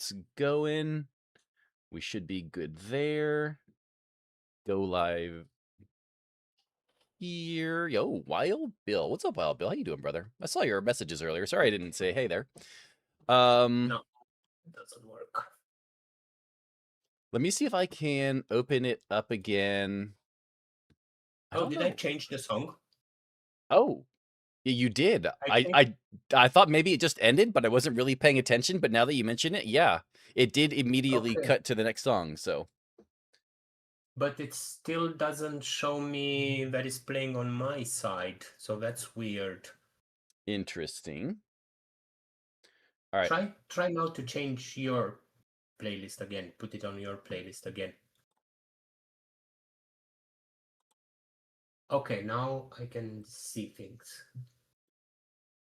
it's going. We should be good there. Go live here. Yo, Wild Bill. What's up, Wild Bill? How you doing, brother? I saw your messages earlier. Sorry I didn't say hey there. No, it doesn't work. Let me see if I can open it up again. Did I change the song? Oh, you did. I thought maybe it just ended, but I wasn't really paying attention. But now that you mention it, yeah, it did immediately cut to the next song. So, but it still doesn't show me that it's playing on my side. So that's weird. Interesting. All right. Try now to change your playlist again. Put it on your playlist again. Okay, now I can see things.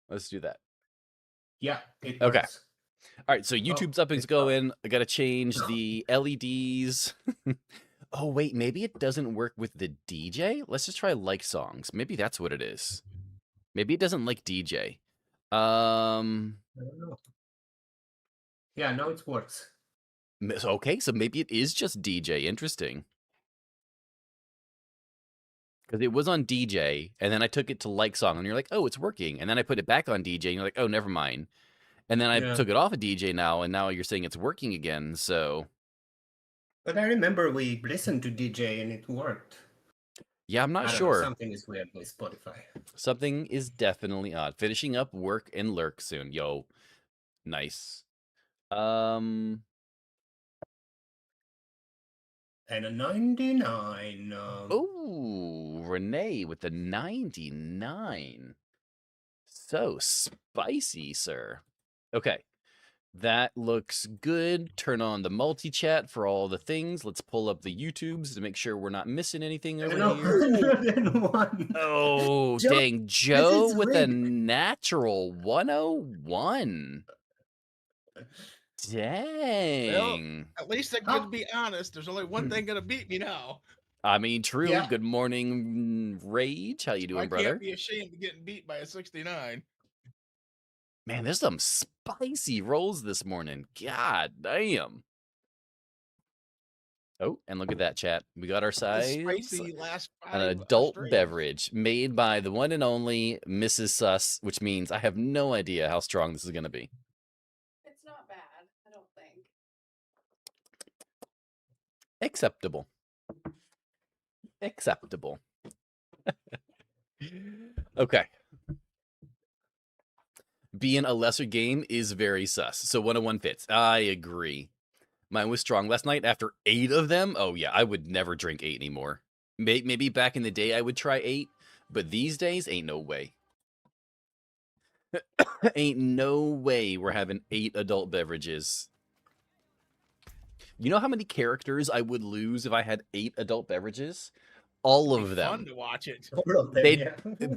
Let's do that. Yeah, it okay. works. All right, so YouTube's up and going. I got to change the LEDs. Oh, wait, maybe it doesn't work with the DJ? Let's just try like songs. Maybe that's what it is. Maybe it doesn't like DJ. I don't know. Yeah, now it works. Okay, so maybe it is just DJ. Interesting. Because it was on DJ, and then I took it to like song, and you're like, oh, it's working. And then I put it back on DJ, and you're like, oh, never mind. And then I took it off of DJ now, and now you're saying it's working again, so... But I remember we listened to DJ, and it worked. Yeah, I'm not sure. Something is weird with Spotify. Something is definitely odd. Finishing up work and lurk soon. Yo, nice. And a 99. Oh, Renee with the 99. So spicy, sir. Okay. That looks good. Turn on the multi-chat for all the things. Let's pull up the YouTubes to make sure we're not missing anything over here. Oh, Joe, dang. Joe with a natural 101. Dang. Well, at least I can be honest. There's only one thing gonna beat me now. I mean, true. Yeah. Good morning, Rage. How you doing, brother? I can't be ashamed of getting beat by a 69. Man, there's some spicy rolls this morning. God damn. Oh, and look at that, chat. We got our size. An adult beverage made by the one and only Mrs. Sus, which means I have no idea how strong this is going to be. It's not bad, I don't think. Acceptable. Acceptable. Okay. Being a lesser game is very sus. So 101 fits. I agree. Mine was strong last night after 8 of them. Oh, yeah. I would never drink 8 anymore. Maybe back in the day I would try 8. But these days, ain't no way. Ain't no way we're having 8 adult beverages. You know how many characters I would lose if I had 8 adult beverages? All of them. Fun to watch it.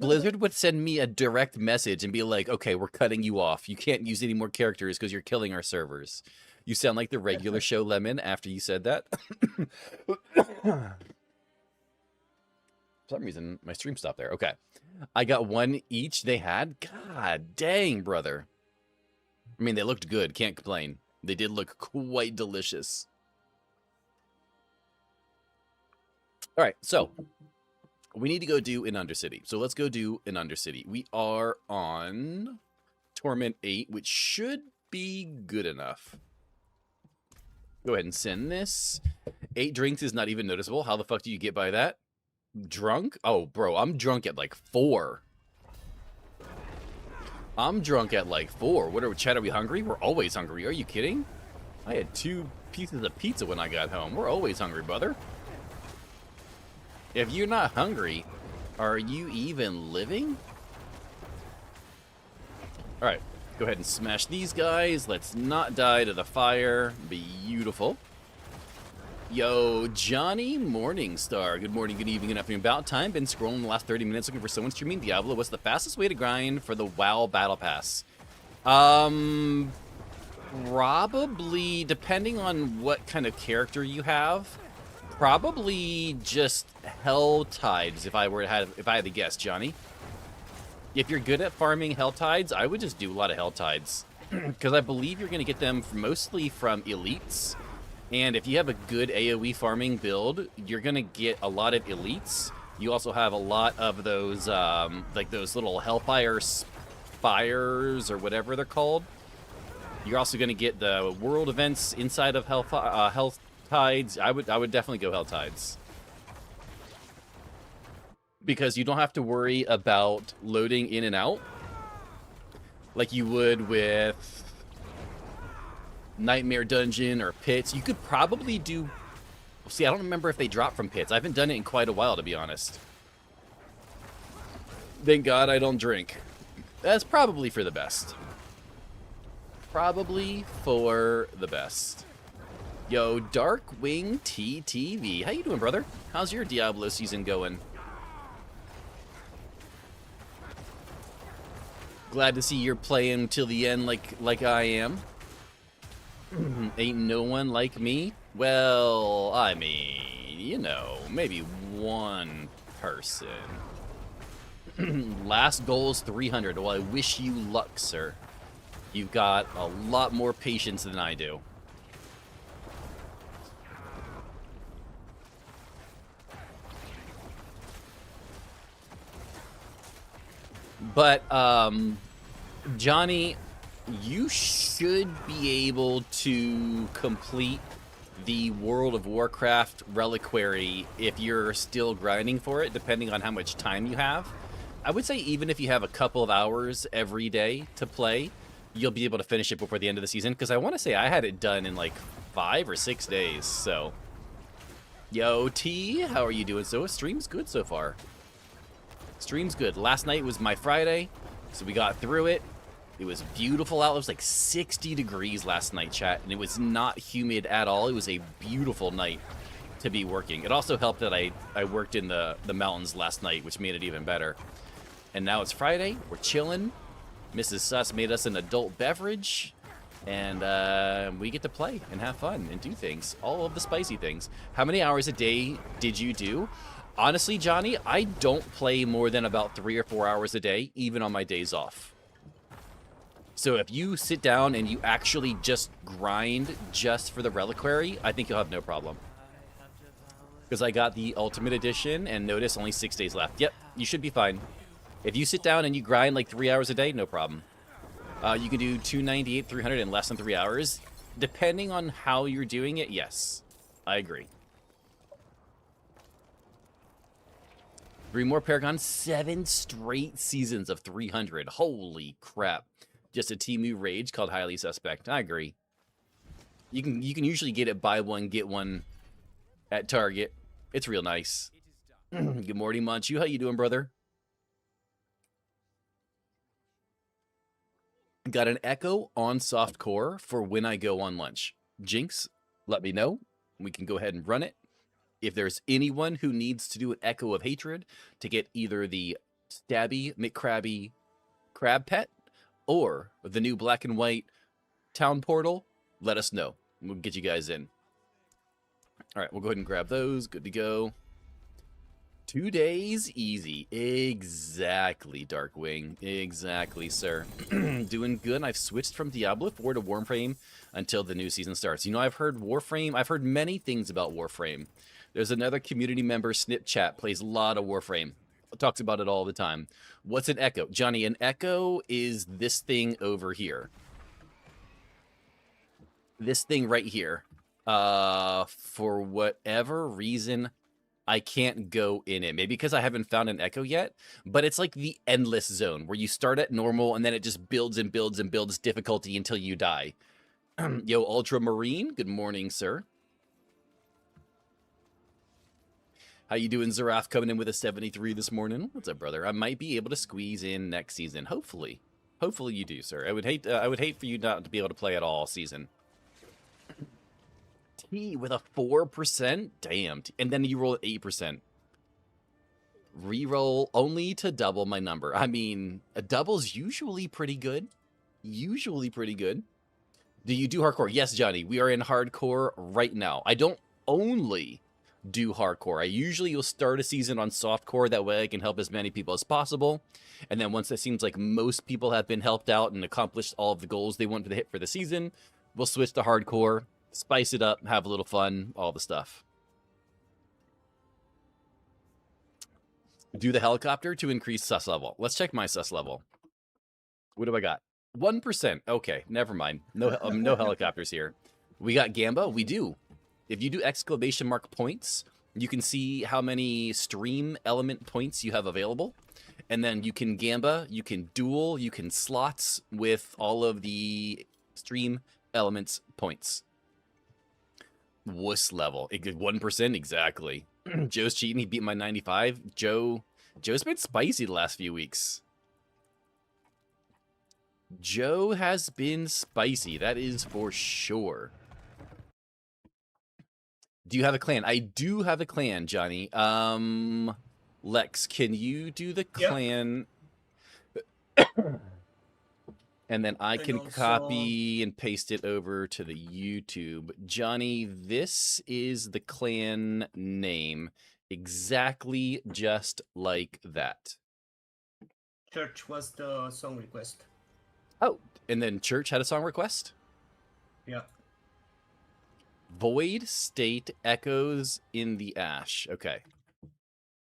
Blizzard would send me a direct message and be like, okay, we're cutting you off. You can't use any more characters because you're killing our servers. You sound like the regular show Lemon after you said that. For some reason, my stream stopped there. Okay. I got 1 each they had. God dang, brother. I mean, they looked good. Can't complain. They did look quite delicious. All right, so we need to go do an Undercity. So let's go do an Undercity. We are on Torment 8, which should be good enough. Go ahead and send this. 8 drinks is not even noticeable. How the fuck do you get by that? Drunk? Oh, bro, I'm drunk at like 4. I'm drunk at like 4. What are we, Chad? Are we hungry? We're always hungry. Are you kidding? I had 2 pieces of pizza when I got home. We're always hungry, brother. If you're not hungry, are you even living? All right, go ahead and smash these guys. Let's not die to the fire. Beautiful. Yo, Johnny Morningstar. Good morning, good evening, good afternoon. About time. Been scrolling the last 30 minutes looking for someone streaming Diablo. What's the fastest way to grind for the WoW Battle Pass? Probably, depending on what kind of character you have, probably just Hell Tides if I had to guess, Johnny. If you're good at farming Hell Tides, I would just do a lot of Hell Tides. because I believe you're going to get them mostly from elites. And if you have a good AoE farming build, you're going to get a lot of elites. You also have a lot of those, like those little Hellfire Spires or whatever they're called. You're also going to get the world events inside of Hell Tides. I would definitely go Hell Tides. Because you don't have to worry about loading in and out like you would with Nightmare Dungeon or Pits. You could probably do... See, I don't remember if they drop from Pits. I haven't done it in quite a while, to be honest. Thank God I don't drink. That's probably for the best. Probably for the best. Yo, Darkwing TTV. How you doing, brother? How's your Diablo season going? Glad to see you're playing till the end like I am. Ain't no one like me? Well, I mean, you know, maybe one person. Last goal is 300. Well, I wish you luck, sir. You've got a lot more patience than I do. But, Johnny, you should be able to complete the World of Warcraft Reliquary if you're still grinding for it, depending on how much time you have. I would say even if you have a couple of hours every day to play, you'll be able to finish it before the end of the season, because I want to say I had it done in like 5 or 6 days, so. Yo, T, how are you doing? So, stream's good so far. Stream's good. Last night was my Friday, so we got through it. It was beautiful out. It was like 60 degrees last night, chat, and it was not humid at all. It was a beautiful night to be working. It also helped that I worked in the mountains last night, which made it even better. And now it's Friday. We're chilling. Mrs. Suss made us an adult beverage, and we get to play and have fun and do things. All of the spicy things. How many hours a day did you do? Honestly, Johnny, I don't play more than about 3 or 4 hours a day, even on my days off. So if you sit down and you actually just grind just for the Reliquary, I think you'll have no problem. Because I got the Ultimate Edition, and notice only 6 days left. Yep, you should be fine. If you sit down and you grind like 3 hours a day, no problem. You can do 298, 300 in less than 3 hours. Depending on how you're doing it, yes. I agree. 3 more Paragon, 7 straight seasons of 300. Holy crap. Just a Temu rage called Highly Suspect. I agree. You can usually get it buy one, get one at Target. It's real nice. Good morning, Manchu. How you doing, brother? Got an Echo on softcore for when I go on lunch. Jinx, let me know. We can go ahead and run it. If there's anyone who needs to do an Echo of Hatred to get either the Stabby McCrabby Crab Pet or the new black and white town portal, let us know. We'll get you guys in. All right, we'll go ahead and grab those. Good to go. 2 days easy. Exactly, Darkwing. Exactly, sir. Doing good. I've switched from Diablo 4 to Warframe until the new season starts. You know, I've heard Warframe. I've heard many things about Warframe. There's another community member, Snipchat, plays a lot of Warframe. Talks about it all the time. What's an Echo? Johnny, an Echo is this thing over here. This thing right here. For whatever reason, I can't go in it. Maybe because I haven't found an Echo yet, but it's like the endless zone where you start at normal and then it just builds and builds and builds difficulty until you die. Yo, Ultramarine, good morning, sir. How you doing, Zaraf? Coming in with a 73 this morning. What's up, brother? I might be able to squeeze in next season. Hopefully. Hopefully you do, sir. I would hate for you not to be able to play at all season. T with a 4%? Damn. And then you roll at 8%. Reroll only to double my number. I mean, a double's usually pretty good. Usually pretty good. Do you do hardcore? Yes, Johnny. We are in hardcore right now. I don't only do hardcore. I usually will start a season on softcore. That way I can help as many people as possible. And then once it seems like most people have been helped out and accomplished all of the goals they wanted to hit for the season, we'll switch to hardcore, spice it up, have a little fun, all the stuff. Do the helicopter to increase sus level. Let's check my sus level. What do I got? 1%. Okay, never mind. No, no helicopters here. We got Gamba. We do. If you do exclamation mark points, you can see how many stream element points you have available. And then you can Gamba, you can duel, you can slots with all of the stream elements points. Wuss level. 1% exactly. Joe's cheating. He beat my 95. Joe's been spicy the last few weeks. Joe has been spicy. That is for sure. Do you have a clan? I do have a clan, Johnny. Lex, can you do the clan? And then I can copy and paste it over to the YouTube. Johnny, this is the clan name. Exactly just like that. Church was the song request. Oh, and then Church had a song request? Yeah. Void State Echoes in the Ash. Okay.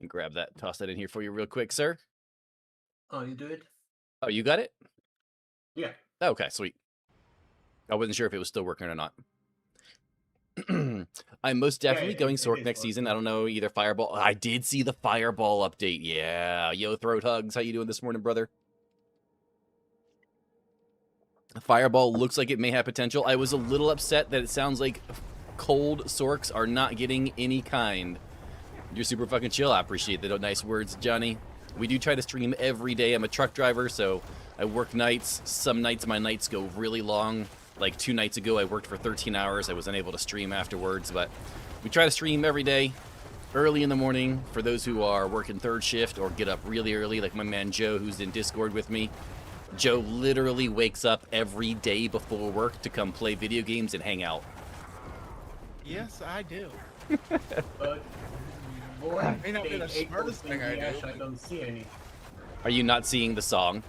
And grab that, toss that in here for you real quick, sir. Oh, you do it? Oh, you got it? Yeah. Okay, sweet. I wasn't sure if it was still working or not. I'm most definitely going Sork next season. I don't know, either Fireball. I did see the Fireball update. Yeah. Yo, Throat Hugs. How you doing this morning, brother? Fireball looks like it may have potential. I was a little upset that it sounds like cold Sorks are not getting any kind. You're super fucking chill. I appreciate the nice words, Johnny. We do try to stream every day. I'm a truck driver, so I work nights. Some nights my nights go really long. Like 2 nights ago, I worked for 13 hours. I was unable to stream afterwards, but we try to stream every day, early in the morning, for those who are working third shift or get up really early, like my man Joe, who's in Discord with me. Joe literally wakes up every day before work to come play video games and hang out. Yes, I do. But boy, May not be the smartest thing I do. I don't see any. Are you not seeing the song?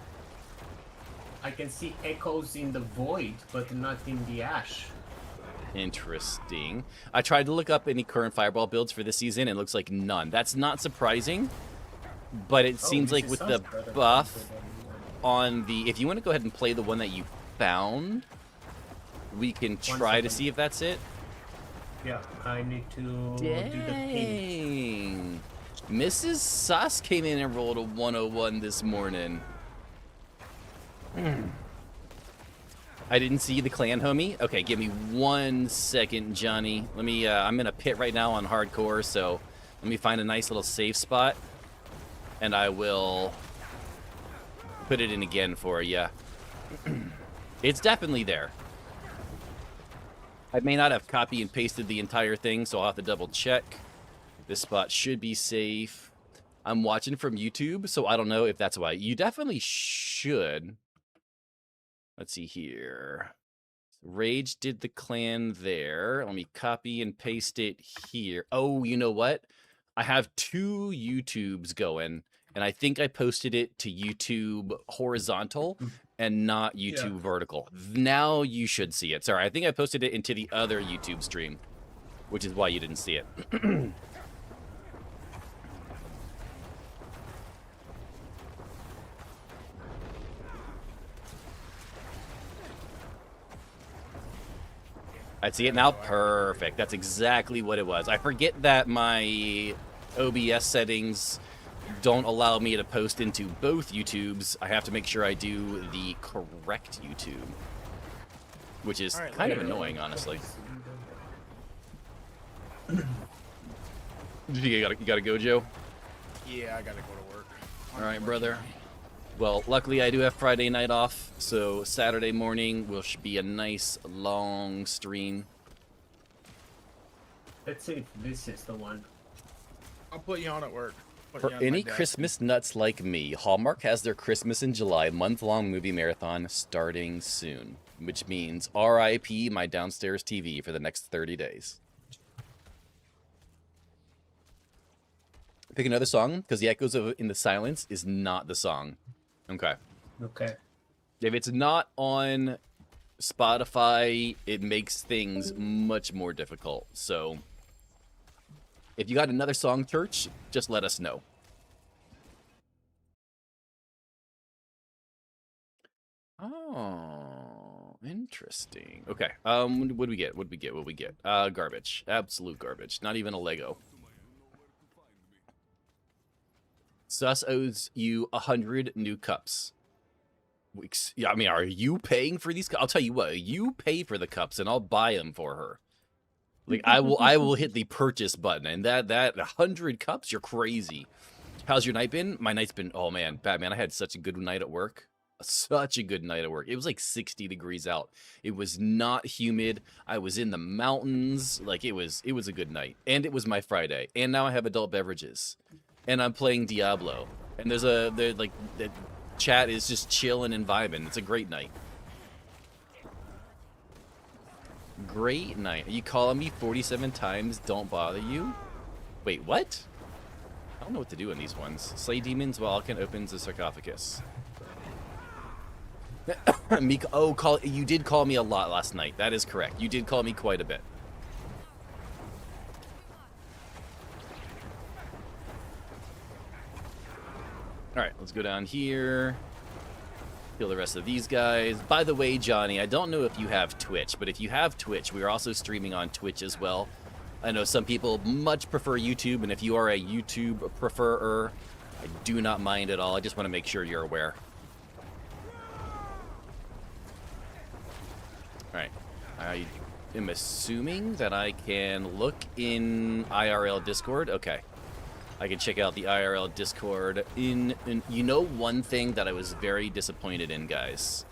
I can see echoes in the void, but not in the ash. Interesting. I tried to look up any current Fireball builds for this season, and it looks like none. That's not surprising, but it seems like with the buff on the... If you want to go ahead and play the one that you found, we can try to see if that's it. Yeah, I need to do the ping. Mrs. Sus came in and rolled a 101 this morning. I didn't see the clan, homie. Okay, give me 1 second, Johnny. Let me, I'm in a pit right now on hardcore, so let me find a nice little safe spot, and I will put it in again for you. It's definitely there. I may not have copy and pasted the entire thing, so I'll have to double check. This spot should be safe. I'm watching from YouTube, so I don't know if that's why. You definitely should. Let's see here. Rage did the clan there. Let me copy and paste it here. Oh, you know what? I have 2 YouTubes going, and I think I posted it to YouTube horizontal and not YouTube vertical. Now you should see it. Sorry, I think I posted it into the other YouTube stream, which is why you didn't see it. I see it now. Perfect. That's exactly what it was. I forget that my OBS settings don't allow me to post into both YouTubes. I have to make sure I do the correct YouTube, which is kind of annoying, honestly. You gotta go, Joe? Yeah, I gotta go to work. All right, brother. Well, luckily I do have Friday night off, so Saturday morning will be a nice long stream. Let's see if this is the one. I'll put you on at work. For any Christmas nuts like me, Hallmark has their Christmas in July month-long movie marathon starting soon, which means RIP my downstairs TV for the next 30 days. Pick another song, because the echoes of In the Silence is not the song. Okay. Okay. If it's not on Spotify, it makes things much more difficult. So, if you got another song, Church, just let us know. Oh, interesting. Okay. What do we get? What do we get? What do we get? Garbage. Absolute garbage. Not even a Lego. Sus owes you 100 new cups. Yeah, I mean, are you paying for these? I'll tell you what. You pay for the cups, and I'll buy them for her. Like I will hit the purchase button, and that 100 cups. You're crazy. How's your night been? My night's been, oh man, bad man. I had such a good night at work. Such a good night at work. It was like 60 degrees out. It was not humid. I was in the mountains. Like it was a good night. And it was my Friday. And now I have adult beverages. And I'm playing Diablo. And the chat is just chilling and vibing. It's a great night. Great night. Are you calling me 47 times? Don't bother you? Wait, what? I don't know what to do in these ones. Slay demons while Alkin opens the sarcophagus. You did call me a lot last night. That is correct. You did call me quite a bit. Alright, let's go down here. Kill the rest of these guys. By the way, Johnny, I don't know if you have Twitch, but if you have Twitch, we are also streaming on Twitch as well. I know some people much prefer YouTube, and if you are a YouTube preferer, I do not mind at all. I just want to make sure you're aware. Alright. I am assuming that I can look in IRL Discord. Okay. I can check out the IRL Discord. You know one thing that I was very disappointed in, guys?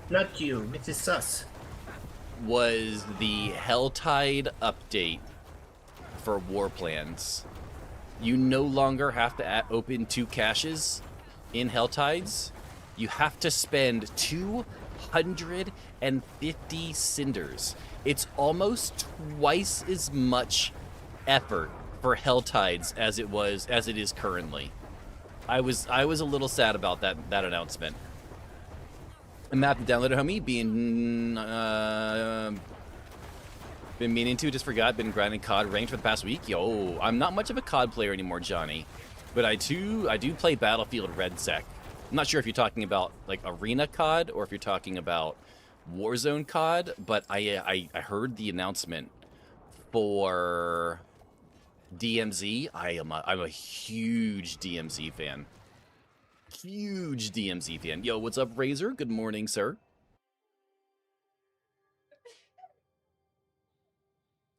Not you, it is us. Was the Helltide update for War Plans. You no longer have to open 2 caches in Helltides. You have to spend 250 cinders. It's almost twice as much effort for Helltides as it is currently. I was a little sad about that announcement. A map to download it, homie. Been meaning to, just forgot. Been grinding COD ranked for the past week. Yo, I'm not much of a COD player anymore, Johnny, but I do play Battlefield Red Sec. I'm not sure if you're talking about like Arena COD or if you're talking about Warzone COD, but I heard the announcement for DMZ. I'm a huge DMZ fan. Huge DMZ fan. Yo, what's up, Razor? Good morning, sir.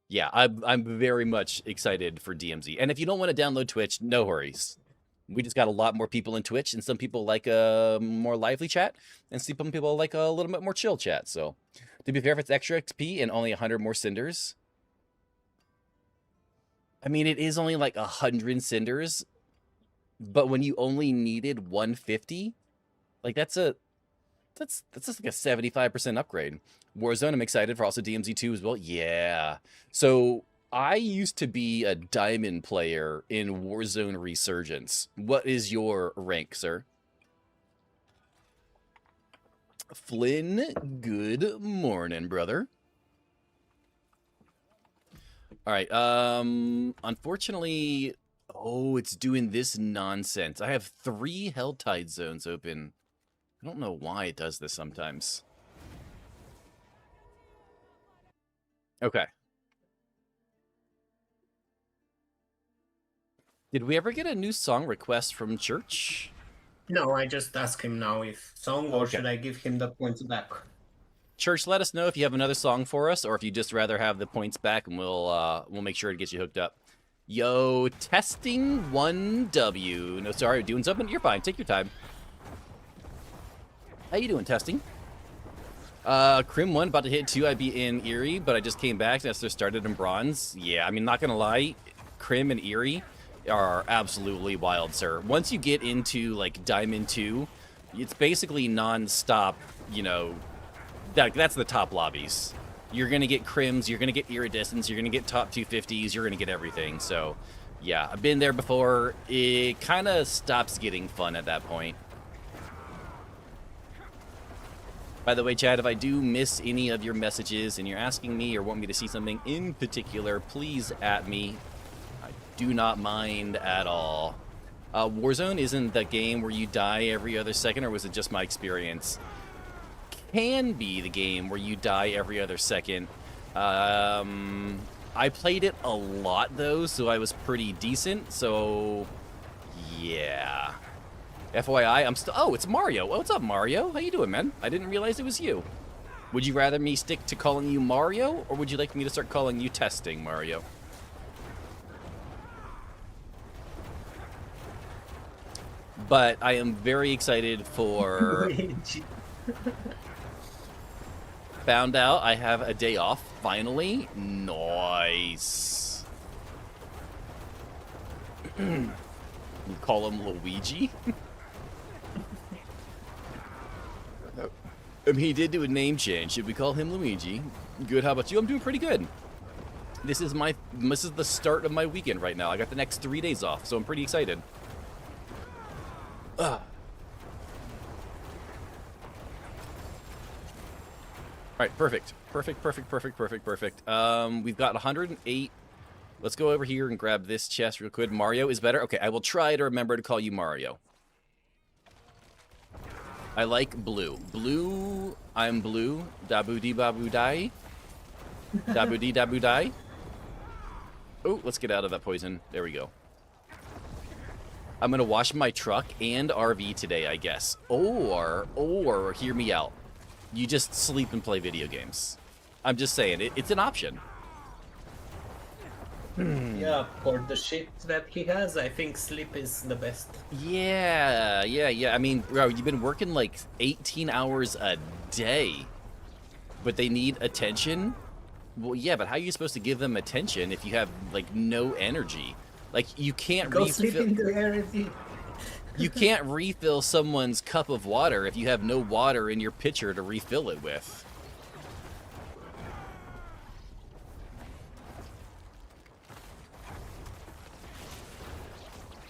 Yeah, I'm very much excited for DMZ. And if you don't want to download Twitch, no worries. We just got a lot more people in Twitch, and some people like a more lively chat, and some people like a little bit more chill chat. So, to be fair, if it's extra XP and only 100 more cinders, I mean, it is only like 100 cinders, but when you only needed 150, like that's just like a 75% upgrade. Warzone, I'm excited for also DMZ2 as well. Yeah. So I used to be a diamond player in Warzone Resurgence. What is your rank, sir? Flynn, good morning, brother. All right. Unfortunately, oh, it's doing this nonsense. I have 3 Helltide zones open. I don't know why it does this sometimes. Okay. Did we ever get a new song request from Church? No, I just asked him now if song or should I give him the points back. Church, let us know if you have another song for us, or if you just rather have the points back, and we'll make sure to get you hooked up. Yo, testing 1W. No, sorry, doing something. You're fine. Take your time. How you doing, testing? Crim 1 about to hit 2. I'd be in Erie, but I just came back. That's their started in bronze. Yeah, I mean, not gonna lie, Crim and Erie are absolutely wild, sir. Once you get into like Diamond 2, it's basically non-stop. You know, that's the top lobbies. You're gonna get Crims, you're gonna get Iridescents, you're gonna get top 250s, you're gonna get everything. So Yeah, I've been there before. It kind of stops getting fun at that point. By the way, Chad, if I do miss any of your messages and you're asking me or want me to see something in particular, please at me. I do not mind at all. Warzone isn't the game where you die every other second, or was it just my experience? Can be the game where you die every other second. I played it a lot, though, so I was pretty decent, so yeah. FYI, I'm still... Oh, it's Mario. What's up, Mario? How you doing, man? I didn't realize it was you. Would you rather me stick to calling you Mario, or would you like me to start calling you Testing Mario? But I am very excited for... Found out I have a day off, finally. Nice. You call him Luigi? He did do a name change. Should we call him Luigi? Good, how about you? I'm doing pretty good. This is the start of my weekend right now. I got the next 3 days off, so I'm pretty excited. Ugh. Alright, perfect. Perfect. We've got 108. Let's go over here and grab this chest real quick. Mario is better? Okay, I will try to remember to call you Mario. I like blue. Blue, I'm blue. Dabu-dee-babu-die. Dabu-dee-dabu-die. Oh, let's get out of that poison. There we go. I'm gonna wash my truck and RV today, I guess. Or, hear me out. You just sleep and play video games. I'm just saying, it's an option. Yeah, for the shit that he has, I think sleep is the best. Yeah. I mean, bro, you've been working like 18 hours a day, but they need attention? Well, yeah, but how are you supposed to give them attention if you have, like, no energy? Like, you can't Go sleep in the energy. You can't refill someone's cup of water if you have no water in your pitcher to refill it with.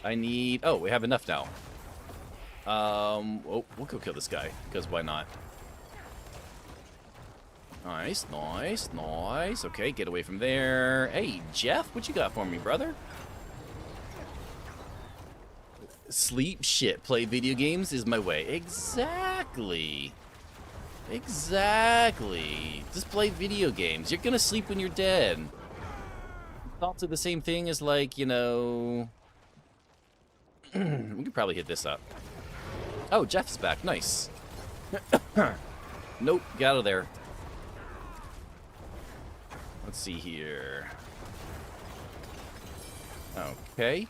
I need... Oh, we have enough now. Oh, we'll go kill this guy, because why not? Nice. Okay, get away from there. Hey, Jeff, what you got for me, brother? Sleep, shit, play video games is my way. Exactly. Just play video games. You're gonna sleep when you're dead. It's also the same thing as, like, you know... we can probably hit this up. Oh, Jeff's back. Nice. Nope, get out of there. Let's see here. Okay.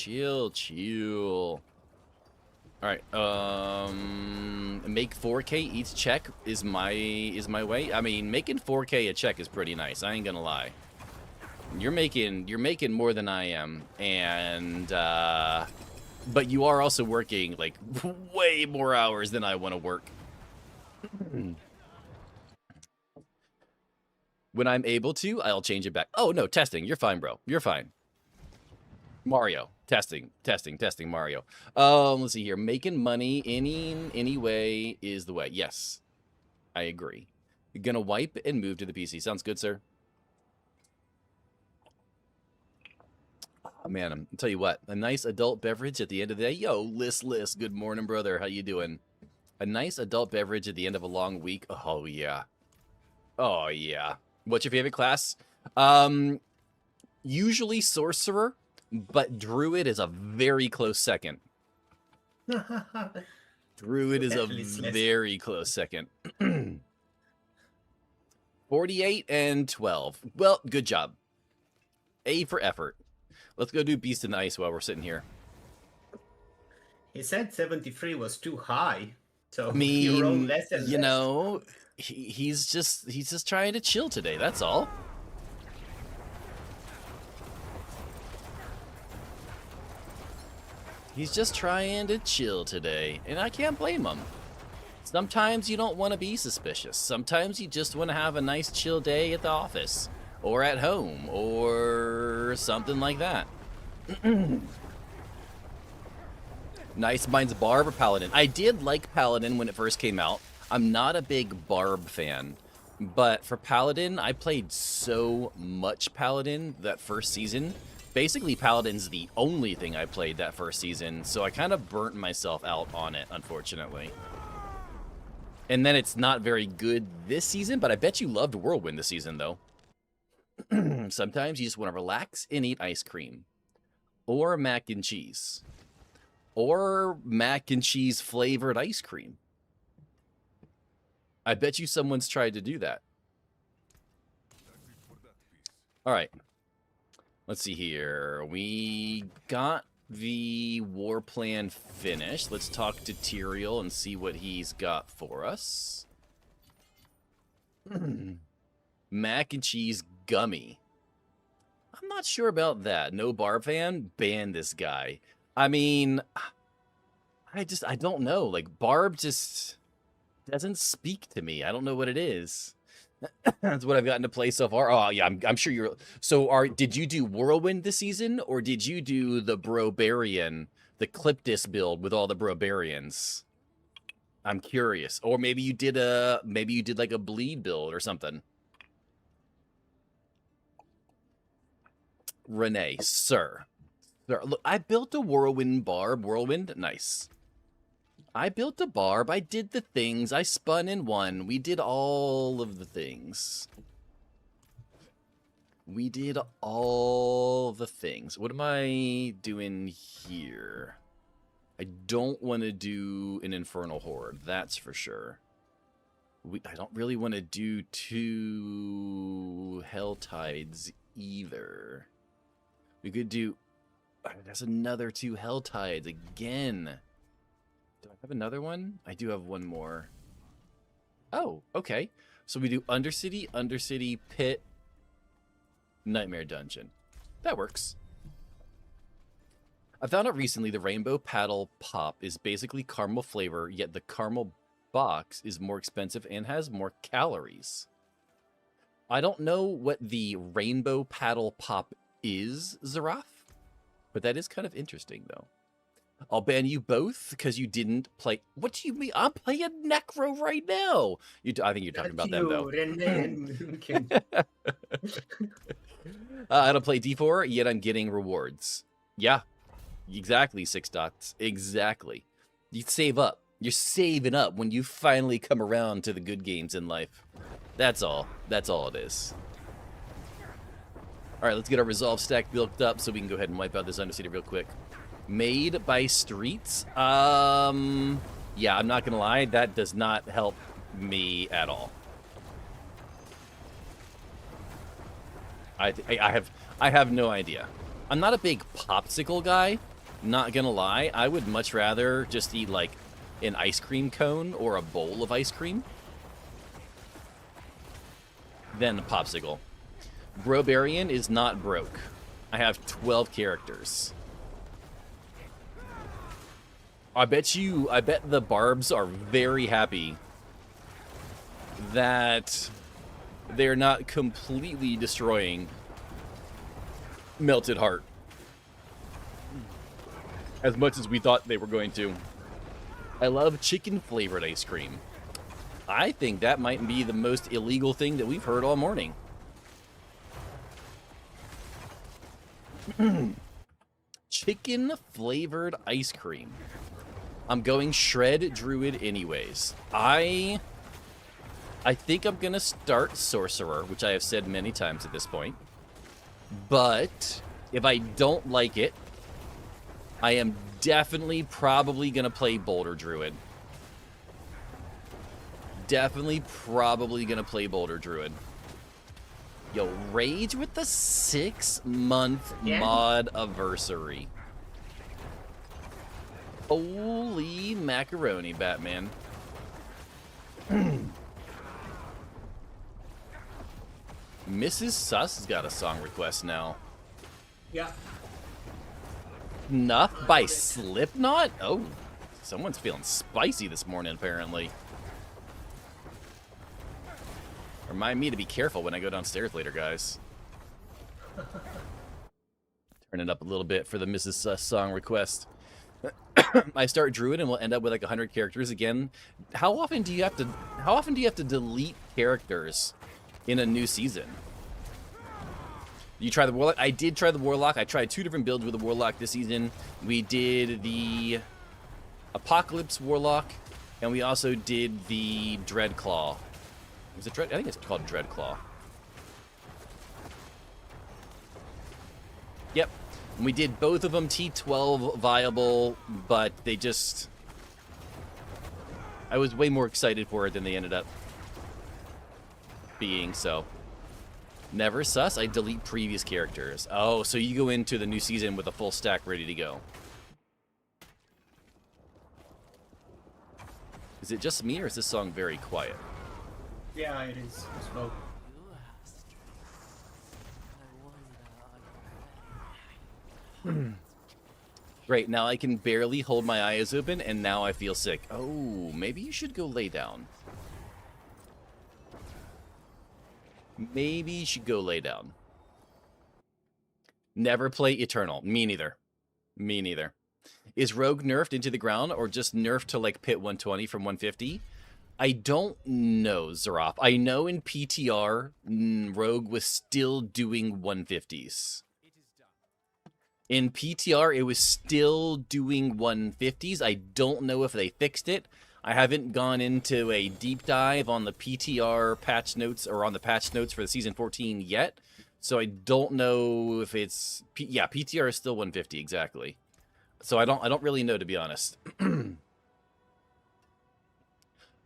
Chill. Alright, make 4K each check is my way. I mean, making 4K a check is pretty nice, I ain't gonna lie. You're making more than I am, and but you are also working like way more hours than I want to work. When I'm able to, I'll change it back. Oh, no, testing. You're fine, bro. You're fine. Mario. Testing, Mario. Let's see here. Making money any way is the way. Yes, I agree. You're gonna wipe and move to the PC. Sounds good, sir. Oh, man, I'll tell you what. A nice adult beverage at the end of the day. Yo, Liss. Good morning, brother. How you doing? A nice adult beverage at the end of a long week. Oh, yeah. Oh, yeah. What's your favorite class? Usually Sorcerer, but Druid is a very close second. Druid is a very close second. 48 and 12. Well, good job. A for effort. Let's go do Beast in the Ice while we're sitting here. He said 73 was too high, so I mean, you roll less and you less. know, he's just trying to chill today. That's all. He's just trying to chill today, and I can't blame him. Sometimes you don't want to be suspicious. Sometimes you just want to have a nice chill day at the office. or at home, or something like that. Nice. Mine's Barb or Paladin. I did like Paladin when it first came out. I'm not a big Barb fan, but for Paladin, I played so much Paladin that first season. Basically, Paladin's the only thing I played that first season, so I kind of burnt myself out on it, unfortunately. And then it's not very good this season, but I bet you loved Whirlwind this season, though. Sometimes you just want to relax and eat ice cream. Or mac and cheese. Or mac and cheese flavored ice cream. I bet you someone's tried to do that. All right. Let's see here. We got the war plan finished. Let's talk to Tyrael and see what he's got for us. Mac and cheese gummy. I'm not sure about that. No Barb fan? Ban this guy. I mean, I don't know. Like, Barb just doesn't speak to me. I don't know what it is. That's what I've gotten to play so far. Oh, yeah, I'm sure you're... So, did you do Whirlwind this season, or did you do the Brobarian, the Cliptis build with all the Brobarians? I'm curious. Or maybe you did like a Bleed build or something. Renee, sir. Look, I built a Whirlwind Barb. Whirlwind, nice. I built a Barb. I did the things. I spun and won. We did all of the things. We did all the things. What am I doing here? I don't want to do an Infernal Horde. That's for sure. I don't really want to do 2 Hell Tides either. We could do... There's another 2 Hell Tides again. Do I have another one? I do have one more. Oh, okay. So we do Undercity, Pit, Nightmare Dungeon. That works. I found out recently the Rainbow Paddle Pop is basically caramel flavor, yet the caramel box is more expensive and has more calories. I don't know what the Rainbow Paddle Pop is, Zarath, but that is kind of interesting, though. I'll ban you both because you didn't play. What do you mean? I'm playing Necro right now. I think you're talking about them, though. I don't play D4, yet I'm getting rewards. Yeah, exactly, 6 dots. Exactly. You save up. You're saving up when you finally come around to the good games in life. That's all. That's all it is. All right, let's get our resolve stack built up so we can go ahead and wipe out this Undercity real quick. Made by Streets. Yeah, I'm not gonna lie, that does not help me at all. I have no idea. I'm not a big popsicle guy, not gonna lie. I would much rather just eat like an ice cream cone or a bowl of ice cream than a popsicle. Brobarian is not broke. I have 12 characters. I bet the Barbs are very happy that they're not completely destroying Melted Heart as much as we thought they were going to. I love chicken flavored ice cream. I think that might be the most illegal thing that we've heard all morning. Chicken flavored ice cream. I'm going Shred Druid anyways. I think I'm gonna start Sorcerer, which I have said many times at this point. But if I don't like it, I am definitely probably gonna play Boulder Druid. Definitely probably gonna play Boulder Druid. Yo, Rage with the 6-month mod anniversary. Holy macaroni, Batman. Mrs. Sus has got a song request now. Yeah. Enough by Slipknot? Oh, someone's feeling spicy this morning, apparently. Remind me to be careful when I go downstairs later, guys. Turn it up a little bit for the Mrs. Song request. I start Druid and we'll end up with like 100 characters again. How often do you have to delete characters in a new season? You try the Warlock? I did try the Warlock. I tried 2 different builds with the Warlock this season. We did the Apocalypse Warlock, and we also did the Dreadclaw. Was it Dread? I think it's called Dreadclaw. Yep. And we did both of them T12 viable, but they just... I was way more excited for it than they ended up being, so... Never sus, I delete previous characters. Oh, so you go into the new season with a full stack ready to go. Is it just me, or is this song very quiet? Yeah, it is slow. Great, now I can barely hold my eyes open, and now I feel sick. Oh, maybe you should go lay down. Maybe you should go lay down. Never play Eternal. Me neither. Me neither. Is Rogue nerfed into the ground, or just nerfed to, like, pit 120 from 150? I don't know, Zarop. I know in PTR, Rogue was still doing 150s. In PTR, it was still doing 150s. I don't know if they fixed it. I haven't gone into a deep dive on the PTR patch notes, or on the patch notes for the Season 14 yet. So I don't know if it's... Yeah, PTR is still 150, exactly. So I don't really know, to be honest.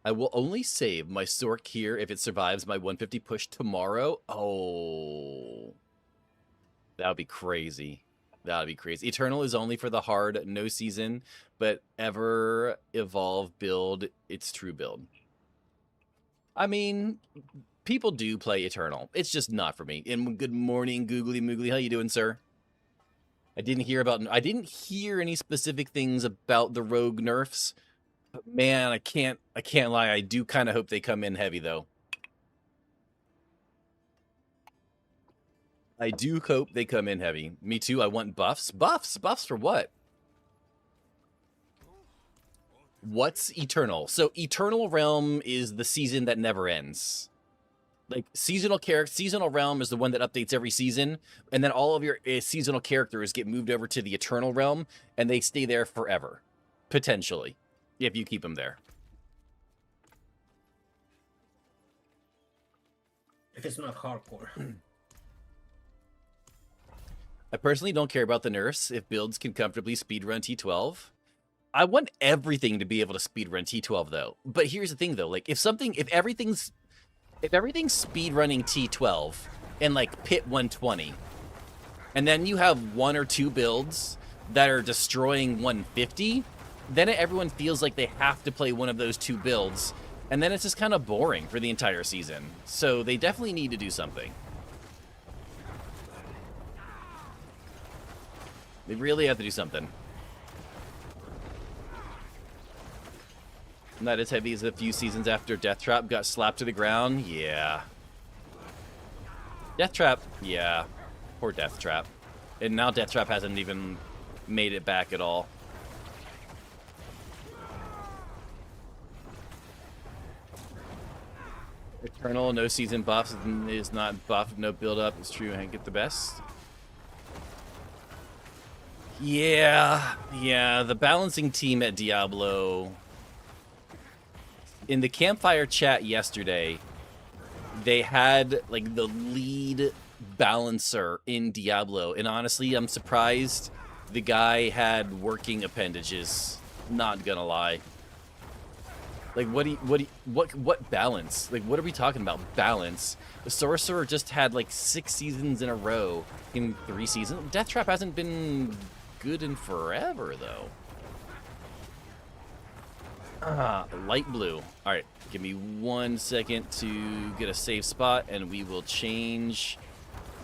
I will only save my Sork here if it survives my 150 push tomorrow. Oh. That would be crazy. That would be crazy. Eternal is only for the hard, no season, but ever evolve build its true build. I mean, people do play Eternal. It's just not for me. And good morning, Googly Moogly. How you doing, sir? I didn't hear any specific things about the Rogue nerfs. But man, I can't lie. I do kind of hope they come in heavy, though. I do hope they come in heavy. Me too. I want buffs. Buffs? Buffs for what? What's Eternal? So Eternal Realm is the season that never ends. Like, seasonal Realm is the one that updates every season, and then all of your seasonal characters get moved over to the Eternal Realm, and they stay there forever. Potentially. If you keep them there. If it's not hardcore. I personally don't care about the nerfs if builds can comfortably speedrun T12. I want everything to be able to speedrun T12 though. But here's the thing though, like if everything's speedrunning T12 and like pit 120, and then you have 1 or 2 builds that are destroying 150, then everyone feels like they have to play one of those 2 builds, and then it's just kind of boring for the entire season. So they definitely need to do something. They really have to do something. Not as heavy as a few seasons after Death Trap got slapped to the ground. Yeah. Death Trap. Yeah. Poor Death Trap. And now Death Trap hasn't even made it back at all. Eternal, no season buffs is not buffed, no build up. It's true, I get the best. Yeah, the balancing team at Diablo. In the Campfire Chat yesterday, they had like the lead balancer in Diablo, and honestly, I'm surprised the guy had working appendages. Not gonna lie. Like, what balance? Like, what are we talking about? Balance? The Sorcerer just had like 6 seasons in a row in 3 seasons. Death Trap hasn't been good in forever, though. Light blue. All right, give me 1 second to get a safe spot, and we will change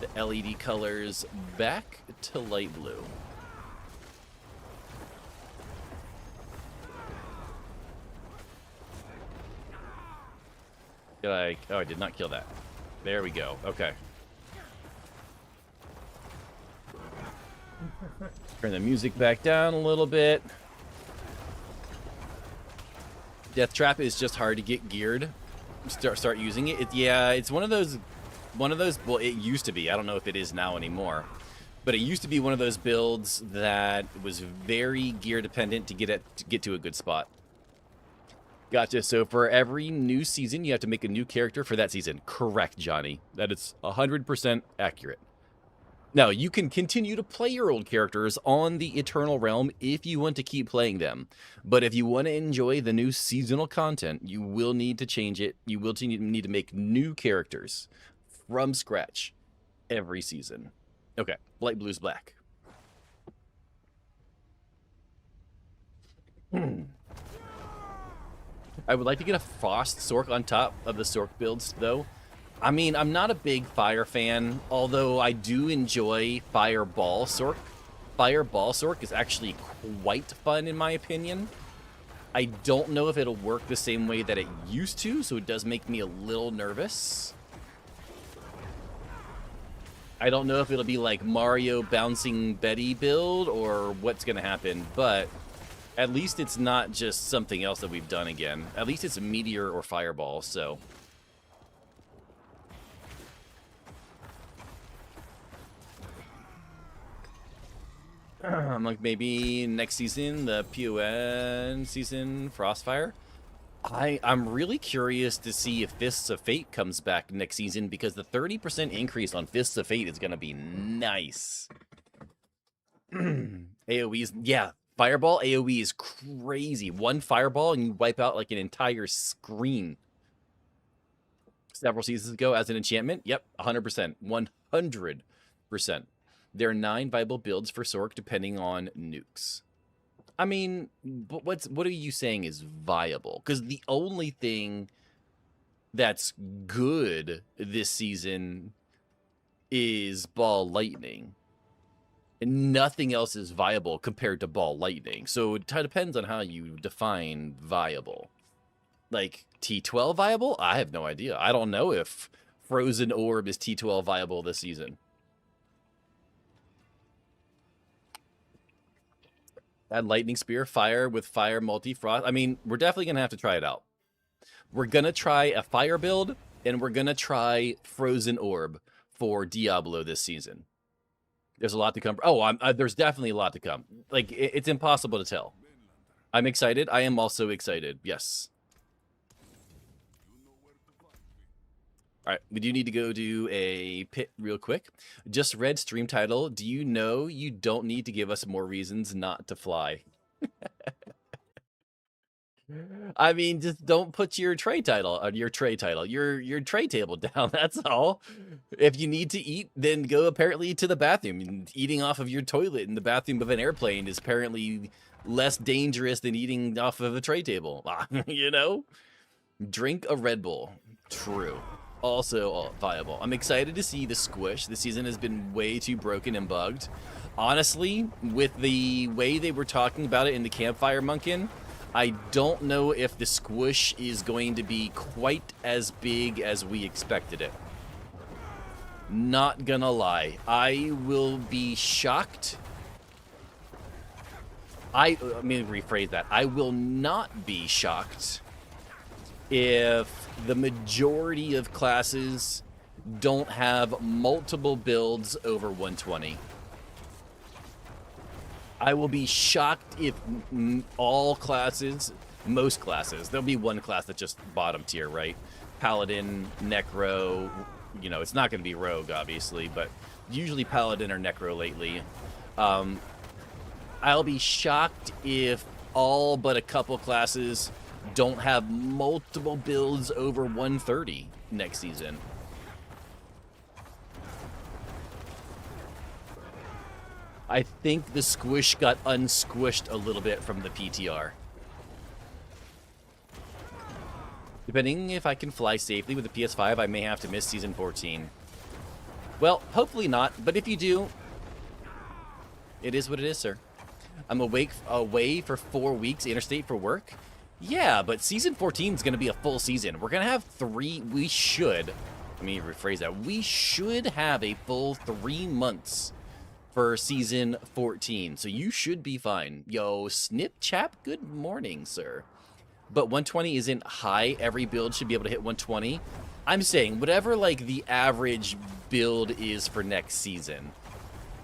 the LED colors back to light blue. Oh, I did not kill that. There we go. Okay. Turn the music back down a little bit. Death Trap is just hard to get geared. Start using it. Yeah, it's one of those. Well, it used to be. I don't know if it is now anymore. But it used to be one of those builds that was very gear dependent to get to a good spot. Gotcha. So for every new season, you have to make a new character for that season. Correct, Johnny. That is 100% accurate. Now, you can continue to play your old characters on the Eternal Realm if you want to keep playing them. But if you want to enjoy the new seasonal content, you will need to change it. You will need to make new characters from scratch every season. Okay, light blue's black. I would like to get a Frost Sork on top of the Sork builds, though. I mean, I'm not a big Fire fan, although I do enjoy Fireball Sork. Fireball Sork is actually quite fun, in my opinion. I don't know if it'll work the same way that it used to, so it does make me a little nervous. I don't know if it'll be like Mario bouncing Betty build or what's going to happen, but at least it's not just something else that we've done again. At least it's a Meteor or Fireball, so... like maybe next season, the PON season, Frostfire. I'm really curious to see if Fists of Fate comes back next season, because the 30% increase on Fists of Fate is going to be nice. AoE's, yeah, Fireball AoE is crazy. One Fireball and you wipe out like an entire screen. Several seasons ago as an enchantment, yep, 100%, 100%. There are 9 viable builds for Sork depending on nukes. I mean, but what are you saying is viable? Because the only thing that's good this season is Ball Lightning. And nothing else is viable compared to Ball Lightning. So it depends on how you define viable. Like, T12 viable? I have no idea. I don't know if Frozen Orb is T12 viable this season. Add Lightning Spear, Fire with Fire Multi-Frost. I mean, we're definitely going to have to try it out. We're going to try a Fire build, and we're going to try Frozen Orb for Diablo this season. There's a lot to come. Oh, there's definitely a lot to come. Like, it's impossible to tell. I'm excited. I am also excited. Yes. All right, we do need to go do a pit real quick. Just read stream title. Do you know you don't need to give us more reasons not to fly? I mean, just don't put your tray table, your tray table down. That's all. If you need to eat, then go apparently to the bathroom. Eating off of your toilet in the bathroom of an airplane is apparently less dangerous than eating off of a tray table. You know? Drink a Red Bull. True. Also viable. I'm excited to see the squish. This season has been way too broken and bugged. Honestly, with the way they were talking about it in the Campfire Munkin, I don't know if the squish is going to be quite as big as we expected it. Not gonna lie. I will be shocked. Let me rephrase that. I will not be shocked if the majority of classes don't have multiple builds over 120. I will be shocked if all classes, most classes, there'll be one class that's just bottom tier, right? Paladin, Necro, you know, it's not going to be Rogue, obviously, but usually Paladin or Necro lately. I'll be shocked if all but a couple classes don't have multiple builds over 130 next season. I think the squish got unsquished a little bit from the PTR. Depending if I can fly safely with the PS5, I may have to miss Season 14. Well, hopefully not, but if you do, it is what it is, sir. I'm away for 4 weeks interstate for work. Yeah, but Season 14 is going to be a full season. We're going to have let me rephrase that. We should have a full 3 months for season 14. So you should be fine. Yo, Snip Chap, good morning, sir. But 120 isn't high. Every build should be able to hit 120. I'm saying whatever like the average build is for next season.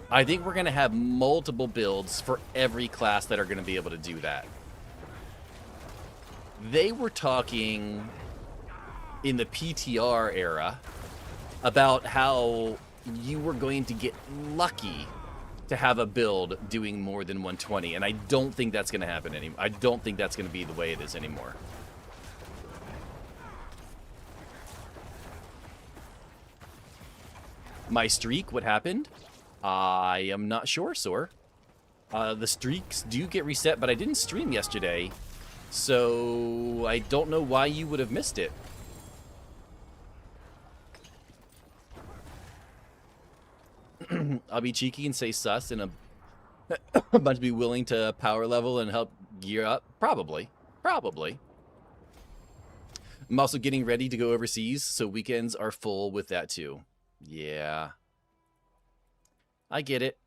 I think we're going to have multiple builds for every class that are going to be able to do that. They were talking in the PTR era about how you were going to get lucky to have a build doing more than 120, and I don't think that's going to happen anymore. I don't think that's going to be the way it is anymore. My streak, what happened? I am not sure, sir. The streaks do get reset, but I didn't stream yesterday, so I don't know why you would have missed it. I'll be cheeky and say sus, and a bunch be willing to power level and help gear up. Probably. Probably. I'm also getting ready to go overseas, so weekends are full with that too. Yeah. I get it.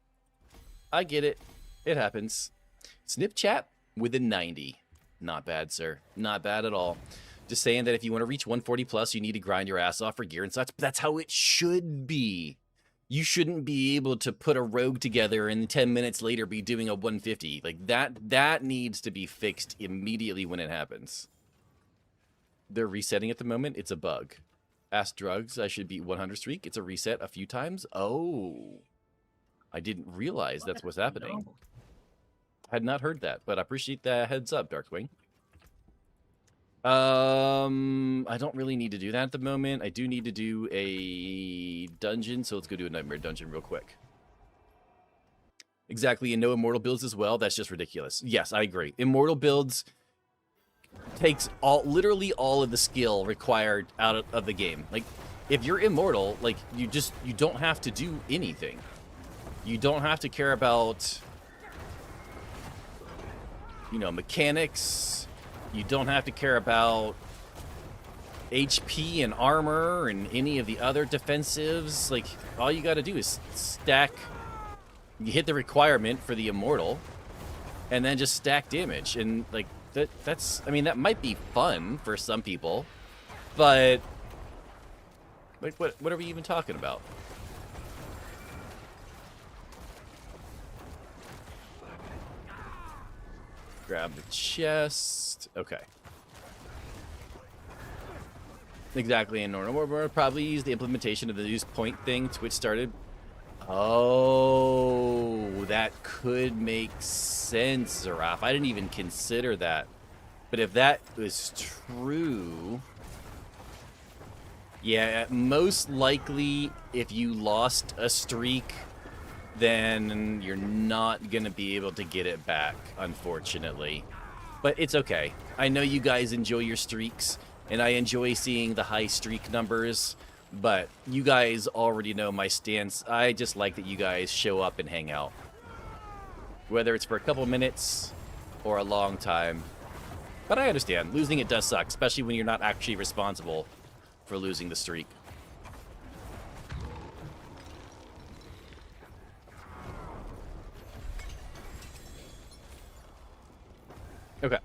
I get it. It happens. Snip Chat with a 90. Not bad, sir. Not bad at all. Just saying that if you want to reach 140 plus, you need to grind your ass off for gear and such. But that's how it should be. You shouldn't be able to put a rogue together and 10 minutes later be doing a 150. Like that needs to be fixed immediately when it happens. They're resetting at the moment. It's a bug. Ask Drugs, I should beat 100 streak. It's a reset a few times. Oh. I didn't realize that's what's happening. I had not heard that, but I appreciate the heads up, Darkwing. I don't really need to do that at the moment. I do need to do a dungeon, so let's go do a nightmare dungeon real quick. Exactly, and no immortal builds as well. That's just ridiculous. Yes, I agree. Immortal builds takes literally all of the skill required out of the game. Like, if you're immortal, like you don't have to do anything. You don't have to care about, you know, mechanics. You don't have to care about HP and armor and any of the other defensives. Like, all you got to do is stack. You hit the requirement for the immortal, and then just stack damage. And like that's, I mean, that might be fun for some people, but like, what are we even talking about? Grab the chest. Okay. Exactly, and we'll probably use the implementation of the use point thing Twitch started. Oh, that could make sense, Zaraf. I didn't even consider that. But if that was true... Yeah, most likely, if you lost a streak, then you're not going to be able to get it back, unfortunately. But it's okay. I know you guys enjoy your streaks, and I enjoy seeing the high streak numbers, but you guys already know my stance. I just like that you guys show up and hang out. Whether it's for a couple minutes or a long time. But I understand. Losing it does suck, especially when you're not actually responsible for losing the streak. Okay.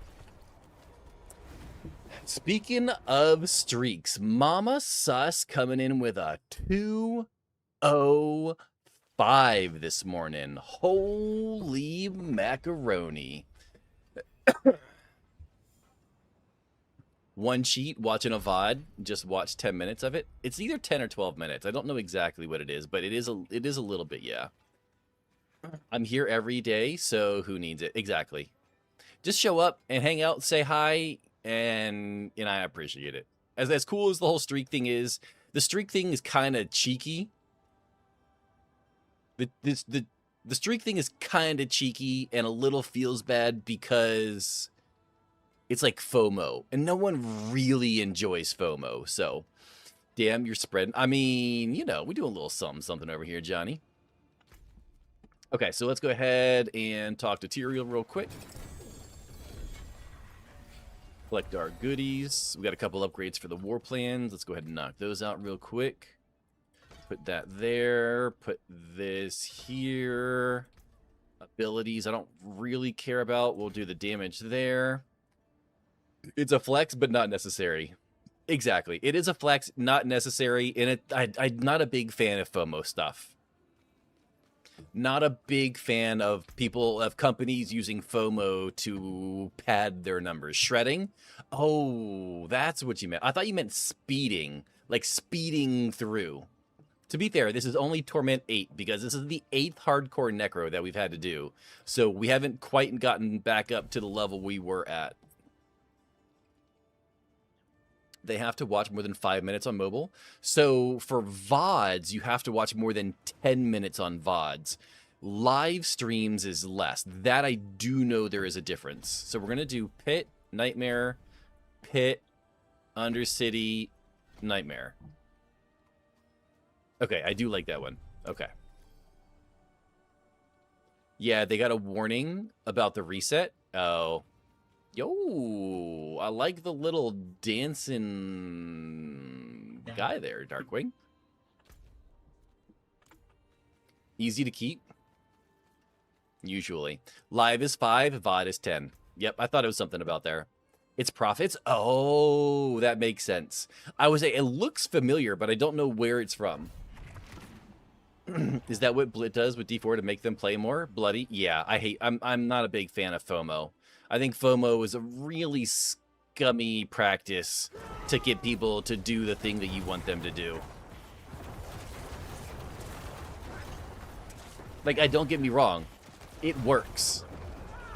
Speaking of streaks, Mama Sus coming in with a 205 this morning. Holy macaroni. One cheat, watching a VOD, just watch 10 minutes of it. It's either 10 or 12 minutes. I don't know exactly what it is, but it is a little bit, yeah. I'm here every day, so who needs it? Exactly. Just show up and hang out, say hi, and I appreciate it. As cool as the whole streak thing is, the streak thing is kind of cheeky. The streak thing is kind of cheeky and a little feels bad because it's like FOMO, and no one really enjoys FOMO. So, damn, you're spreading. I mean, you know, we do a little something over here, Johnny. Okay, so let's go ahead and talk to Tyrael real quick. Collect our goodies. We got a couple upgrades for the war plans. Let's go ahead and knock those out real quick. Put that there. Put this here. Abilities I don't really care about. We'll do the damage there. It's a flex, but not necessary. Exactly. It is a flex, not necessary. And I'm not a big fan of FOMO stuff. Not a big fan of companies using FOMO to pad their numbers. Shredding? Oh, that's what you meant. I thought you meant speeding. Like speeding through. To be fair, this is only Torment 8 because this is the 8th hardcore Necro that we've had to do. So we haven't quite gotten back up to the level we were at. They have to watch more than 5 minutes on mobile. So for VODs, you have to watch more than 10 minutes on VODs. Live streams is less. That I do know there is a difference. So we're going to do Pit, Nightmare, Pit, Undercity, Nightmare. Okay, I do like that one. Okay. Yeah, they got a warning about the reset. Oh. Yo, I like the little dancing guy there, Darkwing. Easy to keep. Usually. Live is 5, VOD is 10. Yep, I thought it was something about there. It's profits? Oh, that makes sense. I would say it looks familiar, but I don't know where it's from. Is that what Blit does with D4 to make them play more? Bloody? Yeah, I'm not a big fan of FOMO. I think FOMO is a really scummy practice to get people to do the thing that you want them to do. Like, don't get me wrong. It works.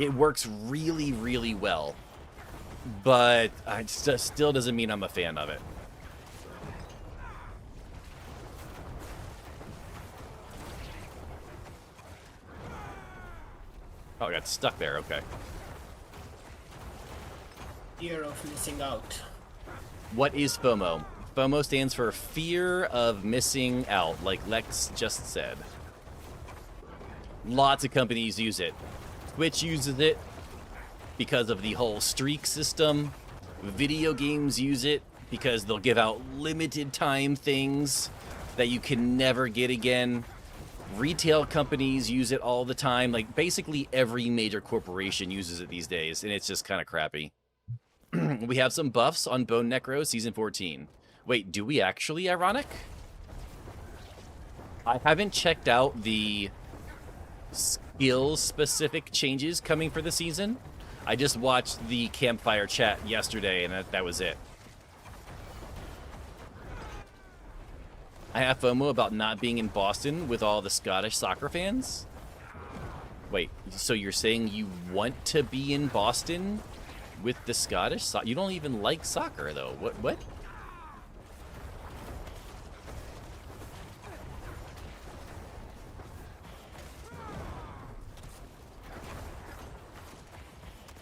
It works really, really well. But it still doesn't mean I'm a fan of it. Oh, I got stuck there. Okay. Fear of missing out. What is FOMO? FOMO stands for fear of missing out, like Lex just said. Lots of companies use it. Twitch uses it because of the whole streak system. Video games use it because they'll give out limited time things that you can never get again. Retail companies use it all the time. Like, basically every major corporation uses it these days, and it's just kind of crappy. We have some buffs on Bone Necro Season 14. Wait, do we actually, Ironic? I haven't checked out the skill-specific changes coming for the season. I just watched the Campfire Chat yesterday, and that was it. I have FOMO about not being in Boston with all the Scottish soccer fans. Wait, so you're saying you want to be in Boston with the Scottish? You don't even like soccer, though. What?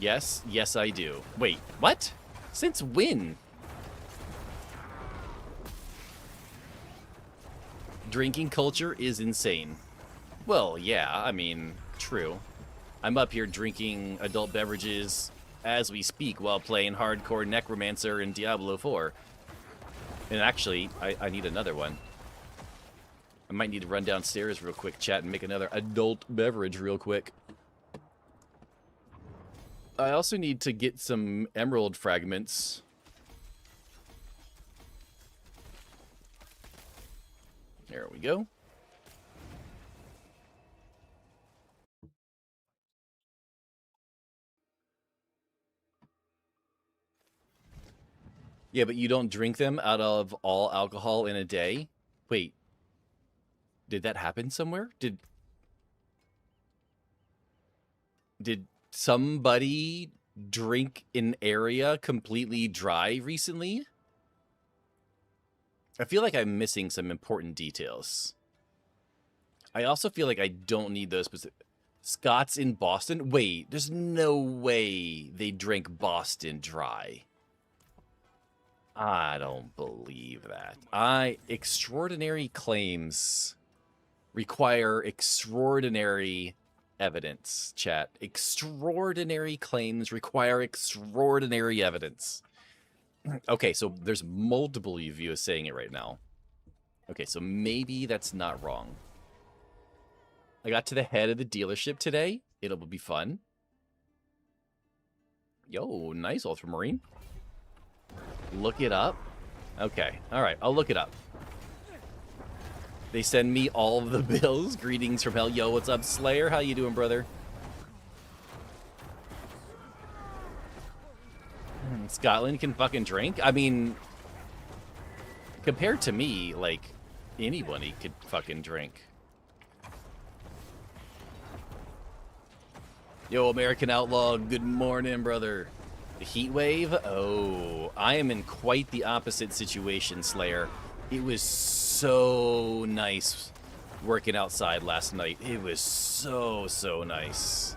Yes, I do. Wait, what? Since when? Drinking culture is insane. Well, yeah, I mean, true. I'm up here drinking adult beverages as we speak while playing hardcore Necromancer in Diablo 4. And actually, I need another one. I might need to run downstairs real quick, chat, and make another adult beverage real quick. I also need to get some emerald fragments. There we go. Yeah, but you don't drink them out of all alcohol in a day? Wait. Did that happen somewhere? Did somebody drink an area completely dry recently? I feel like I'm missing some important details. I also feel like I don't need those specific... Scots in Boston? Wait, there's no way they drink Boston dry. I don't believe that. Extraordinary claims require extraordinary evidence, chat. Extraordinary claims require extraordinary evidence. Okay, so there's multiple of you saying it right now. Okay, so maybe that's not wrong. I got to the head of the dealership today. It'll be fun. Yo, nice Ultramarine. Look it up. Okay, all right, I'll look it up. They send me all of the bills. Greetings from hell. Yo, what's up, Slayer? How you doing, brother? Scotland can fucking drink? I mean, compared to me, like, anybody could fucking drink. Yo, American Outlaw, good morning, brother. The heat wave? Oh, I am in quite the opposite situation, Slayer. It was so nice working outside last night. It was so nice.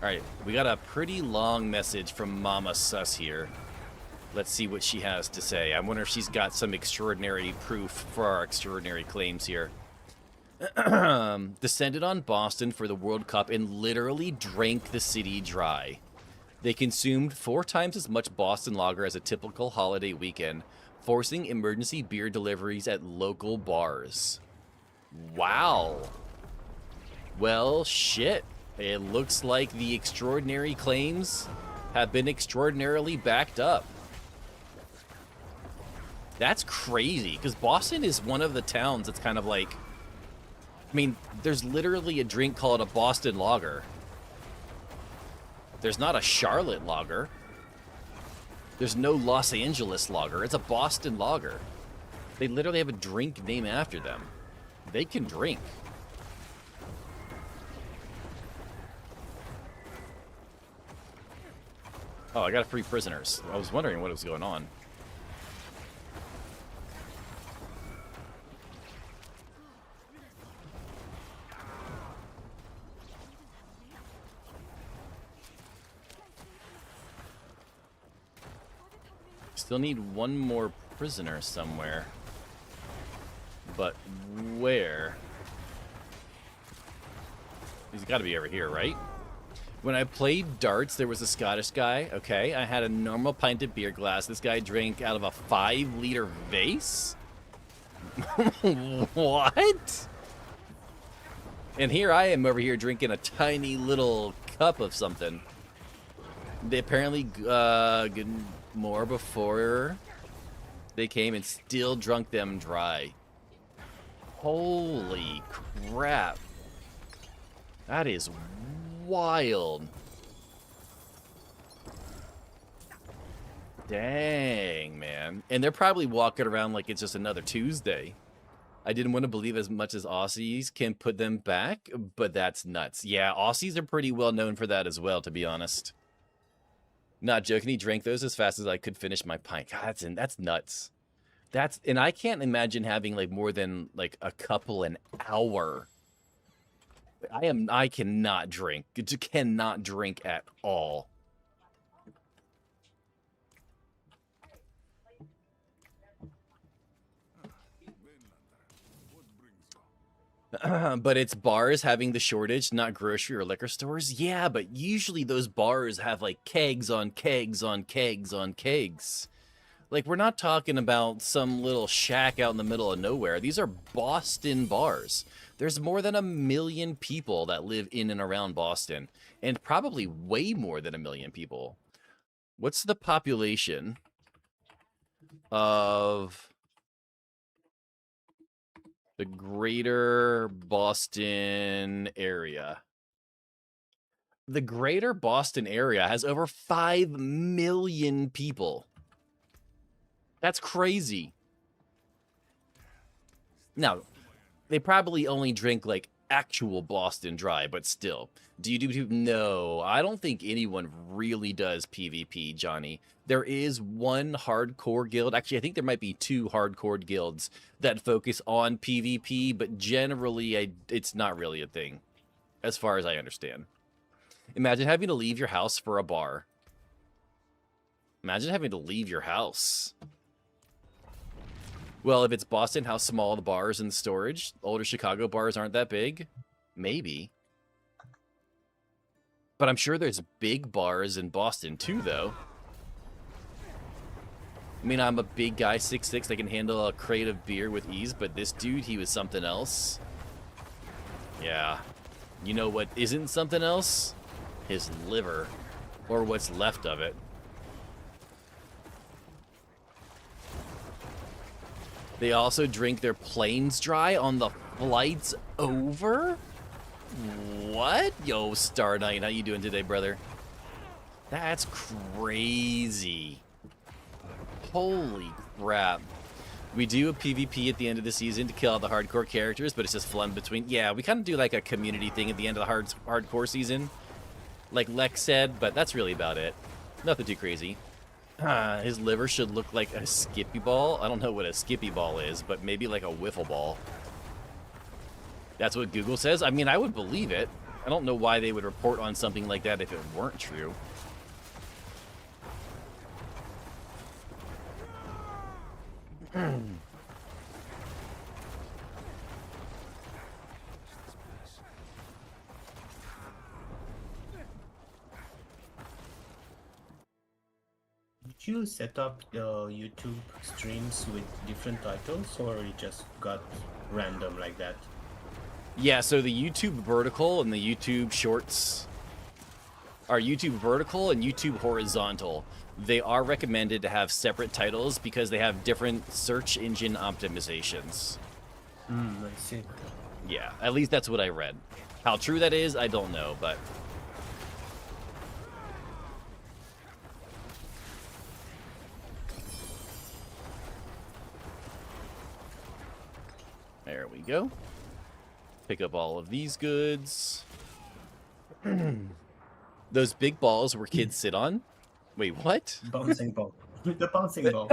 All right, we got a pretty long message from Mama Sus here. Let's see what she has to say. I wonder if she's got some extraordinary proof for our extraordinary claims here. Descended on Boston for the World Cup and literally drank the city dry. They consumed 4 times as much Boston lager as a typical holiday weekend, forcing emergency beer deliveries at local bars. Wow. Well, shit. It looks like the extraordinary claims have been extraordinarily backed up. That's crazy, because Boston is one of the towns that's kind of like... I mean, there's literally a drink called a Boston Lager. There's not a Charlotte Lager. There's no Los Angeles Lager. It's a Boston Lager. They literally have a drink named after them. They can drink. Oh, I got free prisoners. I was wondering what was going on. Still need one more prisoner somewhere. But where? He's got to be over here, right? When I played darts, there was a Scottish guy. Okay, I had a normal pint of beer glass. This guy drank out of a 5-liter vase? What? And here I am over here drinking a tiny little cup of something. They apparently good more before they came and still drunk them dry. Holy crap. That is wild. Dang, man. And they're probably walking around like it's just another Tuesday. I didn't want to believe as much as Aussies can put them back, but that's nuts. Yeah, Aussies are pretty well known for that as well, to be honest. Not joking, he drank those as fast as I could finish my pint. God, that's nuts. And I can't imagine having like more than like a couple an hour. I cannot drink. Cannot drink at all. But it's bars having the shortage, not grocery or liquor stores. Yeah, but usually those bars have like kegs on kegs on kegs on kegs. Like, we're not talking about some little shack out in the middle of nowhere. These are Boston bars. There's more than 1 million people that live in and around Boston, and probably way more than 1 million people. What's the population of the greater Boston area? The greater Boston area has over 5 million people. That's crazy. Now, they probably only drink like actual Boston Dry, but still. Do you do? No, I don't think anyone really does PvP, Johnny. There is one hardcore guild. Actually, I think there might be 2 hardcore guilds that focus on PvP, but generally, it's not really a thing, as far as I understand. Imagine having to leave your house for a bar. Imagine having to leave your house. Well, if it's Boston, how small the bars and the storage? Older Chicago bars aren't that big? Maybe. But I'm sure there's big bars in Boston too, though. I mean, I'm a big guy, 6'6", I can handle a crate of beer with ease, but this dude, he was something else. Yeah. You know what isn't something else? His liver. Or what's left of it. They also drink their planes dry on the flights over? What? Yo, Star Knight, how you doing today, brother? That's crazy. Holy crap. We do a PvP at the end of the season to kill all the hardcore characters, but it's just fun between... Yeah, we kind of do like a community thing at the end of the hardcore season. Like Lex said, but that's really about it. Nothing too crazy. His liver should look like a skippy ball. I don't know what a skippy ball is, but maybe like a wiffle ball. That's what Google says. I mean, I would believe it. I don't know why they would report on something like that if it weren't true. Did you set up the YouTube streams with different titles, or you just got random like that? Yeah, so the YouTube vertical and the YouTube shorts are YouTube vertical and YouTube horizontal. They are recommended to have separate titles because they have different search engine optimizations. I see. Yeah, at least that's what I read. How true that is, I don't know, but... There we go. Pick up all of these goods. Those big balls where kids sit on? Wait, what? Bouncing ball. The bouncing ball.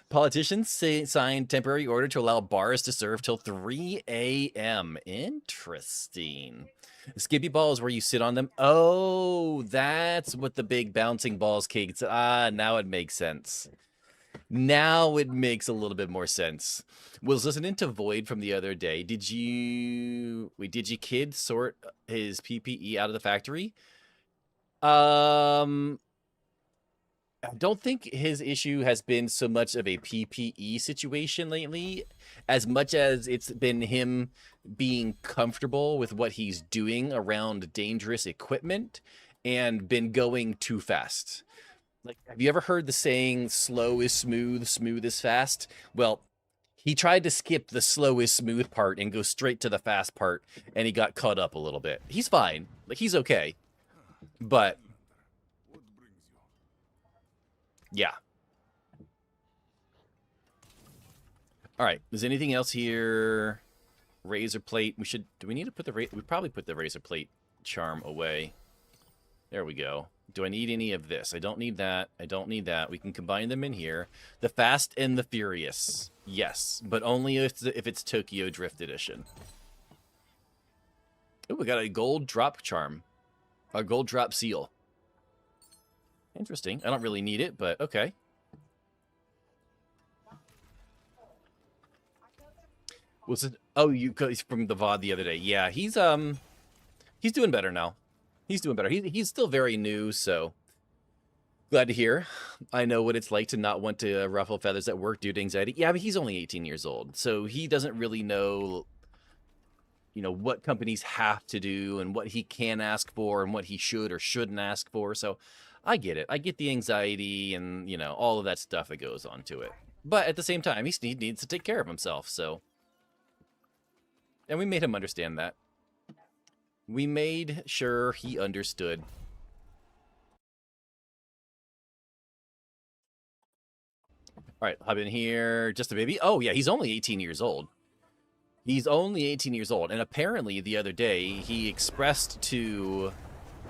Politicians signed temporary order to allow bars to serve till 3 a.m. Interesting. Skippy balls where you sit on them. Oh, that's what the big bouncing balls kids. Now it makes sense. Now it makes a little bit more sense. Was listening to Void from the other day. Did you kid sort his PPE out of the factory? I don't think his issue has been so much of a PPE situation lately, as much as it's been him being comfortable with what he's doing around dangerous equipment and been going too fast. Like, have you ever heard the saying, slow is smooth, smooth is fast? Well, he tried to skip the slow is smooth part and go straight to the fast part, and he got caught up a little bit. He's fine. Like, he's okay. But... yeah. All right. Is anything else here? Razor plate. Do we need to put we probably put the razor plate charm away. There we go. Do I need any of this? I don't need that. I don't need that. We can combine them in here. The Fast and the Furious. Yes, but only if it's Tokyo Drift Edition. Oh, we got a gold drop charm. A gold drop seal. Interesting. I don't really need it, but okay. Was it? Oh, he's from the VOD the other day. Yeah, he's doing better now. He's doing better. He's still very new, so glad to hear. I know what it's like to not want to ruffle feathers at work due to anxiety. Yeah, but he's only 18 years old, so he doesn't really know, what companies have to do and what he can ask for and what he should or shouldn't ask for. So I get it. I get the anxiety and, all of that stuff that goes on to it. But at the same time, he needs to take care of himself, so. And we made him understand that. We made sure he understood. All right, hop in here. Just a baby. Oh, yeah, he's only 18 years old. He's only 18 years old. And apparently the other day, he expressed to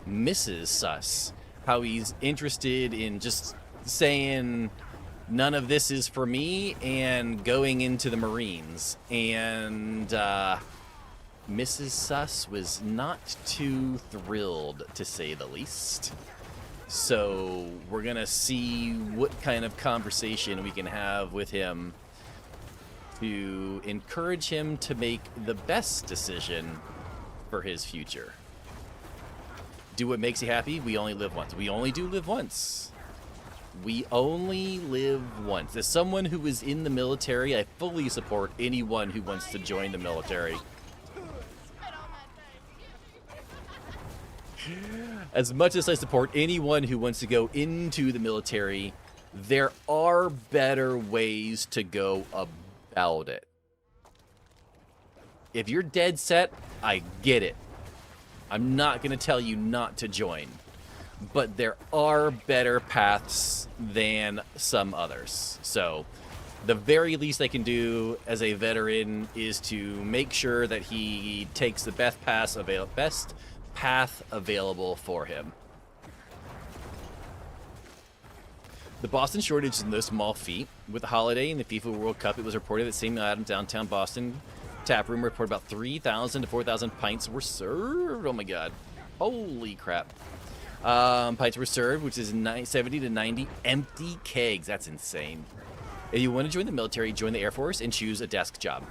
Mrs. Sus how he's interested in just saying none of this is for me and going into the Marines. And Mrs. Sus was not too thrilled, to say the least. So we're going to see what kind of conversation we can have with him to encourage him to make the best decision for his future. Do what makes you happy. We only live once. We only do live once. We only live once. As someone who is in the military, I fully support anyone who wants to join the military. As much as I support anyone who wants to go into the military, there are better ways to go about it. If you're dead set, I get it. I'm not going to tell you not to join. But there are better paths than some others. So, the very least I can do as a veteran is to make sure that he takes the best path available for him. The Boston shortage is no small feat. With the holiday and the FIFA World Cup, it was reported that St. Adam downtown Boston tap room reported about 3,000 to 4,000 pints were served. Oh my god. Holy crap. Pints were served, which is 70 to 90 empty kegs. That's insane. If you want to join the military, join the Air Force and choose a desk job.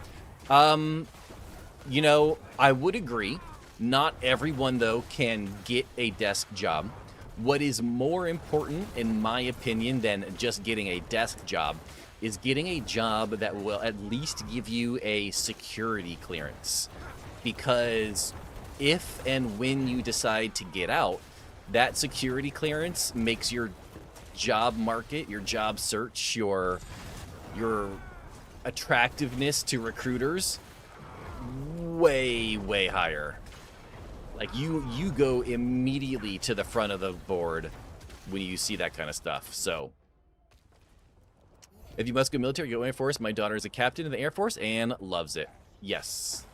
You know, I would agree. Not everyone, though, can get a desk job. What is more important, in my opinion, than just getting a desk job is getting a job that will at least give you a security clearance. Because if and when you decide to get out, that security clearance makes your job market, your job search, your attractiveness to recruiters way, way higher. Like, you go immediately to the front of the board when you see that kind of stuff. So, if you must go military, go Air Force. My daughter is a captain in the Air Force and loves it. Yes.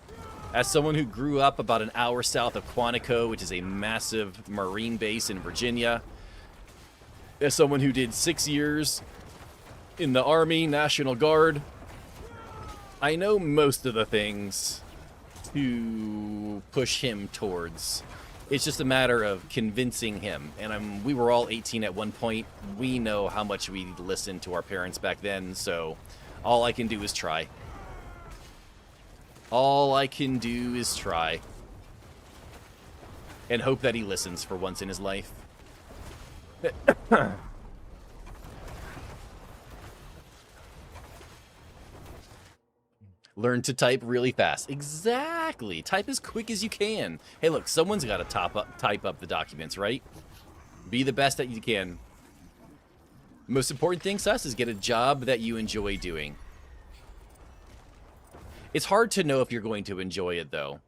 As someone who grew up about an hour south of Quantico, which is a massive Marine base in Virginia, as someone who did 6 years in the Army, National Guard, I know most of the things to push him towards. It's just a matter of convincing him. And we were all 18 at one point. We know how much we listened to our parents back then, so all I can do is try. All I can do is try. And hope that he listens for once in his life. Learn to type really fast. Exactly. Type as quick as you can. Hey, look, someone's got to type up the documents, right? Be the best that you can. Most important thing, Sus, is get a job that you enjoy doing. It's hard to know if you're going to enjoy it, though.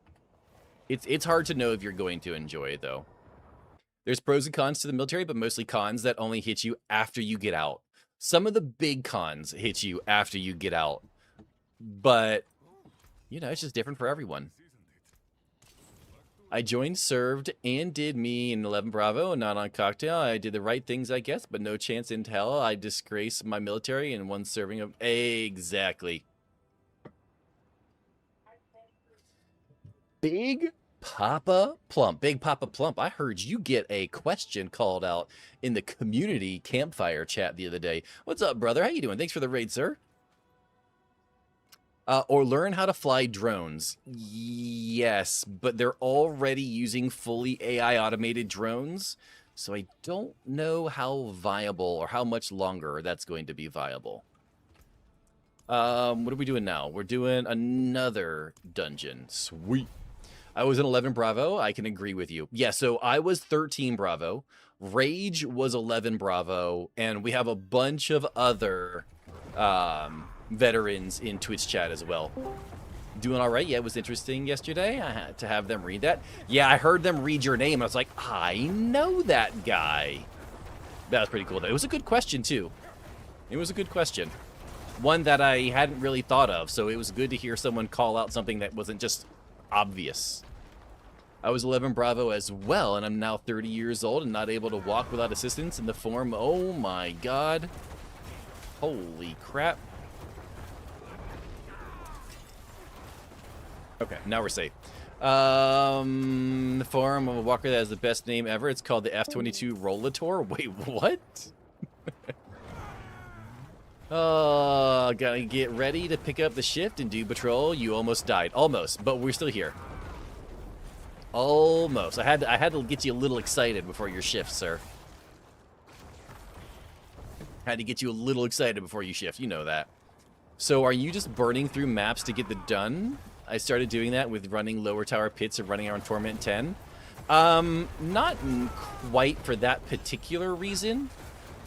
It's hard to know if you're going to enjoy it, though. There's pros and cons to the military, but mostly cons that only hit you after you get out. Some of the big cons hit you after you get out. But, you know, it's just different for everyone. I joined, served, and did me in 11 Bravo, not on cocktail. I did the right things, I guess, but no chance in hell. I disgrace my military in one serving of... Exactly. Big Papa Plump. Big Papa Plump, I heard you get a question called out in the community campfire chat the other day. What's up, brother? How you doing? Thanks for the raid, sir. Or learn how to fly drones. Yes, but they're already using fully AI automated drones, so I don't know how viable or how much longer that's going to be viable. What are we doing now? We're doing another dungeon. Sweet. I was in 11 Bravo. I can agree with you. Yeah, so I was 13 Bravo. Rage was 11 Bravo, and we have a bunch of other veterans in Twitch chat as well. Doing all right. Yeah, it was interesting yesterday. I had to have them read that. Yeah, I heard them read your name. I was like, I know that guy. That was pretty cool. It was a good question, too. It was a good question. One that I hadn't really thought of, so it was good to hear someone call out something that wasn't just obvious. I was 11 Bravo as well, and I'm now 30 years old and not able to walk without assistance in the form... Oh my god. Holy crap. Okay, now we're safe. The form of a walker that has the best name ever. It's called the F-22 Rollator. Wait, what? Oh, gotta get ready to pick up the shift and do patrol. You almost died. Almost, but we're still here. Almost. I had to get you a little excited before your shift, sir. Had to get you a little excited before you shift. You know that. So are you just burning through maps to get the done? I started doing that with running Lower Tower Pits or running around Torment 10. Not quite for that particular reason.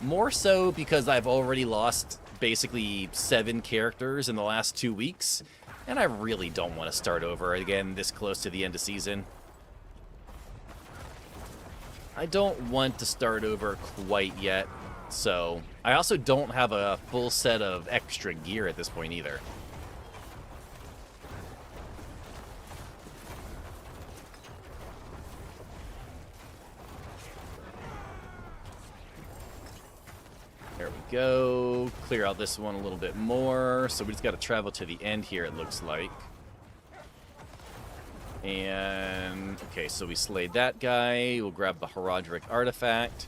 More so because I've already lost basically 7 characters in the last 2 weeks. And I really don't want to start over again this close to the end of season. I don't want to start over quite yet. So, I also don't have a full set of extra gear at this point either. There we go. Clear out this one a little bit more. So we just got to travel to the end here, it looks like. And, okay, so we slayed that guy. We'll grab the Herodric artifact.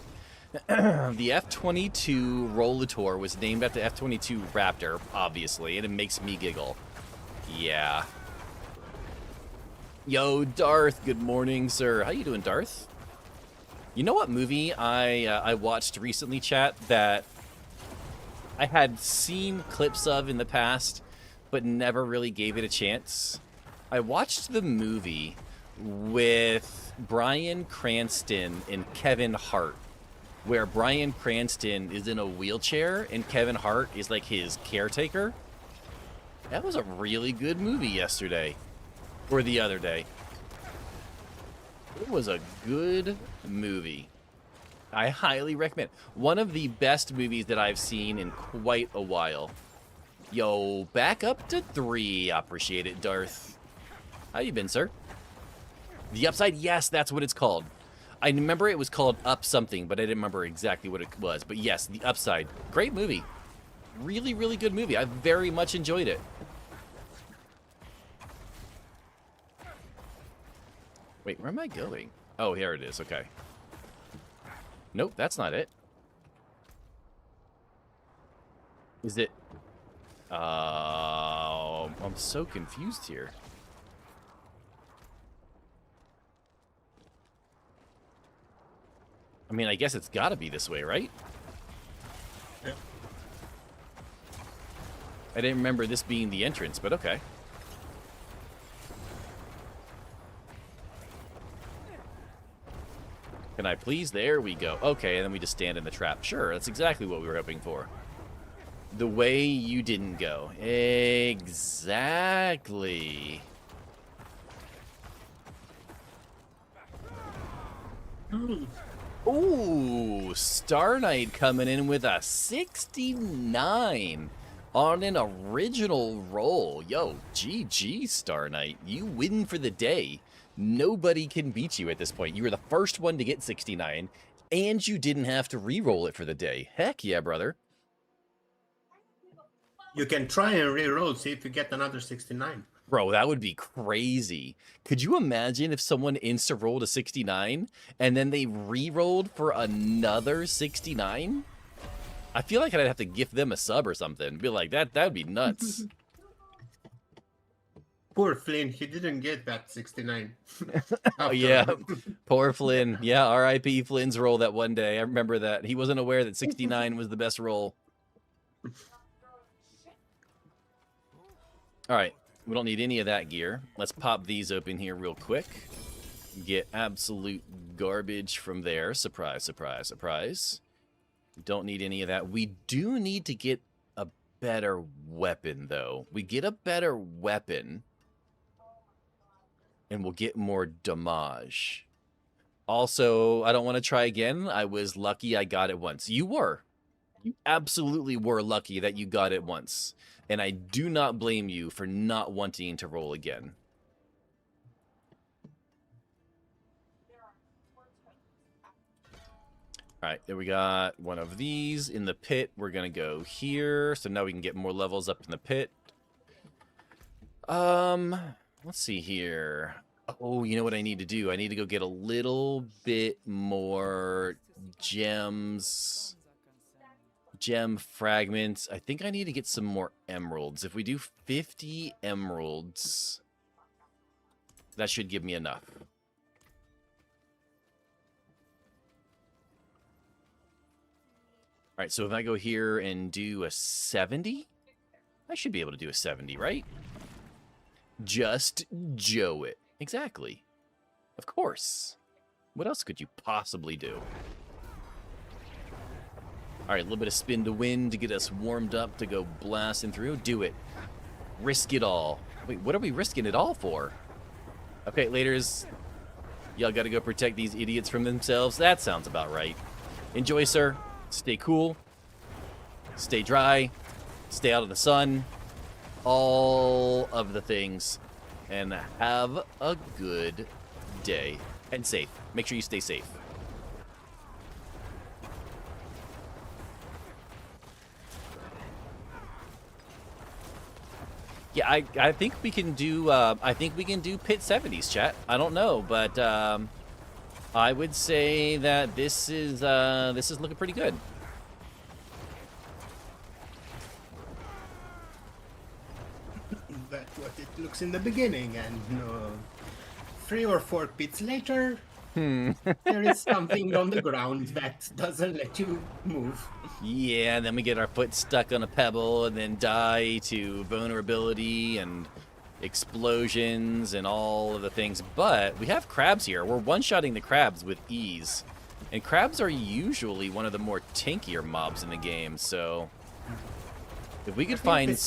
The F-22 Rolator was named after the F-22 Raptor, obviously, and it makes me giggle. Yeah. Yo, Darth, good morning, sir. How you doing, Darth? You know what movie I watched recently, chat, that I had seen clips of in the past, but never really gave it a chance? I watched the movie with Bryan Cranston and Kevin Hart, where Bryan Cranston is in a wheelchair and Kevin Hart is like his caretaker. That was a really good movie yesterday. Or the other day. It was a good movie. I highly recommend. One of the best movies that I've seen in quite a while. Yo, back up to 3. I appreciate it, Darth. How you been, sir? The Upside? Yes, that's what it's called. I remember it was called Up Something, but I didn't remember exactly what it was. But yes, The Upside. Great movie. Really, really good movie. I very much enjoyed it. Wait, where am I going? Oh, here it is. Okay. Nope, that's not it. Is it? I'm so confused here. I mean, I guess it's got to be this way, right? Yeah. I didn't remember this being the entrance, but okay. Can I please? There we go. Okay, and then we just stand in the trap. Sure, that's exactly what we were hoping for. The way you didn't go. Exactly. Ooh, Star Knight coming in with a 69 on an original roll. Yo, GG, Star Knight. You win for the day. Nobody can beat you at this point. You were the first one to get 69, and you didn't have to re-roll it for the day. Heck yeah, brother. You can try and re-roll, see if you get another 69. Bro, that would be crazy. Could you imagine if someone insta-rolled a 69, and then they re-rolled for another 69? I feel like I'd have to gift them a sub or something. Be like, that would be nuts. Poor Flynn, he didn't get that 69. Oh, yeah. Poor Flynn. Yeah, R.I.P. Flynn's roll that one day. I remember that. He wasn't aware that 69 was the best roll. All right. We don't need any of that gear. Let's pop these open here real quick. Get absolute garbage from there. Surprise, surprise, surprise. Don't need any of that. We do need to get a better weapon, though. We get a better weapon, and we'll get more damage. Also, I don't want to try again. I was lucky I got it once. You were. You absolutely were lucky that you got it once. And I do not blame you for not wanting to roll again. All right, there we got one of these in the pit. We're going to go here. So now we can get more levels up in the pit. Let's see here. Oh, you know what I need to do? I need to go get a little bit more gems. Gem fragments. I think I need to get some more emeralds. If we do 50 emeralds, that should give me enough. right, so if I go here and do a 70, I should be able to do a 70, right? Just Joe it. Exactly. Of course. What else could you possibly do? All right, a little bit of spin to win to get us warmed up to go blasting through. Do it. Risk it all. Wait, what are we risking it all for? Okay, laters. Y'all gotta go protect these idiots from themselves. That sounds about right. Enjoy, sir. Stay cool. Stay dry. Stay out of the sun. All of the things. And have a good day. And safe. Make sure you stay safe. Yeah, I think we can do pit 70s, chat. I don't know, but I would say that this is looking pretty good. That's what it looks in the beginning, and 3 or 4 pits later, there is something on the ground that doesn't let you move. Yeah, and then we get our foot stuck on a pebble and then die to vulnerability and explosions and all of the things. But we have crabs here. We're one-shotting the crabs with ease. And crabs are usually one of the more tankier mobs in the game, so if we could find This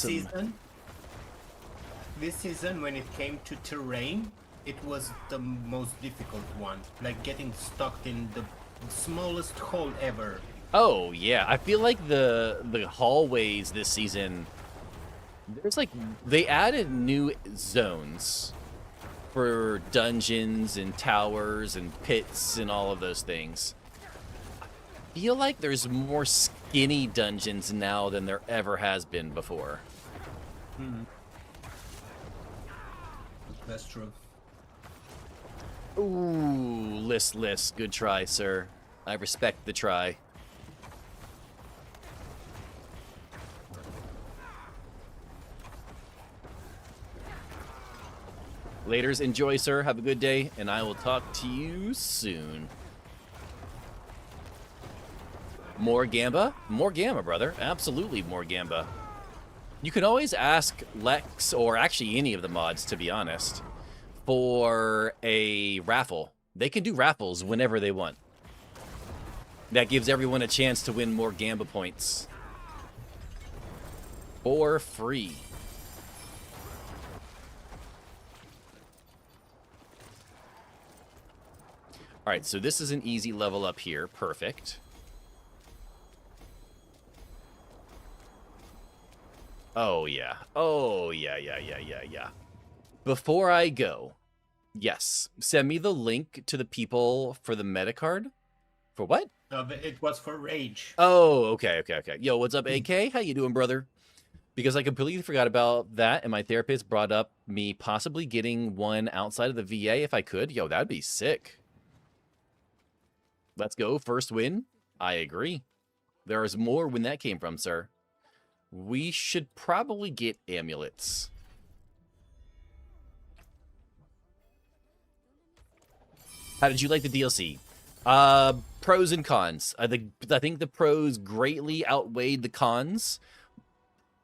season, when it came to terrain, it was the most difficult one. Like getting stuck in the smallest hole ever. Oh, yeah. I feel like the hallways this season, there's like, they added new zones for dungeons and towers and pits and all of those things. I feel like there's more skinny dungeons now than there ever has been before. That's true. Ooh, list. Good try, sir. I respect the try. Laters, enjoy, sir. Have a good day, and I will talk to you soon. More Gamba? More Gamba, brother. Absolutely more Gamba. You can always ask Lex, or actually any of the mods, to be honest, for a raffle. They can do raffles whenever they want. That gives everyone a chance to win more Gamba points. For free. Alright, so this is an easy level up here. Perfect. Oh, yeah. Oh, yeah. Before I go, yes, send me the link to the people for the meta card. For what? It was for Rage. Oh, okay. Yo, what's up, AK? How you doing, brother? Because I completely forgot about that, and my therapist brought up me possibly getting one outside of the VA if I could. Yo, that'd be sick. Let's go. First win. I agree. There is more when that came from, sir. We should probably get amulets. How did you like the DLC? Pros and cons. I think the pros greatly outweighed the cons.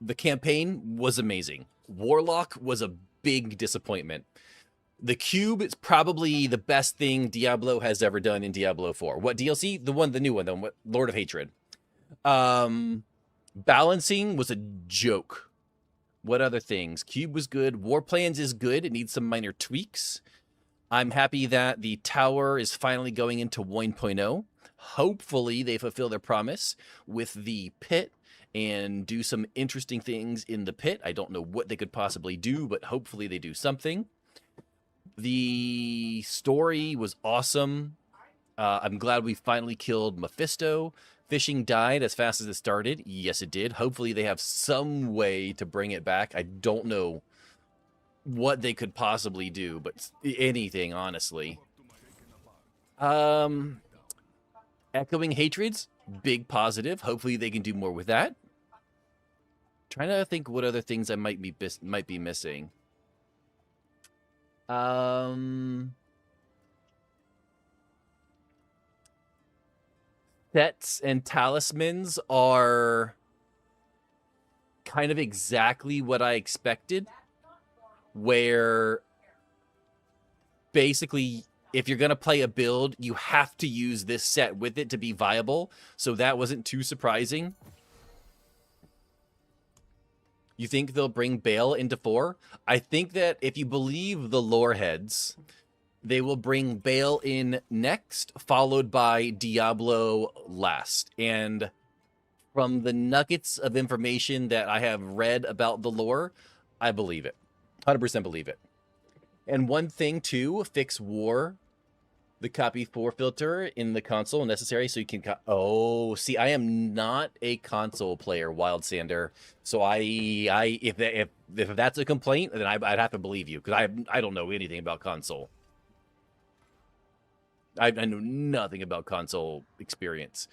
The campaign was amazing. Warlock was a big disappointment. The cube is probably the best thing Diablo has ever done in Diablo 4. What DLC? The new one, though. Lord of Hatred. Balancing was a joke. What other things? Cube was good. War Plans is good. It needs some minor tweaks. I'm happy that the tower is finally going into 1.0. Hopefully they fulfill their promise with the pit and do some interesting things in the pit. I don't know what they could possibly do, but hopefully they do something. The story was awesome. I'm glad we finally killed Mephisto. Fishing died as fast as it started. Yes, it did. Hopefully they have some way to bring it back. I don't know what they could possibly do, but anything, honestly. Echoing Hatreds, big positive. Hopefully they can do more with that. Trying to think what other things I might be missing. sets and talismans are kind of exactly what I expected, where basically if you're going to play a build, you have to use this set with it to be viable, so that wasn't too surprising. You think they'll bring Bale into 4? I think that if you believe the lore heads, they will bring Bale in next, followed by Diablo last. And from the nuggets of information that I have read about the lore, I believe it. 100% believe it. And one thing, too, fix war, the copy 4 filter in the console necessary so you can... Oh, see, I am not a console player, Wild Sander. So if that's a complaint, then I'd have to believe you, because I don't know anything about console. I know nothing about console experience.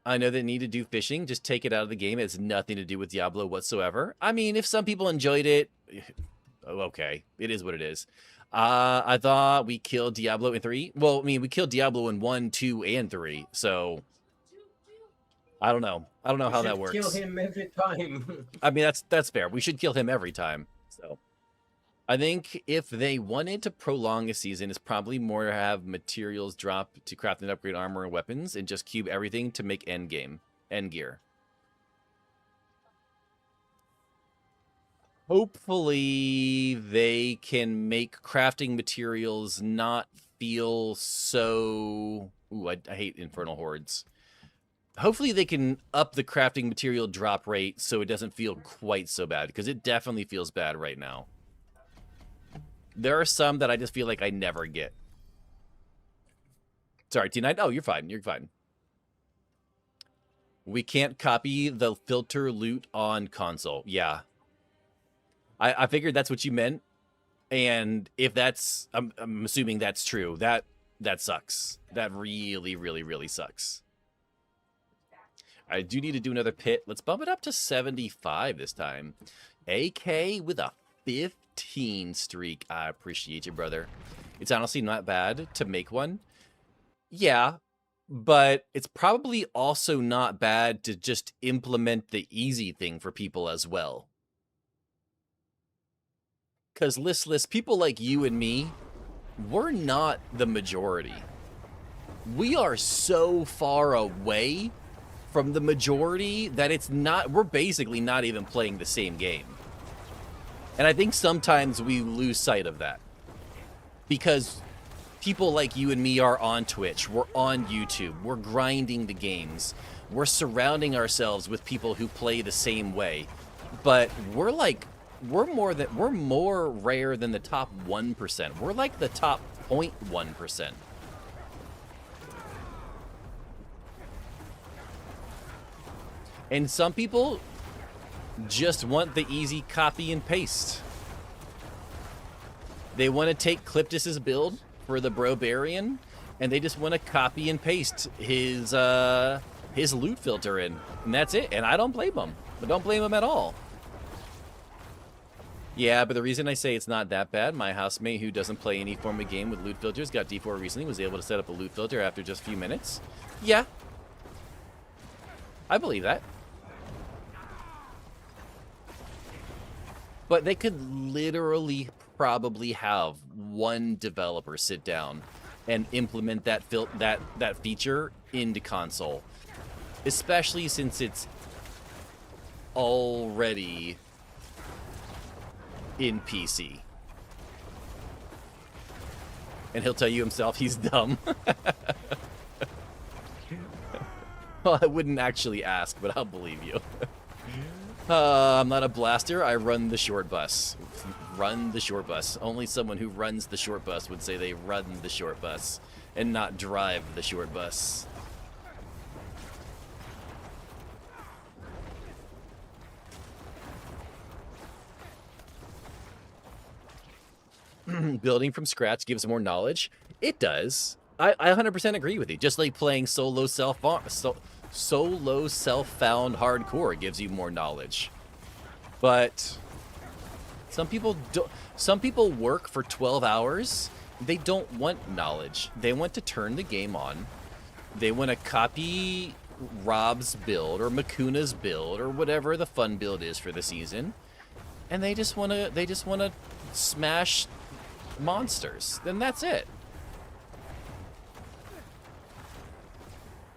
I know they need to do fishing. Just take it out of the game. It has nothing to do with Diablo whatsoever. I mean, if some people enjoyed it, okay. It is what it is. I thought we killed Diablo in 3. Well, I mean, we killed Diablo in 1, 2, and 3. So, I don't know. I don't know how that works. Kill him every time. I mean, that's fair. We should kill him every time. So, I think if they wanted to prolong a season, it's probably more to have materials drop to craft and upgrade armor and weapons, and just cube everything to make end gear. Hopefully, they can make crafting materials not feel so... Ooh, I hate Infernal Hordes. Hopefully, they can up the crafting material drop rate so it doesn't feel quite so bad, because it definitely feels bad right now. There are some that I just feel like I never get. Sorry, T9. Oh, you're fine. You're fine. We can't copy the filter loot on console. Yeah. I figured that's what you meant. And if that's... I'm assuming that's true. That sucks. That really, really, really sucks. I do need to do another pit. Let's bump it up to 75 this time. AK with a 15 streak. I appreciate you, brother. It's honestly not bad to make one. Yeah, but it's probably also not bad to just implement the easy thing for people as well. Because listless people like you and me, we're not the majority. We are so far away from the majority that it's not... We're basically not even playing the same game. And I think sometimes we lose sight of that. Because people like you and me are on Twitch, we're on YouTube, we're grinding the games, we're surrounding ourselves with people who play the same way. But we're like... We're more rare than the top 1%. We're like the top 0.1%. And some people just want the easy copy and paste. They want to take Cliptus's build for the Brobarian, and they just want to copy and paste his loot filter in, and that's it. And I don't blame them. I don't blame them at all. Yeah, but the reason I say it's not that bad, my housemate who doesn't play any form of game with loot filters, got D4 recently, was able to set up a loot filter after just a few minutes. Yeah. I believe that. But they could literally probably have one developer sit down and implement that feature into console. Especially since it's already in PC. And he'll tell you himself he's dumb. Well, I wouldn't actually ask, but I'll believe you. I'm not a blaster, I run the short bus. Run the short bus. Only someone who runs the short bus would say they run the short bus and not drive the short bus. Building from scratch gives more knowledge. It does. I 100% agree with you. Just like playing solo self-found hardcore gives you more knowledge. But some people don't. Some people work for 12 hours. They don't want knowledge. They want to turn the game on. They want to copy Rob's build or Makuna's build or whatever the fun build is for the season, and they just wanna smash monsters. Then that's it.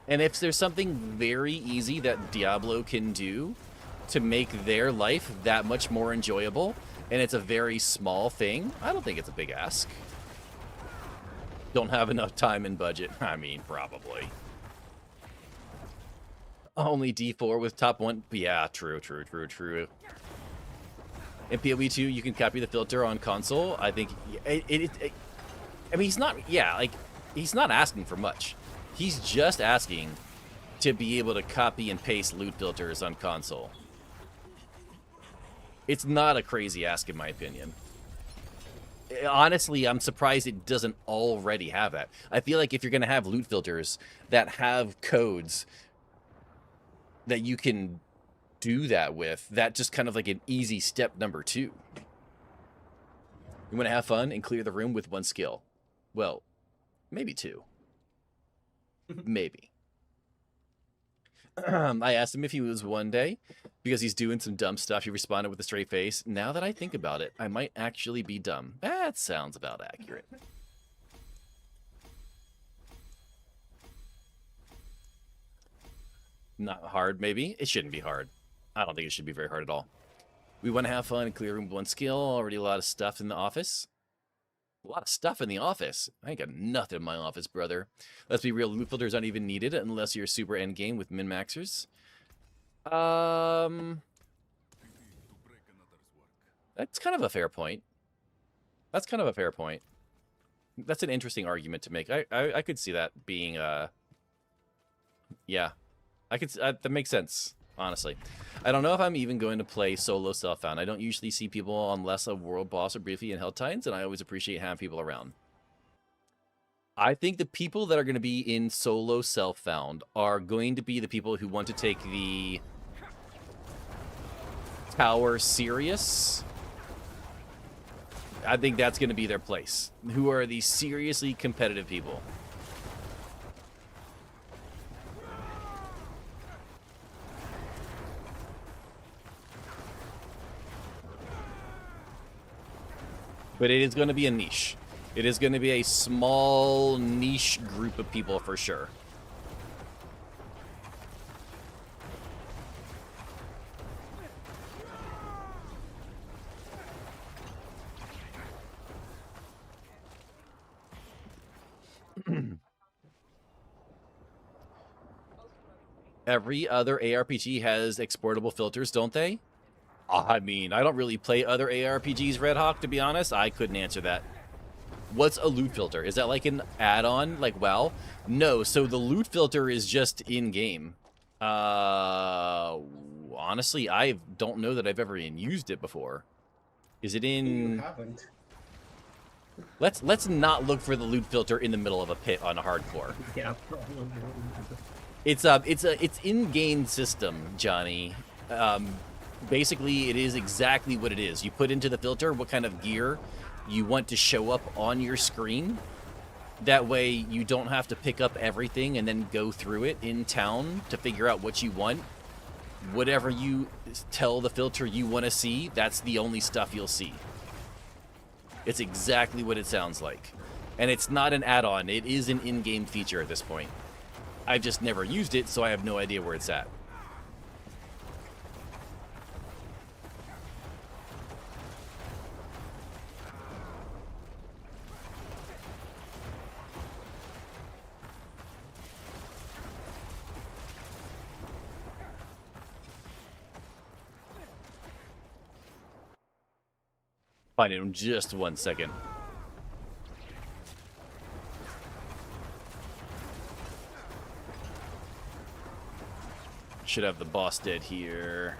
And if there's something very easy that Diablo can do to make their life that much more enjoyable, and it's a very small thing, I don't think it's a big ask. Don't have enough time and budget. I mean, probably. Only D4 with top 1. Yeah, true. In PoE 2, you can copy the filter on console. I think I mean, he's not. Yeah, like he's not asking for much. He's just asking to be able to copy and paste loot filters on console. It's not a crazy ask, in my opinion. Honestly, I'm surprised it doesn't already have that. I feel like if you're going to have loot filters that have codes that you can do that with, that just kind of like an easy step number 2. You want to have fun and clear the room with 1 skill. Well, maybe 2. Maybe. I asked him if he was one day because he's doing some dumb stuff. He responded with a straight face. Now that I think about it, I might actually be dumb. That sounds about accurate. Not hard, maybe. It shouldn't be hard. I don't think it should be very hard at all. We want to have fun and clear room with 1 skill. Already a lot of stuff in the office. A lot of stuff in the office. I ain't got nothing in my office, brother. Let's be real. Loot filters aren't even needed unless you're super endgame with min-maxers. That's kind of a fair point. That's kind of a fair point. That's an interesting argument to make. I could see that being, yeah. I could, that makes sense, honestly. I don't know if I'm even going to play solo self-found. I don't usually see people unless a world boss or briefly in Hell Titans, and I always appreciate having people around. I think the people that are going to be in solo self-found are going to be the people who want to take the tower serious. I think that's going to be their place. Who are the seriously competitive people. But it is going to be a niche. It is going to be a small niche group of people for sure. Every other ARPG has exportable filters, don't they? I mean, I don't really play other ARPGs, Red Hawk, to be honest. I couldn't answer that. What's a loot filter? Is that like an add-on, like WoW? No, so the loot filter is just in-game. Honestly, I don't know that I've ever even used it before. Is it in... You haven't. Let's not look for the loot filter in the middle of a pit on a hardcore. Yeah, probably. It's in-game system, Johnny. Basically, it is exactly what it is. You put into the filter what kind of gear you want to show up on your screen. That way, you don't have to pick up everything and then go through it in town to figure out what you want. Whatever you tell the filter you want to see, that's the only stuff you'll see. It's exactly what it sounds like. And it's not an add-on. It is an in-game feature at this point. I've just never used it, so I have no idea where it's at. Find it in just 1 second. Should have the boss dead here.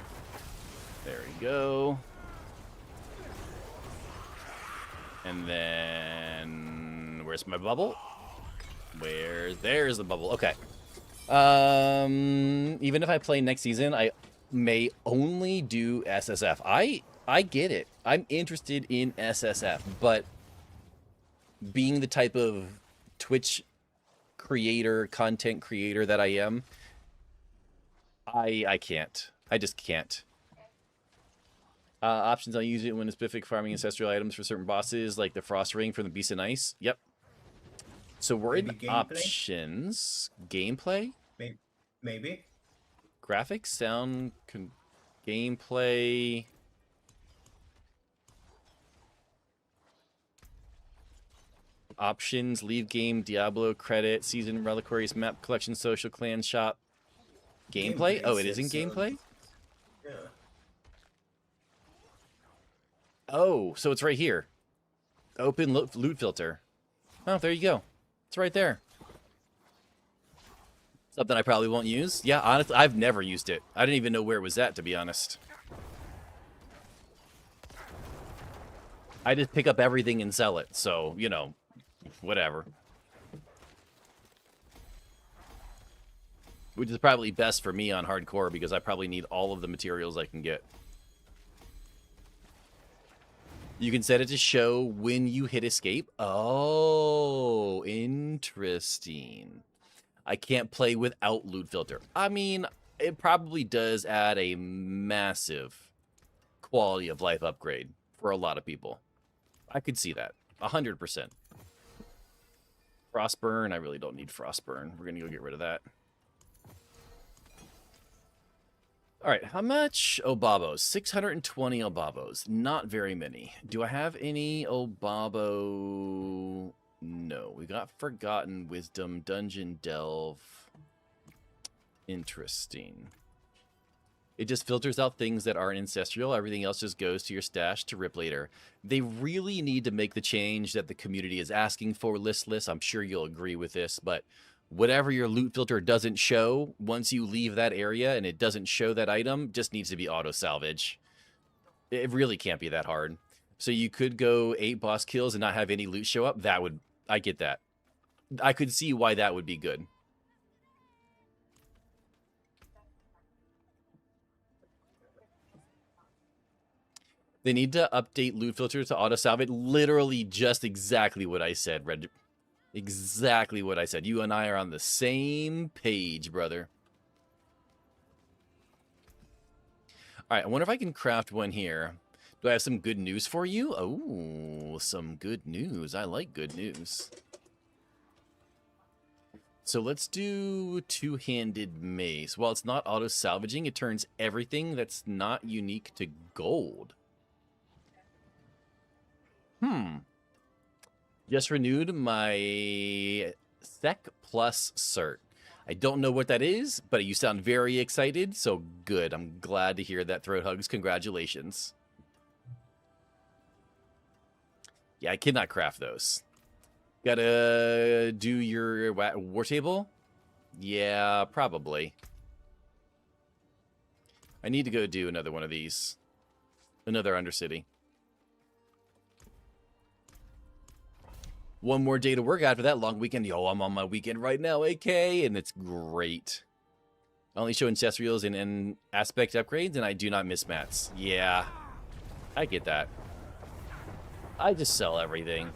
There we go. And then where's my bubble? There's the bubble. Okay. Even if I play next season, I may only do SSF. I get it. I'm interested in SSF, but being the type of Twitch creator, content creator that I am, I can't. I just can't. Options, I'll use it when specific farming ancestral items for certain bosses, like the Frost Ring from the Beast of Ice. Yep. So we're Maybe in gameplay? options. Gameplay? Maybe. Graphics, sound, gameplay. Options, leave game, Diablo, credit, season, reliquaries, map collection, social, clan, shop. Gameplay? Oh, it is in gameplay? Yeah. Oh, so it's right here. Open loot filter. Oh, there you go. It's right there. Something I probably won't use. Yeah, honestly, I've never used it. I didn't even know where it was at, to be honest. I just pick up everything and sell it, so, you know, whatever. Which is probably best for me on hardcore, because I probably need all of the materials I can get. You can set it to show when you hit escape. Oh, interesting. I can't play without loot filter. I mean, it probably does add a massive quality of life upgrade for a lot of people. I could see that. 100%. Frostburn. I really don't need Frostburn. We're going to go get rid of that. All right, how much Obabos? 620 Obabos. Not very many. Do I have any Obabo? No. We got Forgotten Wisdom, Dungeon Delve. Interesting. It just filters out things that aren't ancestral. Everything else just goes to your stash to rip later. They really need to make the change that the community is asking for listless. I'm sure you'll agree with this, but whatever your loot filter doesn't show, once you leave that area and it doesn't show that item, just needs to be auto salvage. It really can't be that hard. So you could go 8 boss kills and not have any loot show up. That would, I get that. I could see why that would be good. They need to update loot filter to auto salvage. Literally just exactly what I said, Red. Exactly what I said. You and I are on the same page, brother. All right, I wonder if I can craft one here. Do I have some good news for you? Oh, some good news. I like good news. So let's do two-handed mace. While it's not auto-salvaging, it turns everything that's not unique to gold. Just renewed my Sec Plus cert. I don't know what that is, but you sound very excited, so good. I'm glad to hear that, Throat Hugs. Congratulations. Yeah, I cannot craft those. Gotta do your war table? Yeah, probably. I need to go do another one of these. Another Undercity. One more day to work after that long weekend. Yo, I'm on my weekend right now, AK, and it's great. I only show ancestrals and aspect upgrades, and I do not miss mats. Yeah, I get that. I just sell everything.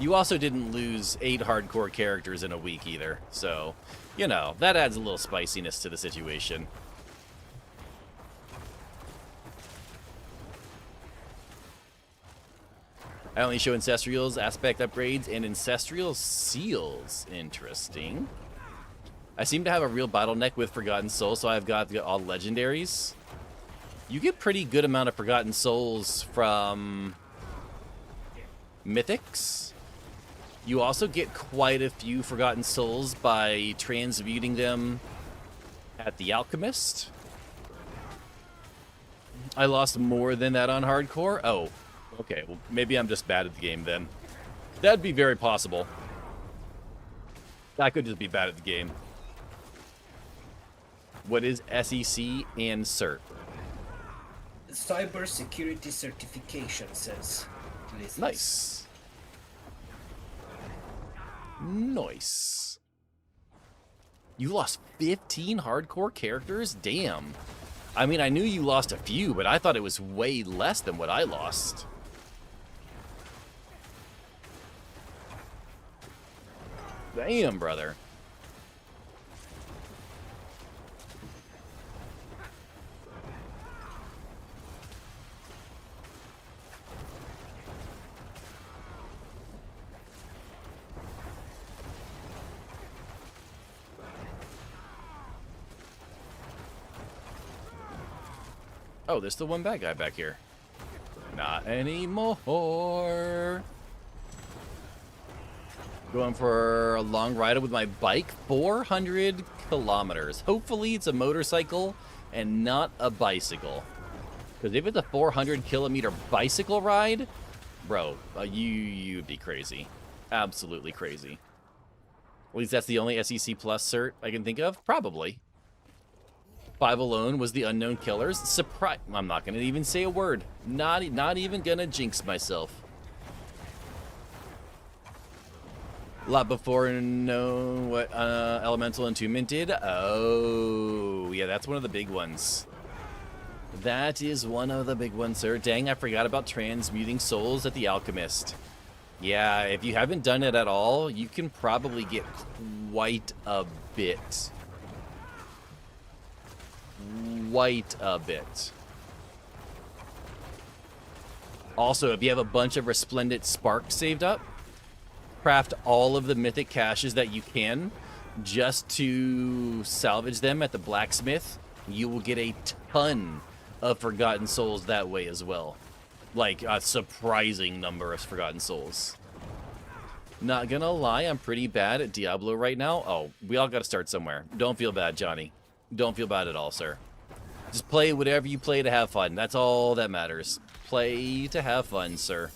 You also didn't lose 8 hardcore characters in a week either, so, you know, that adds a little spiciness to the situation. I only show ancestrals, aspect upgrades, and ancestral seals. Interesting. I seem to have a real bottleneck with Forgotten Souls, so I've got all legendaries. You get pretty good amount of Forgotten Souls from Mythics. You also get quite a few Forgotten Souls by transmuting them at the Alchemist. I lost more than that on hardcore. Oh. Okay, well, maybe I'm just bad at the game then. That'd be very possible. I could just be bad at the game. What is SEC and CERT? Cybersecurity certification says. Nice. Nice. You lost 15 hardcore characters? Damn. I mean, I knew you lost a few, but I thought it was way less than what I lost. Damn, brother. Oh, there's still one bad guy back here. Not anymore. Going for a long ride with my bike. 400 kilometers. Hopefully it's a motorcycle and not a bicycle. Because if it's a 400-kilometer bicycle ride, bro, you'd be crazy. Absolutely crazy. At least that's the only SEC Plus cert I can think of. Probably. 5 alone was the unknown killers. Surprise! I'm not gonna even say a word. Not even gonna jinx myself. A lot before know what Elemental Entombment did. Oh, yeah, that's one of the big ones. That is one of the big ones, sir. Dang, I forgot about transmuting souls at the Alchemist. Yeah, if you haven't done it at all, you can probably get quite a bit. Quite a bit. Also, if you have a bunch of Resplendent Sparks saved up, craft all of the mythic caches that you can just to salvage them at the blacksmith. You will get a ton of Forgotten Souls that way as well. Like, a surprising number of Forgotten Souls. Not gonna lie, I'm pretty bad at Diablo right now. Oh, we all gotta start somewhere. Don't feel bad, Johnny. Don't feel bad at all, sir. Just play whatever you play to have fun. That's all that matters. Play to have fun, sir.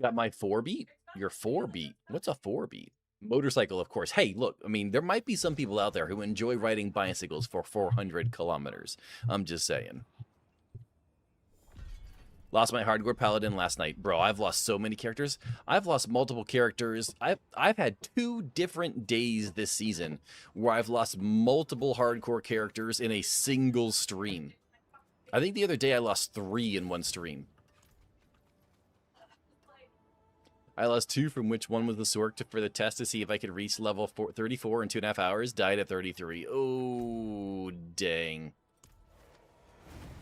Got my 4-beat? Your 4-beat? What's a 4-beat? Motorcycle, of course. Hey, look, I mean, there might be some people out there who enjoy riding bicycles for 400 kilometers. I'm just saying. Lost my hardcore paladin last night. Bro, I've lost so many characters. I've lost multiple characters. I've had 2 different days this season where I've lost multiple hardcore characters in a single stream. I think the other day I lost 3 in one stream. I lost 2, from which one was the Sork for the test to see if I could reach level 34 in 2.5 hours. Died at 33. Oh, dang.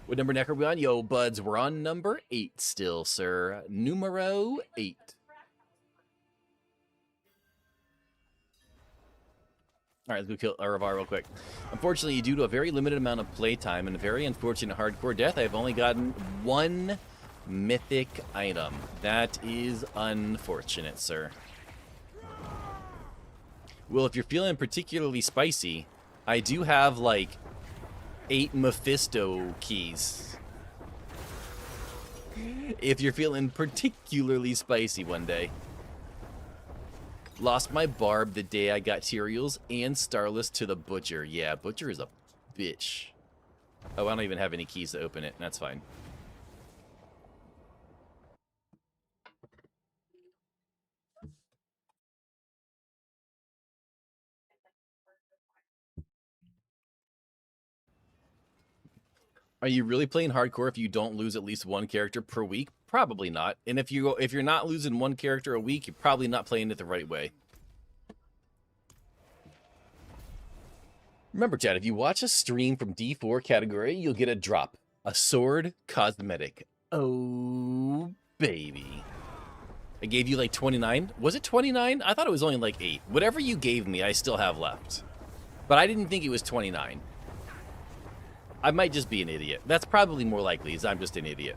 What number neck are we on? Yo, buds, we're on number 8 still, sir. Numero 8. All right, let's go kill Aravar real quick. Unfortunately, due to a very limited amount of playtime and a very unfortunate hardcore death, I've only gotten 1 mythic item. That is unfortunate, sir. Well, if you're feeling particularly spicy, I do have, like, 8 Mephisto keys. If you're feeling particularly spicy one day. Lost my barb the day I got Tyraels and Starless to the Butcher. Yeah, Butcher is a bitch. Oh, I don't even have any keys to open it. That's fine. Are you really playing hardcore if you don't lose at least 1 character per week? Probably not. And if you're not losing 1 character a week, you're probably not playing it the right way. Remember, chat, if you watch a stream from D4 category, you'll get a drop. A sword cosmetic. Oh, baby. I gave you like 29. Was it 29? I thought it was only like 8. Whatever you gave me, I still have left. But I didn't think it was 29. I might just be an idiot. That's probably more likely, is I'm just an idiot.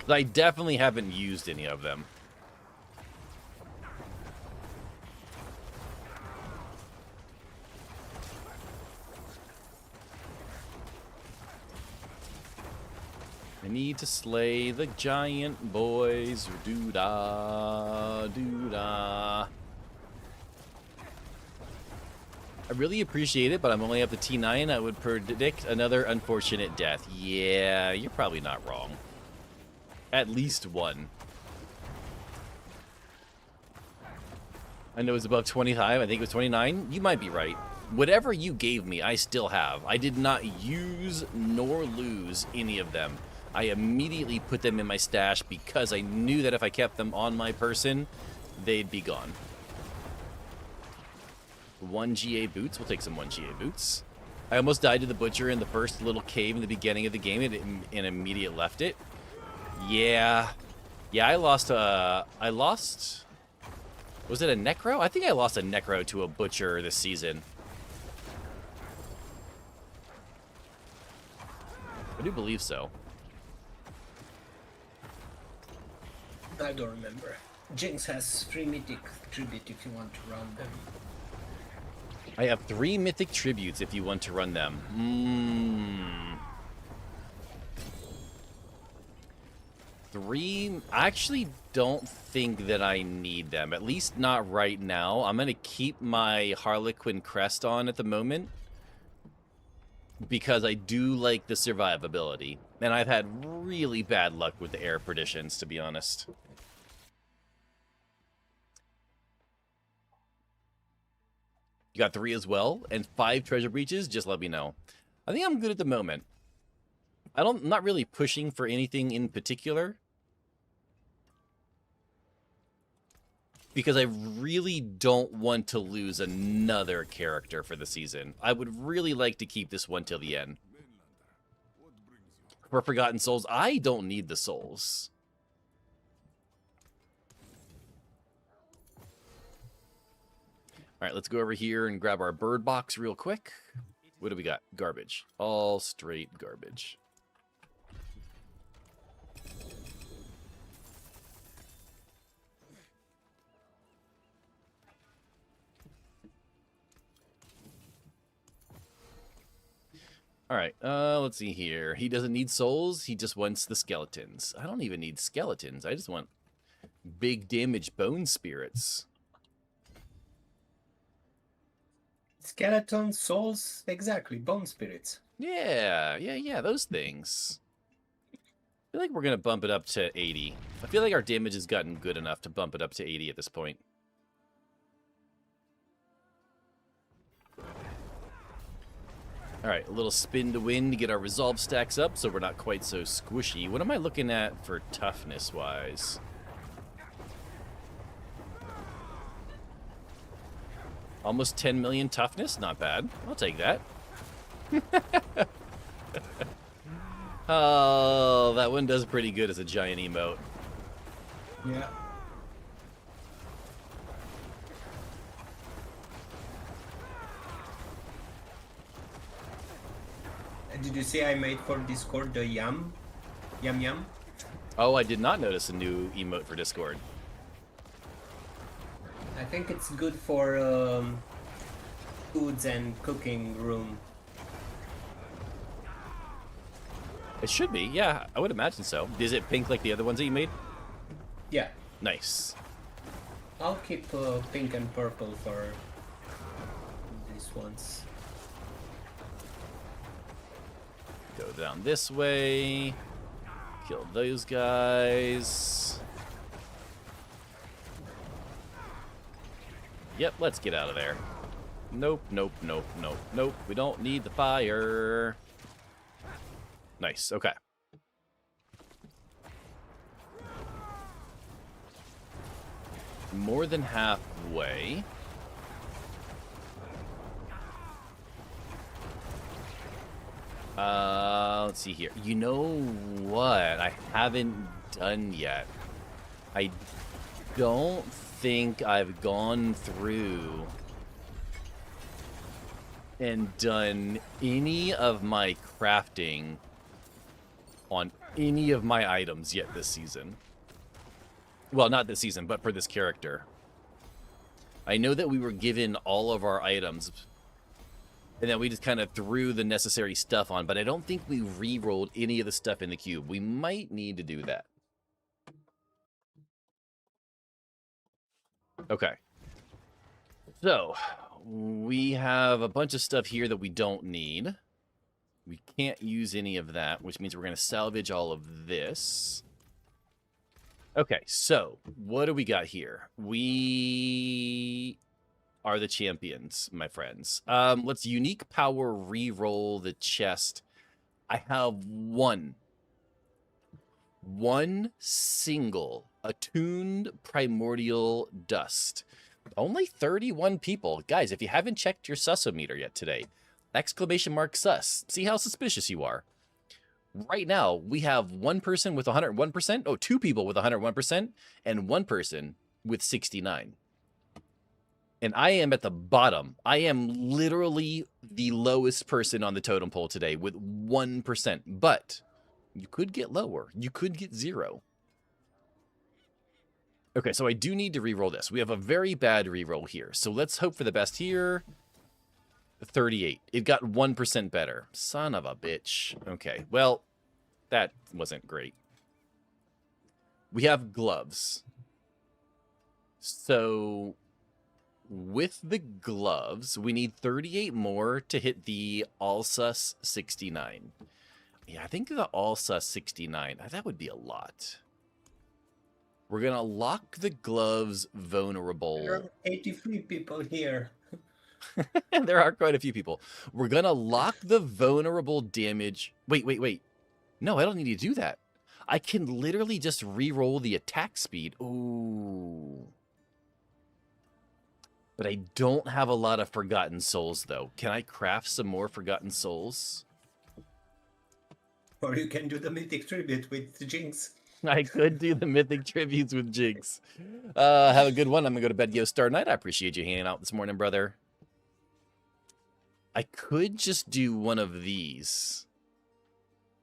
I definitely haven't used any of them. I need to slay the giant boys. Doo-da, doo-da. I really appreciate it, but I'm only up to T9. I would predict another unfortunate death. Yeah, you're probably not wrong. At least 1. I know it's above 25. I think it was 29. You might be right. Whatever you gave me, I still have. I did not use nor lose any of them. I immediately put them in my stash because I knew that if I kept them on my person, they'd be gone. 1 GA boots. We'll take some 1 GA boots. I almost died to the butcher in the first little cave in the beginning of the game and immediately left it. Yeah. Yeah, I lost, was it a necro? I think I lost a necro to a butcher this season. I do believe so. I don't remember. Jinx has 3 mythic tribute if you want to run them. I have 3 mythic tributes if you want to run them. I actually don't think that I need them. At least not right now. I'm going to keep my Harlequin crest on at the moment, because I do like the survivability. And I've had really bad luck with the air perditions, to be honest. You got 3 as well, and 5 treasure breaches, just let me know. I think I'm good at the moment. I'm not really pushing for anything in particular, because I really don't want to lose another character for the season. I would really like to keep this one till the end. For Forgotten Souls, I don't need the souls. All right, let's go over here and grab our bird box real quick. What do we got? Garbage. All straight garbage. All right, let's see here. He doesn't need souls. He just wants the skeletons. I don't even need skeletons. I just want big damage bone spirits. Skeleton, souls, exactly, bone spirits. Yeah, those things. I feel like we're going to bump it up to 80. I feel like our damage has gotten good enough to bump it up to 80 at this point. All right, a little spin to win to get our resolve stacks up so we're not quite so squishy. What am I looking at for toughness-wise? Almost 10 million toughness? Not bad. I'll take that. Oh, that one does pretty good as a giant emote. Yeah. Did you see I made for Discord the yum? Yum yum? Oh, I did not notice a new emote for Discord. I think it's good for foods and cooking room. It should be, yeah, I would imagine so. Is it pink like the other ones that you made? Yeah. Nice. I'll keep pink and purple for these ones. Go down this way. Kill those guys. Yep, let's get out of there. Nope, nope, nope, nope, nope. We don't need the fire. Nice, okay. More than halfway. Let's see here. You know what I haven't done yet? I don't think I've gone through and done any of my crafting on any of my items yet this season. Well, not this season, but for this character. I know that we were given all of our items, and then we just kind of threw the necessary stuff on, but I don't think we re-rolled any of the stuff in the cube. We might need to do that. Okay. So, we have a bunch of stuff here that we don't need. We can't use any of that, which means we're going to salvage all of this. Okay, so what do we got here? We are the champions, my friends. Let's unique power re-roll the chest. I have one single attuned primordial dust. Only 31 people. Guys, if you haven't checked your susometer yet today, Exclamation mark sus. See how suspicious you are. Right now, we have one person with 101%. Oh, two people with 101% and one person with 69. And I am at the bottom. I am literally the lowest person on the totem pole today with 1%. But you could get lower. You could get 0. Okay, so I do need to re-roll this. We have a very bad re-roll here. So let's hope for the best here. 38. It got 1% better. Son of a bitch. Okay, well, that wasn't great. We have gloves. So with the gloves, we need 38 more to hit the all-sus 69. Yeah, I think the all-sus 69, that would be a lot. We're going to lock the gloves vulnerable. There are 83 people here. There are quite a few people. We're going to lock the vulnerable damage. Wait. No, I don't need to do that. I can literally just re-roll the attack speed. Ooh. But I don't have a lot of Forgotten Souls, though. Can I craft some more Forgotten Souls? Or you can do the mythic tribute with the Jinx. I could do the mythic tributes with Jinx. Have a good one. I'm going to go to bed, Yo Star Knight. I appreciate you hanging out this morning, brother. I could just do one of these.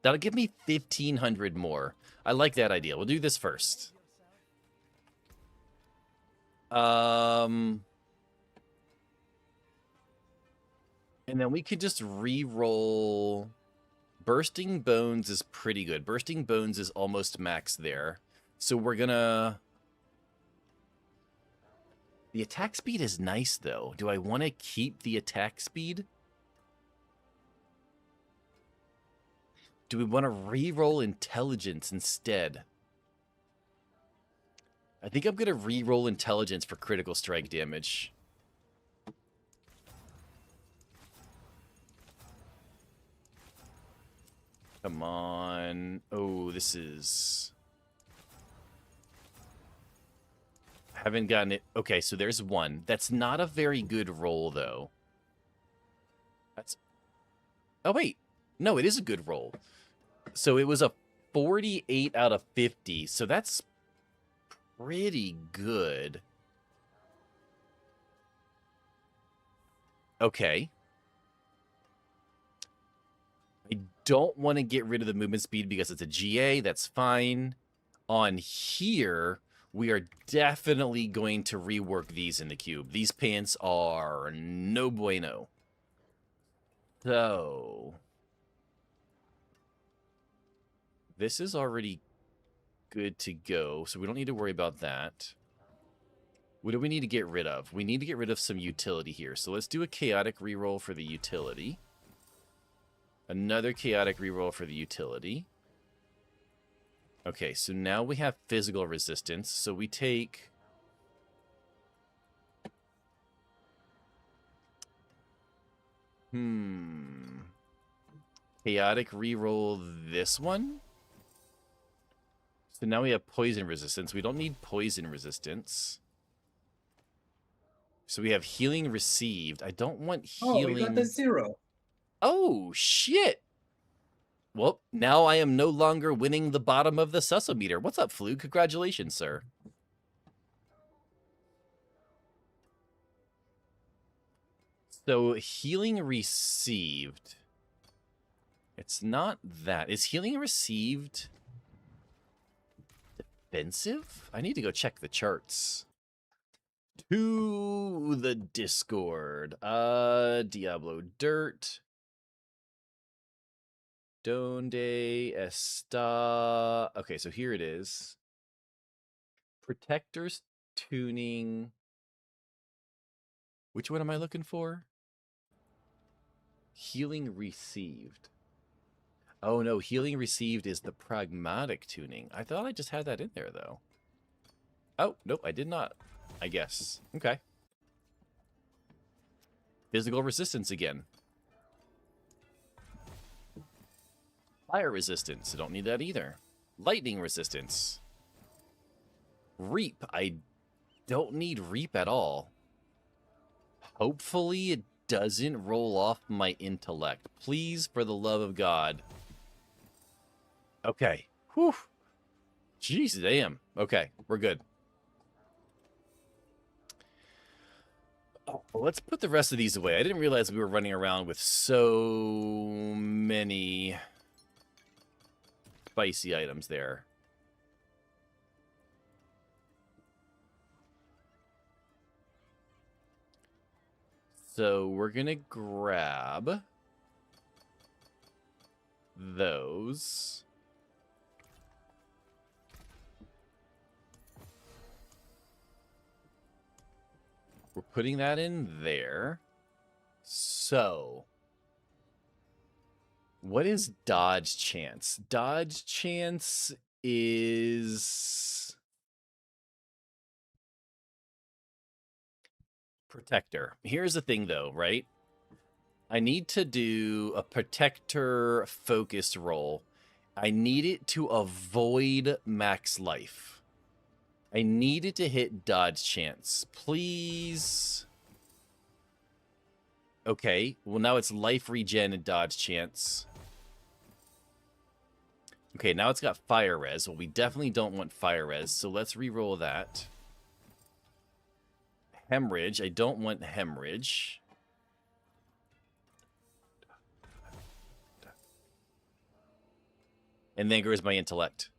That'll give me 1,500 more. I like that idea. We'll do this first. And then we could just re-roll. Bursting Bones is pretty good. Bursting Bones is almost max there. So we're gonna... The attack speed is nice, though. Do I want to keep the attack speed? Do we want to re-roll Intelligence instead? I think I'm going to re-roll Intelligence for critical strike damage. Come on. Oh, this is... Haven't gotten it. Okay, so there's one. That's not a very good roll, though. That's... Oh, wait. No, it is a good roll. So it was a 48 out of 50. So that's pretty good. Okay. I don't want to get rid of the movement speed because it's a GA. That's fine. On here, we are definitely going to rework these in the cube. These pants are no bueno. So... This is already good to go, so we don't need to worry about that. What do we need to get rid of? We need to get rid of some utility here. So let's do a chaotic reroll for the utility. Another chaotic reroll for the utility. Okay, so now we have physical resistance. So we take... Chaotic reroll this one? So now we have poison resistance. We don't need poison resistance. So we have healing received. I don't want healing. Oh, we got a 0. Oh, shit. Well, now I am no longer winning the bottom of the Susometer. What's up, Flu? Congratulations, sir. So healing received. It's not that. Is healing received... Defensive? I need to go check the charts. To the Discord. Diablo Dirt. Donde está... Okay, so here it is. Protectors tuning. Which one am I looking for? Healing received. Oh no, healing received is the pragmatic tuning. I thought I just had that in there, though. Oh, nope, I did not, I guess. Okay. Physical resistance again. Fire resistance, I don't need that either. Lightning resistance. Reap, I don't need Reap at all. Hopefully it doesn't roll off my intellect. Please, for the love of God. Okay. Whew. Jeez, damn. Okay, we're good. Oh, well, let's put the rest of these away. I didn't realize we were running around with so many spicy items there. So we're going to grab those. We're putting that in there. So, what is dodge chance? Dodge chance is protector. Here's the thing though, right? I need to do a protector focused roll. I need it to avoid max life. I need it to hit dodge chance. Please. Okay, well now it's life regen and dodge chance. Okay, now it's got fire res. Well, we definitely don't want fire res, so let's re-roll that. Hemorrhage. I don't want hemorrhage. And then goes my intellect.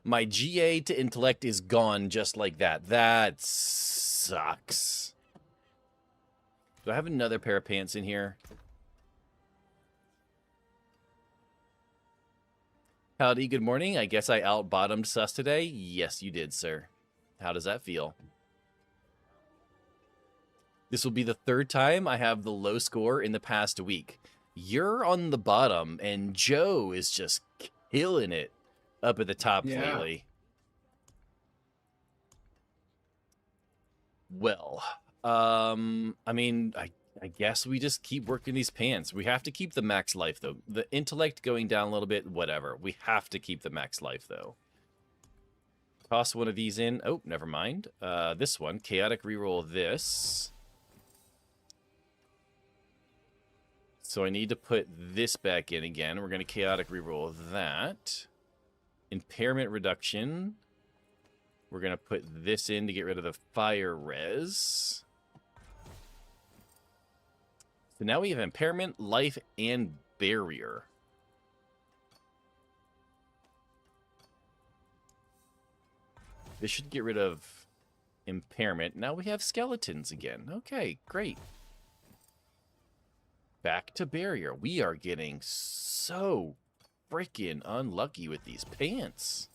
My GA to intellect is gone just like that. That sucks. Do I have another pair of pants in here? Howdy, good morning. I guess I out-bottomed sus today? Yes, you did, sir. How does that feel? This will be the third time I have the low score in the past week. You're on the bottom, and Joe is just killing it up at the top lately. Well, I mean, I guess we just keep working these pants. We have to keep the max life, though. The intellect going down a little bit, whatever. We have to keep the max life, though. Toss one of these in. Oh, never mind. This one, chaotic reroll this. So I need to put this back in again. We're going to chaotic reroll that. Impairment reduction. We're going to put this in to get rid of the fire res. So now we have impairment, life, and barrier. This should get rid of impairment. Now we have skeletons again. Okay, great. Back to barrier. We are getting so freaking unlucky with these pants.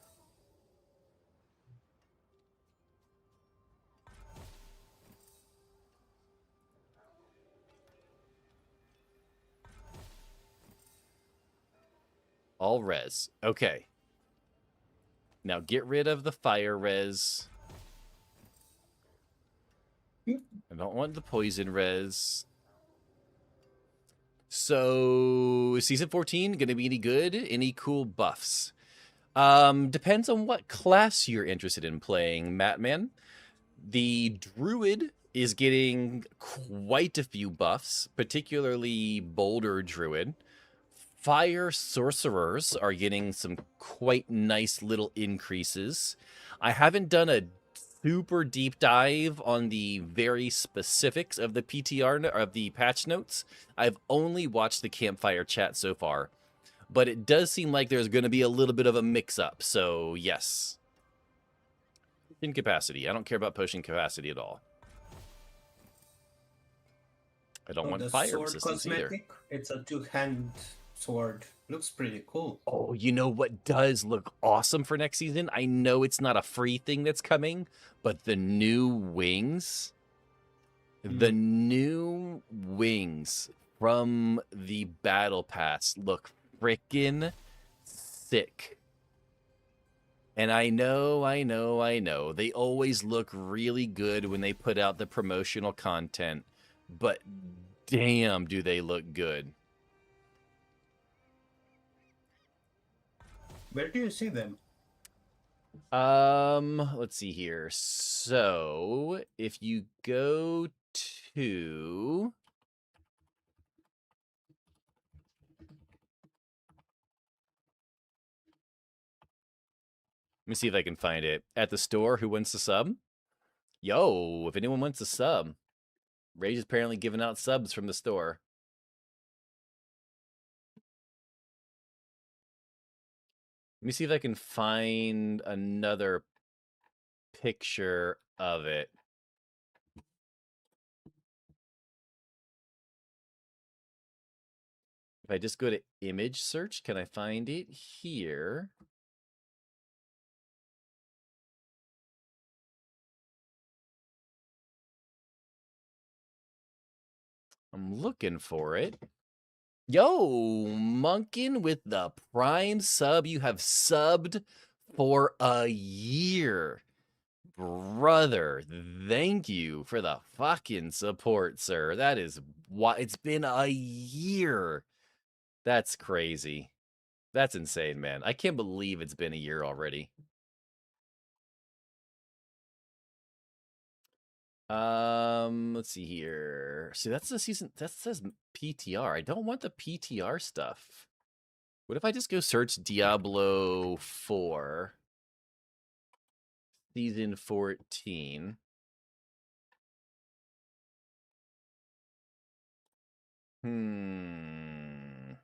All res. Okay. Now get rid of the fire res. I don't want the poison res. So, season 14 going to be any good? Any cool buffs? Depends on what class you're interested in playing, Matman. The Druid is getting quite a few buffs, particularly Boulder Druid. Fire Sorcerers are getting some quite nice little increases. I haven't done a super deep dive on the very specifics of the PTR of the patch notes. I've only watched the Campfire Chat so far, but it does seem like there's going to be a little bit of a mix-up. So yes, in capacity. I don't care about potion capacity at all. I don't want fire resistance either. It's a two-hand sword. Looks pretty cool. Oh, you know what does look awesome for next season? I know it's not a free thing that's coming, but the new wings. The new wings from the battle pass look frickin' sick. And I know. They always look really good when they put out the promotional content, but damn, do they look good. Where do you see them? Let's see here. So, if you go to Let me see if I can find it. At the store, who wants to sub? Yo, if anyone wants to sub. Rage is apparently giving out subs from the store. Let me see if I can find another picture of it. If I just go to image search, can I find it here? I'm looking for it. Yo, Munkin with the Prime sub. You have subbed for a year. Brother, thank you for the fucking support, sir. That is what it's been a year. That's crazy. That's insane, man. I can't believe it's been a year already. Let's see here. See, that's the season. That says PTR. I don't want the PTR stuff. What if I just go search Diablo 4, season 14? I'm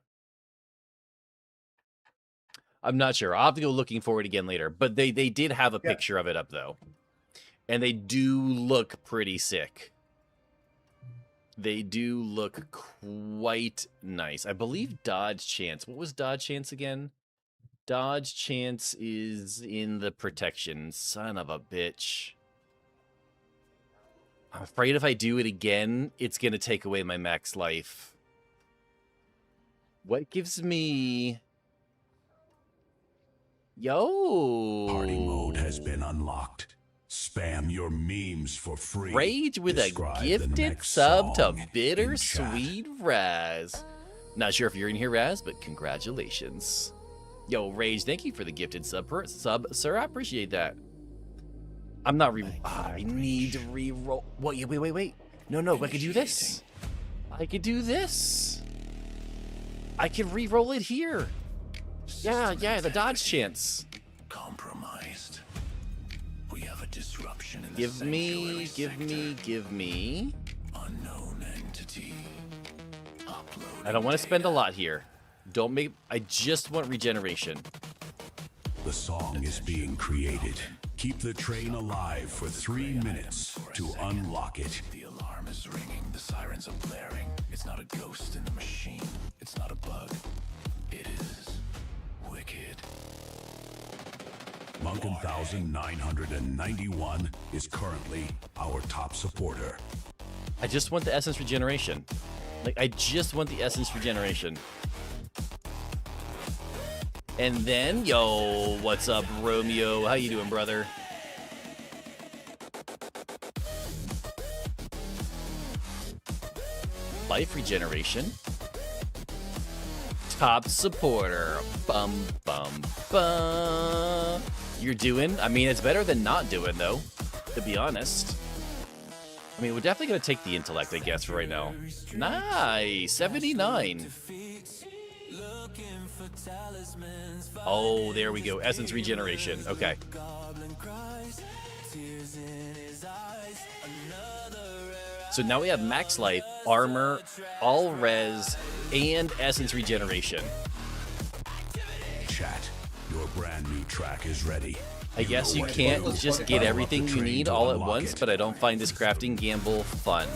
not sure. I'll have to go looking for it again later. But they did have a picture of it up, though. And they do look pretty sick. They do look quite nice. I believe Dodge Chance. What was Dodge Chance again? Dodge Chance is in the protection. Son of a bitch. I'm afraid if I do it again, it's going to take away my max life. What gives me... Yo! Party mode has been unlocked. Spam your memes for free. Rage with Describe a the gifted next sub to song in Bittersweet chat. Raz. Not sure if you're in here, Raz, but congratulations. Yo, Rage, thank you for the gifted sub, sir. I appreciate that. I'm not I need to re-roll. Wait. No, I could do this. I could do this. I can re-roll it here. Yeah, the Dodge Chance. Compromised. We have a disruption in the Give me. Unknown entity. Uploading I don't want to spend a lot here. I just want regeneration. The song is being created. Keep the train alive for 3 minutes to unlock it. The alarm is ringing. The sirens are blaring. It's not a ghost in the machine. It's not a bug. It is wicked. Monkin 1991 is currently our top supporter. I just want the essence regeneration. I just want the essence regeneration. And then, yo, what's up, Romeo? How you doing, brother? Life regeneration. Top supporter. Bum. You're doing? I mean, it's better than not doing, though, to be honest. I mean, we're definitely going to take the intellect, I guess, for right now. Nice! 79. Oh, there we go. Essence regeneration. Okay. So now we have max life, armor, all res, and essence regeneration. Chat, your brand new track is ready. I guess you can't just get everything you need all at once, but I don't find this crafting gamble fun.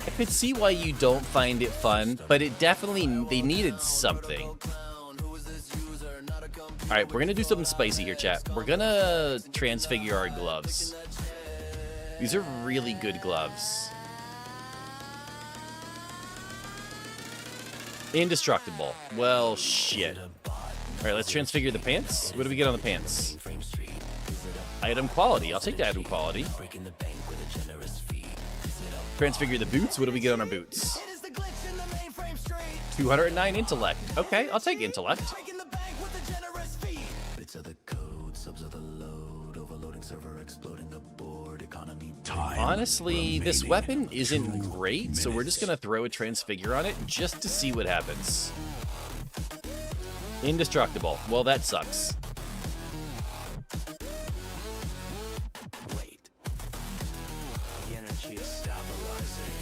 I could see why you don't find it fun, but it definitely, they needed something. Alright, we're gonna do something spicy here, chat. We're gonna transfigure our gloves. These are really good gloves. Indestructible. Well, shit. Alright, let's transfigure the pants. What do we get on the pants? Item quality. I'll take the item quality. Transfigure the boots. What do we get on our boots? 209 intellect. Okay, I'll take intellect. Honestly, this weapon isn't great, so we're just gonna throw a transfigure on it just to see what happens. Indestructible. Well, that sucks. Wait. The energy is stabilizing.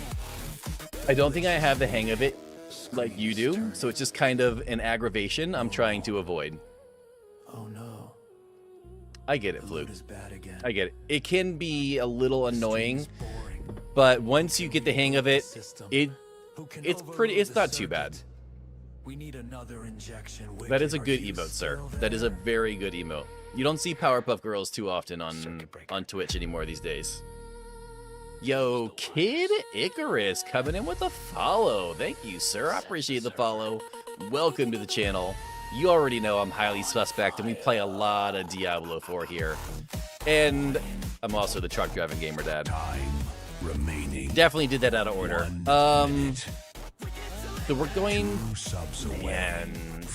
I don't think I have the hang of it like you do, so it's just kind of an aggravation I'm trying to avoid. Oh no. I get it, Fluke. Is bad again. I get it. It can be a little annoying, but once you get the hang of it, it's not too bad. We need another injection. That is a good emote, sir. That is a very good emote. You don't see Powerpuff Girls too often on Twitch anymore these days. Yo, Kid Icarus coming in with a follow. Thank you, sir. I appreciate the follow. Welcome to the channel. You already know I'm highly suspect, and we play a lot of Diablo 4 here. And I'm also the truck driving gamer dad. Time remaining. Definitely did that out of order. So we're going, man,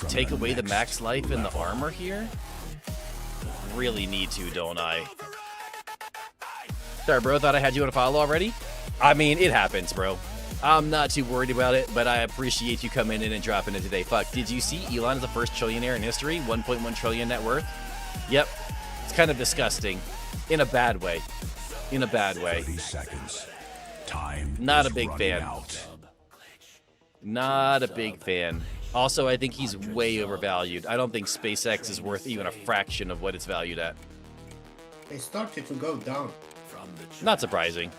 take away the max life and the armor here? Really need to, don't I? Sorry, bro, thought I had you on a follow already? I mean, it happens, bro. I'm not too worried about it, but I appreciate you coming in and dropping it today. Fuck, did you see Elon is the first trillionaire in history? 1.1 trillion net worth? Yep. It's kind of disgusting. In a bad way. In a bad way. 30 seconds. Time. Not a big fan. Out. Not a big fan. Also, I think he's way overvalued. I don't think SpaceX is worth even a fraction of what it's valued at. They started to go down. Not surprising.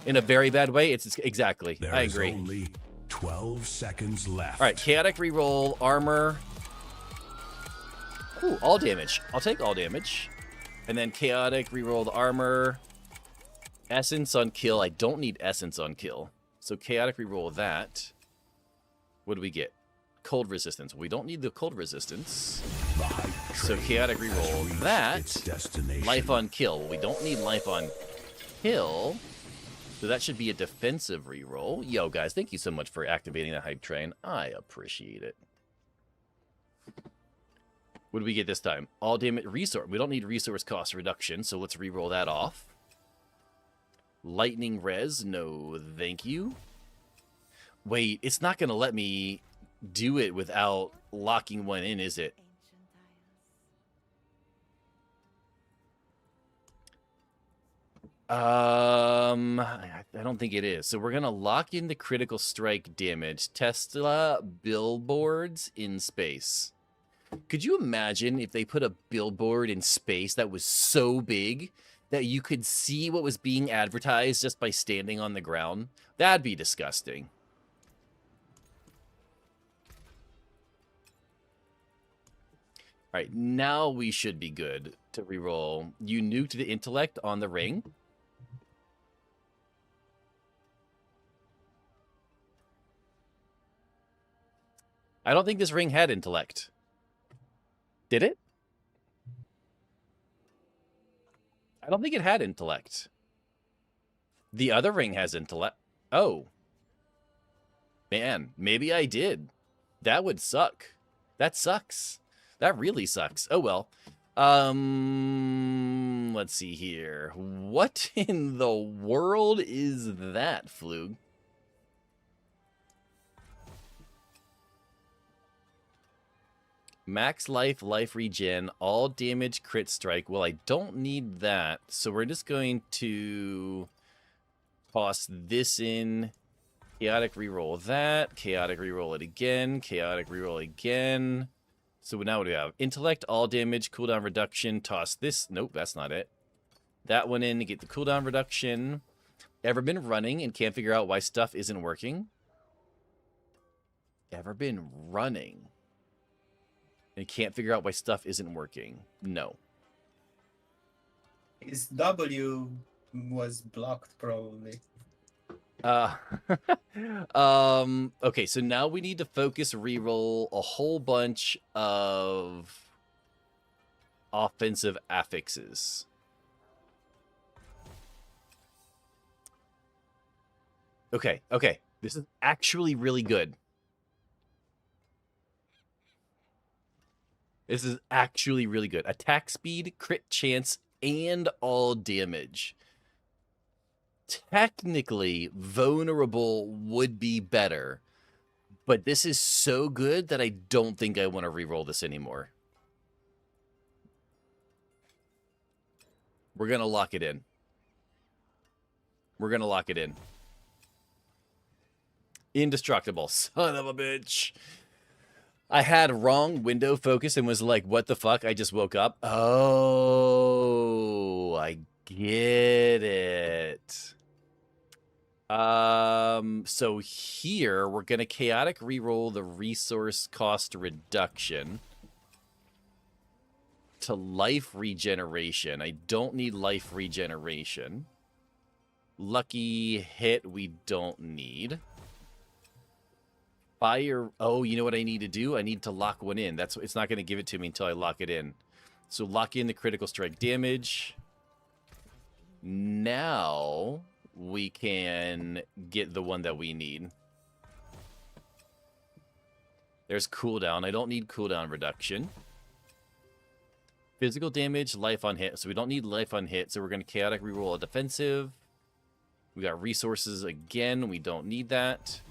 In a very bad way, it's exactly. I agree. There's only 12 seconds left. All right, chaotic reroll, armor. Ooh, all damage. I'll take all damage. And then chaotic reroll the armor. Essence on kill. I don't need essence on kill. So chaotic reroll that. What do we get? Cold resistance. We don't need the cold resistance. So chaotic reroll that. Life on kill. We don't need life on kill. So that should be a defensive reroll. Yo, guys, thank you so much for activating the hype train. I appreciate it. What do we get this time? All damage resource. We don't need resource cost reduction, so let's reroll that off. Lightning res. No, thank you. Wait, it's not going to let me do it without locking one in, is it? I don't think it is. So we're going to lock in the critical strike damage. Tesla billboards in space. Could you imagine if they put a billboard in space that was so big that you could see what was being advertised just by standing on the ground? That'd be disgusting. All right, now we should be good to reroll. You nuked the intellect on the ring. I don't think this ring had intellect. Did it? I don't think it had intellect. The other ring has intellect. Oh. Man, maybe I did. That would suck. That sucks. That really sucks. Oh, well. Let's see here. What in the world is that, Flug? Max life, life regen, all damage, crit strike. Well, I don't need that. So we're just going to toss this in. Chaotic reroll that. Chaotic reroll it again. Chaotic reroll again. So now what do we have? Intellect, all damage, cooldown reduction. Toss this. Nope, that's not it. That one in to get the cooldown reduction. Ever been running and can't figure out why stuff isn't working? Ever been running and can't figure out why stuff isn't working? No. His W was blocked, probably. Okay, so now we need to focus reroll a whole bunch of offensive affixes. Okay. This is actually really good. This is actually really good. Attack speed, crit chance, and all damage. Technically, vulnerable would be better, But this is so good that I don't think I want to re-roll this anymore. We're going to lock it in. We're going to lock it in. Indestructible. Son of a bitch. I had wrong window focus and was like, what the fuck? I just woke up. Oh, I get it. So here we're going to chaotic reroll the resource cost reduction to life regeneration. I don't need life regeneration. Lucky hit we don't need. Fire. Oh, you know what I need to do? I need to lock one in. It's not going to give it to me until I lock it in. So lock in the critical strike damage. Now we can get the one that we need. There's cooldown. I don't need cooldown reduction. Physical damage, life on hit. So we don't need life on hit. So we're going to chaotic reroll a defensive. We got resources again. We don't need that.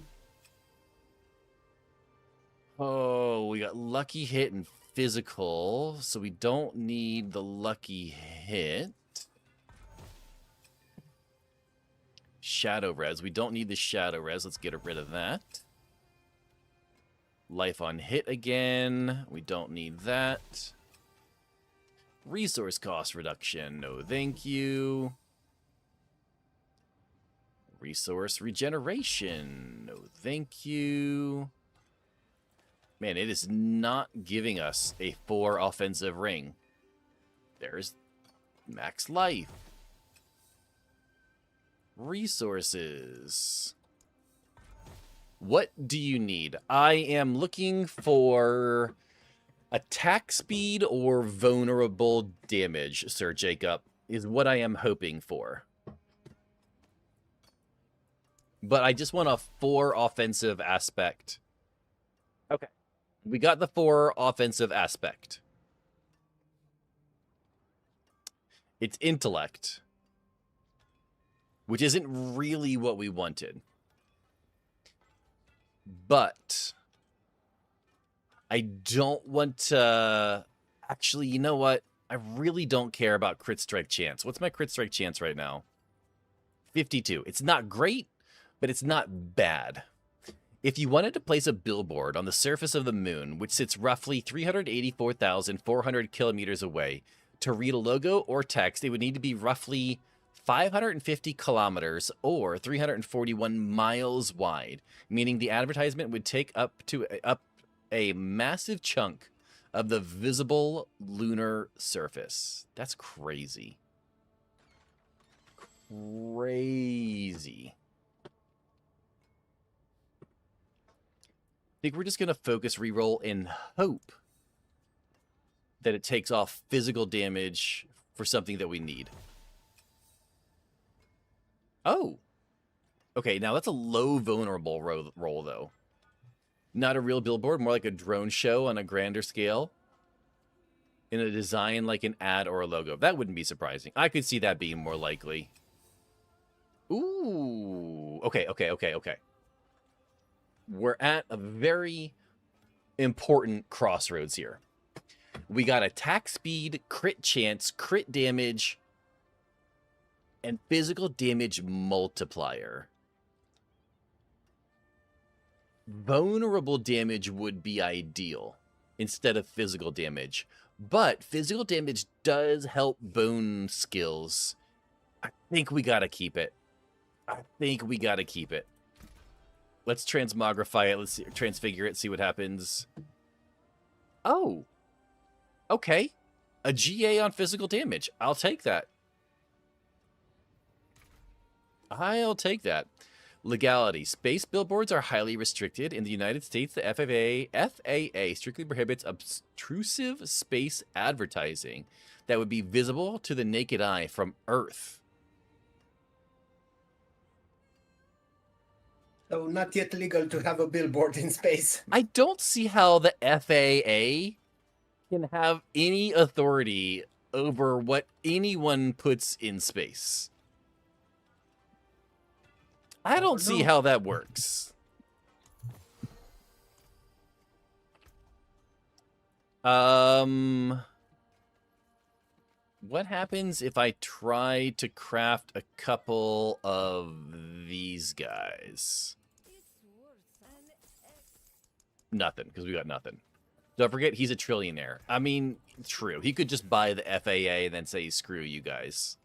Oh, we got lucky hit and physical. So we don't need the lucky hit. Shadow res. We don't need the shadow res. Let's get rid of that. Life on hit again. We don't need that. Resource cost reduction. No, thank you. Resource regeneration. No, thank you. Man, it is not giving us a 4 offensive ring. There's max life. Resources. What do you need? I am looking for attack speed or vulnerable damage, Sir Jacob, is what I am hoping for. But I just want a 4 offensive aspect. Okay. We got the 4 offensive aspect. It's intellect, which isn't really what we wanted. But I don't want to... Actually, you know what? I really don't care about crit strike chance. What's my crit strike chance right now? 52. It's not great, but it's not bad. If you wanted to place a billboard on the surface of the moon, which sits roughly 384,400 kilometers away, to read a logo or text, it would need to be roughly 550 kilometers or 341 miles wide, meaning the advertisement would take up a massive chunk of the visible lunar surface. That's crazy. Crazy. I think we're just going to focus reroll and hope that it takes off physical damage for something that we need. Oh. Okay, now that's a low vulnerable roll, though. Not a real billboard, more like a drone show on a grander scale. In a design like an ad or a logo. That wouldn't be surprising. I could see that being more likely. Ooh. Okay. We're at a very important crossroads here. We got attack speed, crit chance, crit damage, and physical damage multiplier. Vulnerable damage would be ideal instead of physical damage. But physical damage does help bone skills. I think we gotta keep it. Let's transmogrify it. Let's transfigure it, see what happens. Oh. Okay. A GA on physical damage. I'll take that. Legality. Space billboards are highly restricted. In the United States, the FAA strictly prohibits obtrusive space advertising that would be visible to the naked eye from Earth. So not yet legal to have a billboard in space. I don't see how the FAA can have any authority over what anyone puts in space. I don't see how that works. What happens if I try to craft a couple of these guys? Nothing, because we got nothing. Don't forget, he's a trillionaire. I mean, true. He could just buy the FAA and then say, screw you guys.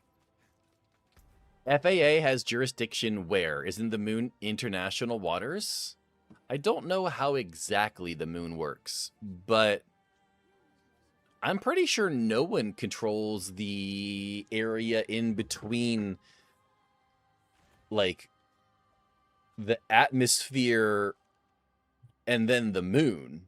FAA has jurisdiction where? Isn't the moon international waters? I don't know how exactly the moon works, but I'm pretty sure no one controls the area in between, like, the atmosphere and then the moon.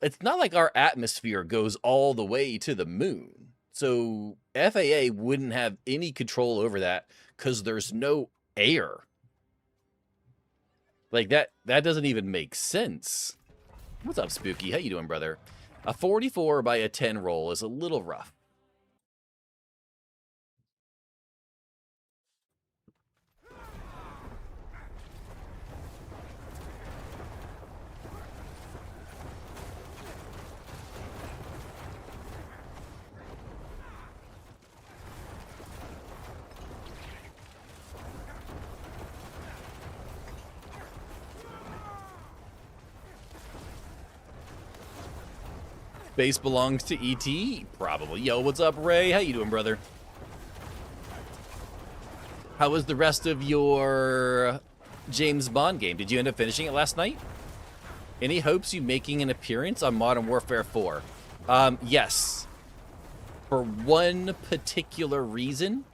It's not like our atmosphere goes all the way to the moon. So FAA wouldn't have any control over that because there's no air. Like, that doesn't even make sense. What's up, Spooky? How you doing, brother? A 44 by a 10 roll is a little rough. Base belongs to ET? Probably. Yo, what's up, Ray? How you doing, brother? How was the rest of your James Bond game? Did you end up finishing it last night? Any hopes you making an appearance on Modern Warfare 4? Yes. For one particular reason,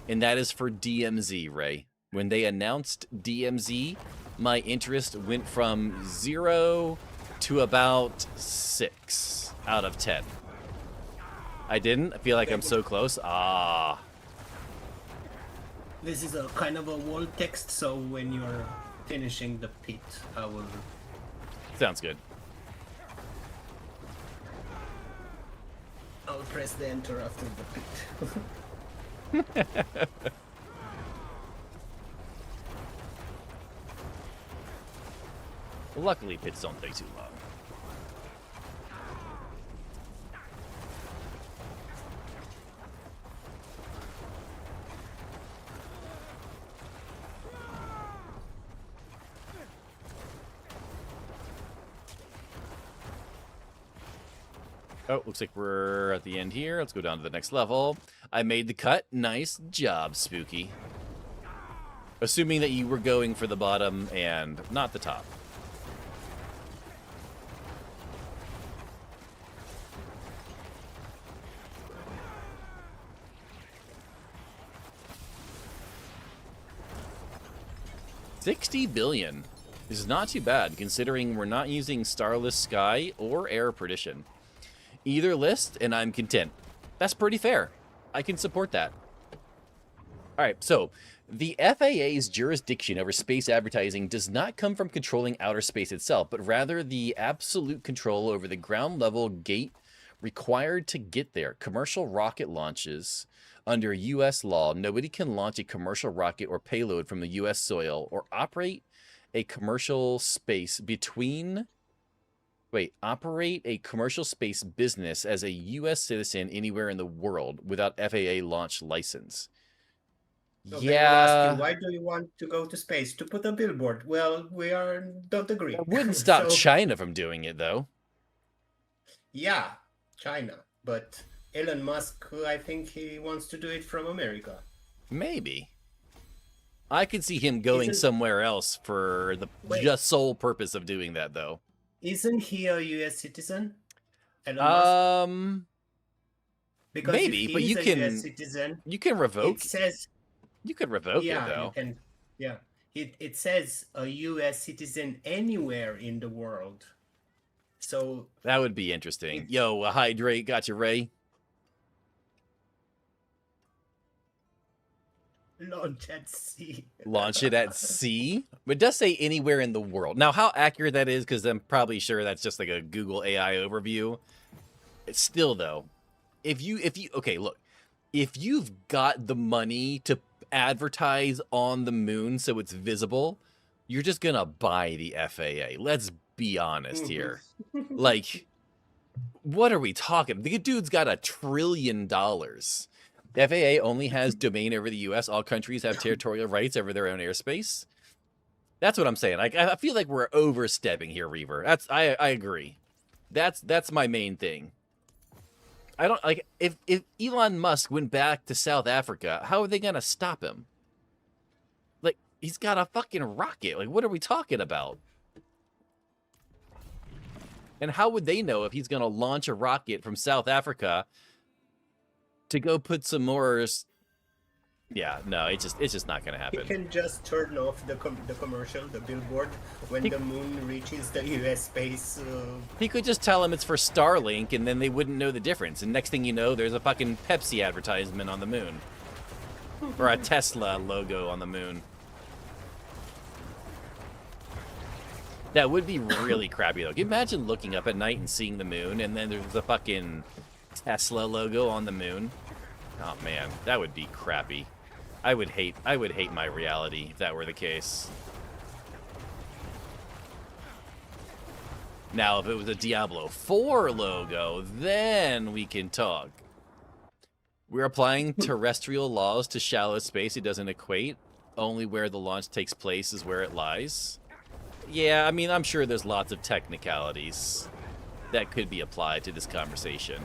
and that is for DMZ, Ray. When they announced DMZ, my interest went from 0 to about 6 out of 10. I didn't? I feel like I'm so close. Ah. This is a kind of a wall text, so when you're finishing the pit, I will... Sounds good. I'll press the enter after the pit. Luckily, pits don't take too long. Oh, looks like we're at the end here. Let's go down to the next level. I made the cut. Nice job, Spooky. Assuming that you were going for the bottom and not the top. $60 billion is not too bad, considering we're not using Starless Sky or Air Perdition. Either list, and I'm content. That's pretty fair. I can support that. All right, so the FAA's jurisdiction over space advertising does not come from controlling outer space itself, but rather the absolute control over the ground level gate required to get there. Commercial rocket launches under U.S. law. Nobody can launch a commercial rocket or payload from the U.S. soil or operate a commercial space operate a commercial space business as a U.S. citizen anywhere in the world without FAA launch license. So yeah. They will ask you, why do you want to go to space? To put a billboard. Well, don't agree. That wouldn't stop So, China from doing it, though. yeah, China. But Elon Musk, I think he wants to do it from America. Maybe. I could see him going somewhere else for the just sole purpose of doing that, though. Isn't he a U.S. citizen? Elon Musk? Because maybe, if but he's you a can US citizen, you can revoke. It says you could revoke it though. You can, yeah. It says a U.S. citizen anywhere in the world. So that would be interesting. Yo, hydrate, got you, Ray. Launch at sea. Launch it at sea? But it does say anywhere in the world. Now, how accurate that is, because I'm probably sure that's just like a Google AI overview. It's still, though, if you okay, look, if you've got the money to advertise on the moon so it's visible, you're just gonna buy the FAA. Let's be honest here. Like, What are we talking? The dude's got $1 trillion. The FAA only has domain over the U.S. All countries have territorial rights over their own airspace. That's what I'm saying. Like, I feel like we're overstepping here, Reaver. I agree. That's my main thing. I don't like if Elon Musk went back to South Africa, how are they gonna stop him? Like, he's got a fucking rocket. Like, what are we talking about? And how would they know if he's gonna launch a rocket from South Africa to go put some more? Yeah, no, it's just not gonna He happen. can just turn off the commercial, the billboard, when the moon reaches the US space. He could just tell him it's for Starlink, and then they wouldn't know the difference. And next thing you know, there's a fucking Pepsi advertisement on the moon. Or a Tesla logo on the moon. That would be really crappy, though. Can you imagine looking up at night and seeing the moon, and then there's a fucking Tesla logo on the moon? Oh, man, that would be crappy. I would hate my reality if that were the case. Now, if it was a Diablo 4 logo, then we can talk. We're applying terrestrial laws to shallow space. It doesn't equate. Only where the launch takes place is where it lies. Yeah, I mean, I'm sure there's lots of technicalities that could be applied to this conversation.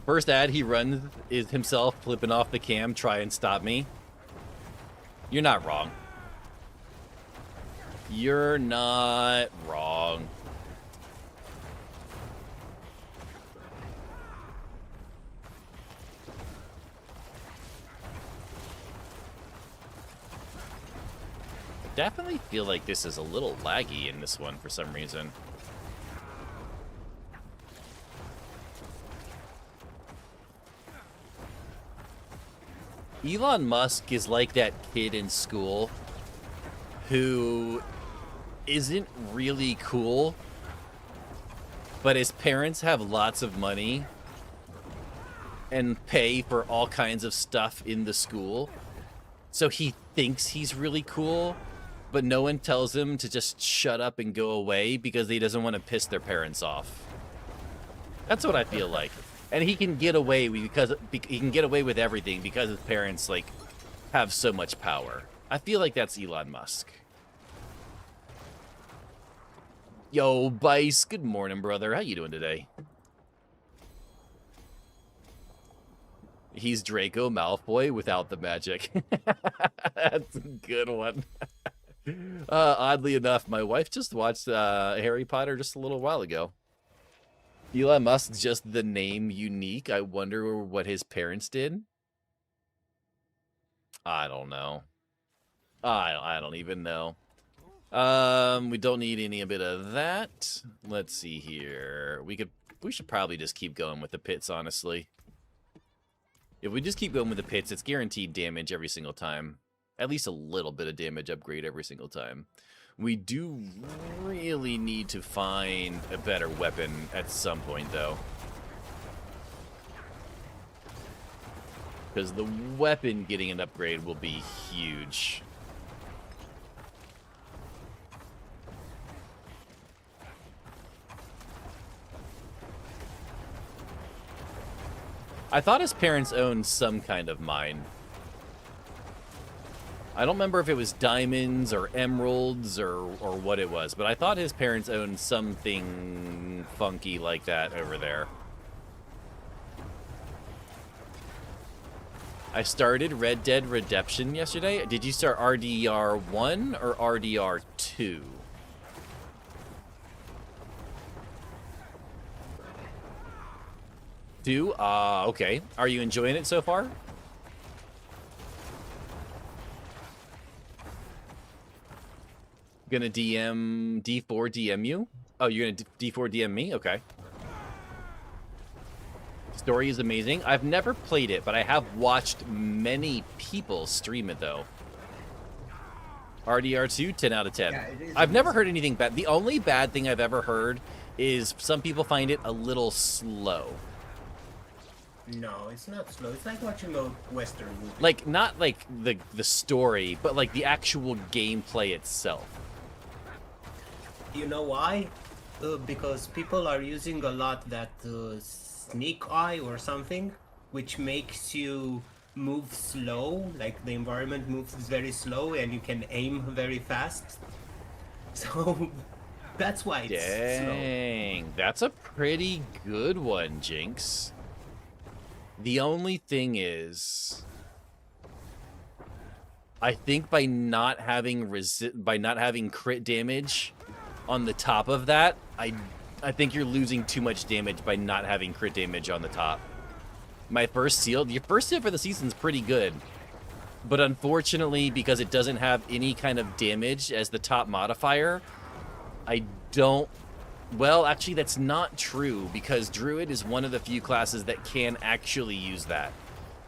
First ad he runs is himself flipping off the cam, try and stop me. You're not wrong. You're not wrong. I definitely feel like this is a little laggy in this one for some reason. Elon Musk is like that kid in school who isn't really cool, but his parents have lots of money and pay for all kinds of stuff in the school. So he thinks he's really cool, but no one tells him to just shut up and go away because he doesn't want to piss their parents off. That's what I feel like. And he can get away because he can get away with everything because his parents like have so much power. I feel like that's Elon Musk. Yo, Bice, good morning, brother. How you doing today? He's Draco Malfoy without the magic. That's a good one. Oddly enough, my wife just watched Harry Potter just a little while ago. Elon Musk's just the name unique. I wonder what his parents did. I don't know. I don't even know. We don't need any bit of that. Let's see here. We should probably just keep going with the pits, honestly. If we just keep going with the pits, it's guaranteed damage every single time. At least a little bit of damage upgrade every single time. We do really need to find a better weapon at some point, though. Because the weapon getting an upgrade will be huge. I thought his parents owned some kind of mine. I don't remember if it was diamonds or emeralds or what it was, but I thought his parents owned something funky like that over there. I started Red Dead Redemption yesterday. Did you start RDR 1 or RDR 2? Two? Okay. Are you enjoying it so far? Gonna D4 DM you? Oh, you're gonna D4 DM me? Okay. Story is amazing. I've never played it, but I have watched many people stream it, though. RDR2, 10 out of 10. Yeah, it is I've never amazing. heard anything bad. The only bad thing I've ever heard is some people find it a little slow. No, it's not slow. It's like watching a Western movie. Like, not like the story, but like the actual gameplay itself. You know why? Because people are using a lot that sneak eye or something, which makes you move slow. Like the environment moves very slow, and you can aim very fast. So that's why it's slow. Dang, that's a pretty good one, Jinx. The only thing is, I think by not having crit damage on the top of that, I think you're losing too much damage by not having crit damage on the top. Your first seal for the season's pretty good, but unfortunately, because it doesn't have any kind of damage as the top modifier, I don't. Well, actually, that's not true, because Druid is one of the few classes that can actually use that.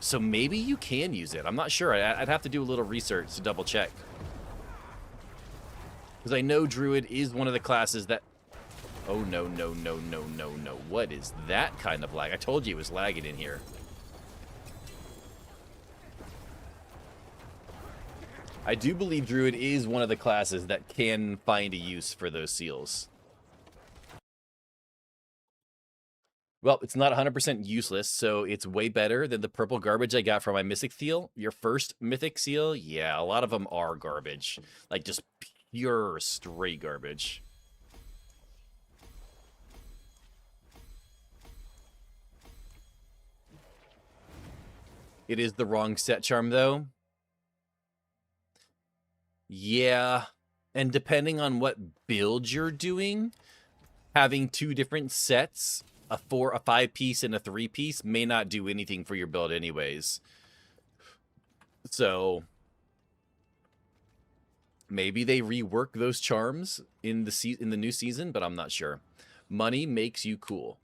So maybe you can use it. I'm not sure. I'd have to do a little research to double check. Because I know Druid is one of the classes that... Oh, no, no, no, no, no, no. What is that kind of lag? I told you it was lagging in here. I do believe Druid is one of the classes that can find a use for those seals. Well, it's not 100% useless, so it's way better than the purple garbage I got from my Mythic Seal. Your first Mythic Seal, yeah, a lot of them are garbage. Like, just pure, straight garbage. It is the wrong set charm, though. Yeah, and depending on what build you're doing, having two different sets... a 5-piece and a 3-piece may not do anything for your build anyways. So maybe they rework those charms in the new season, but I'm not sure. Money makes you cool.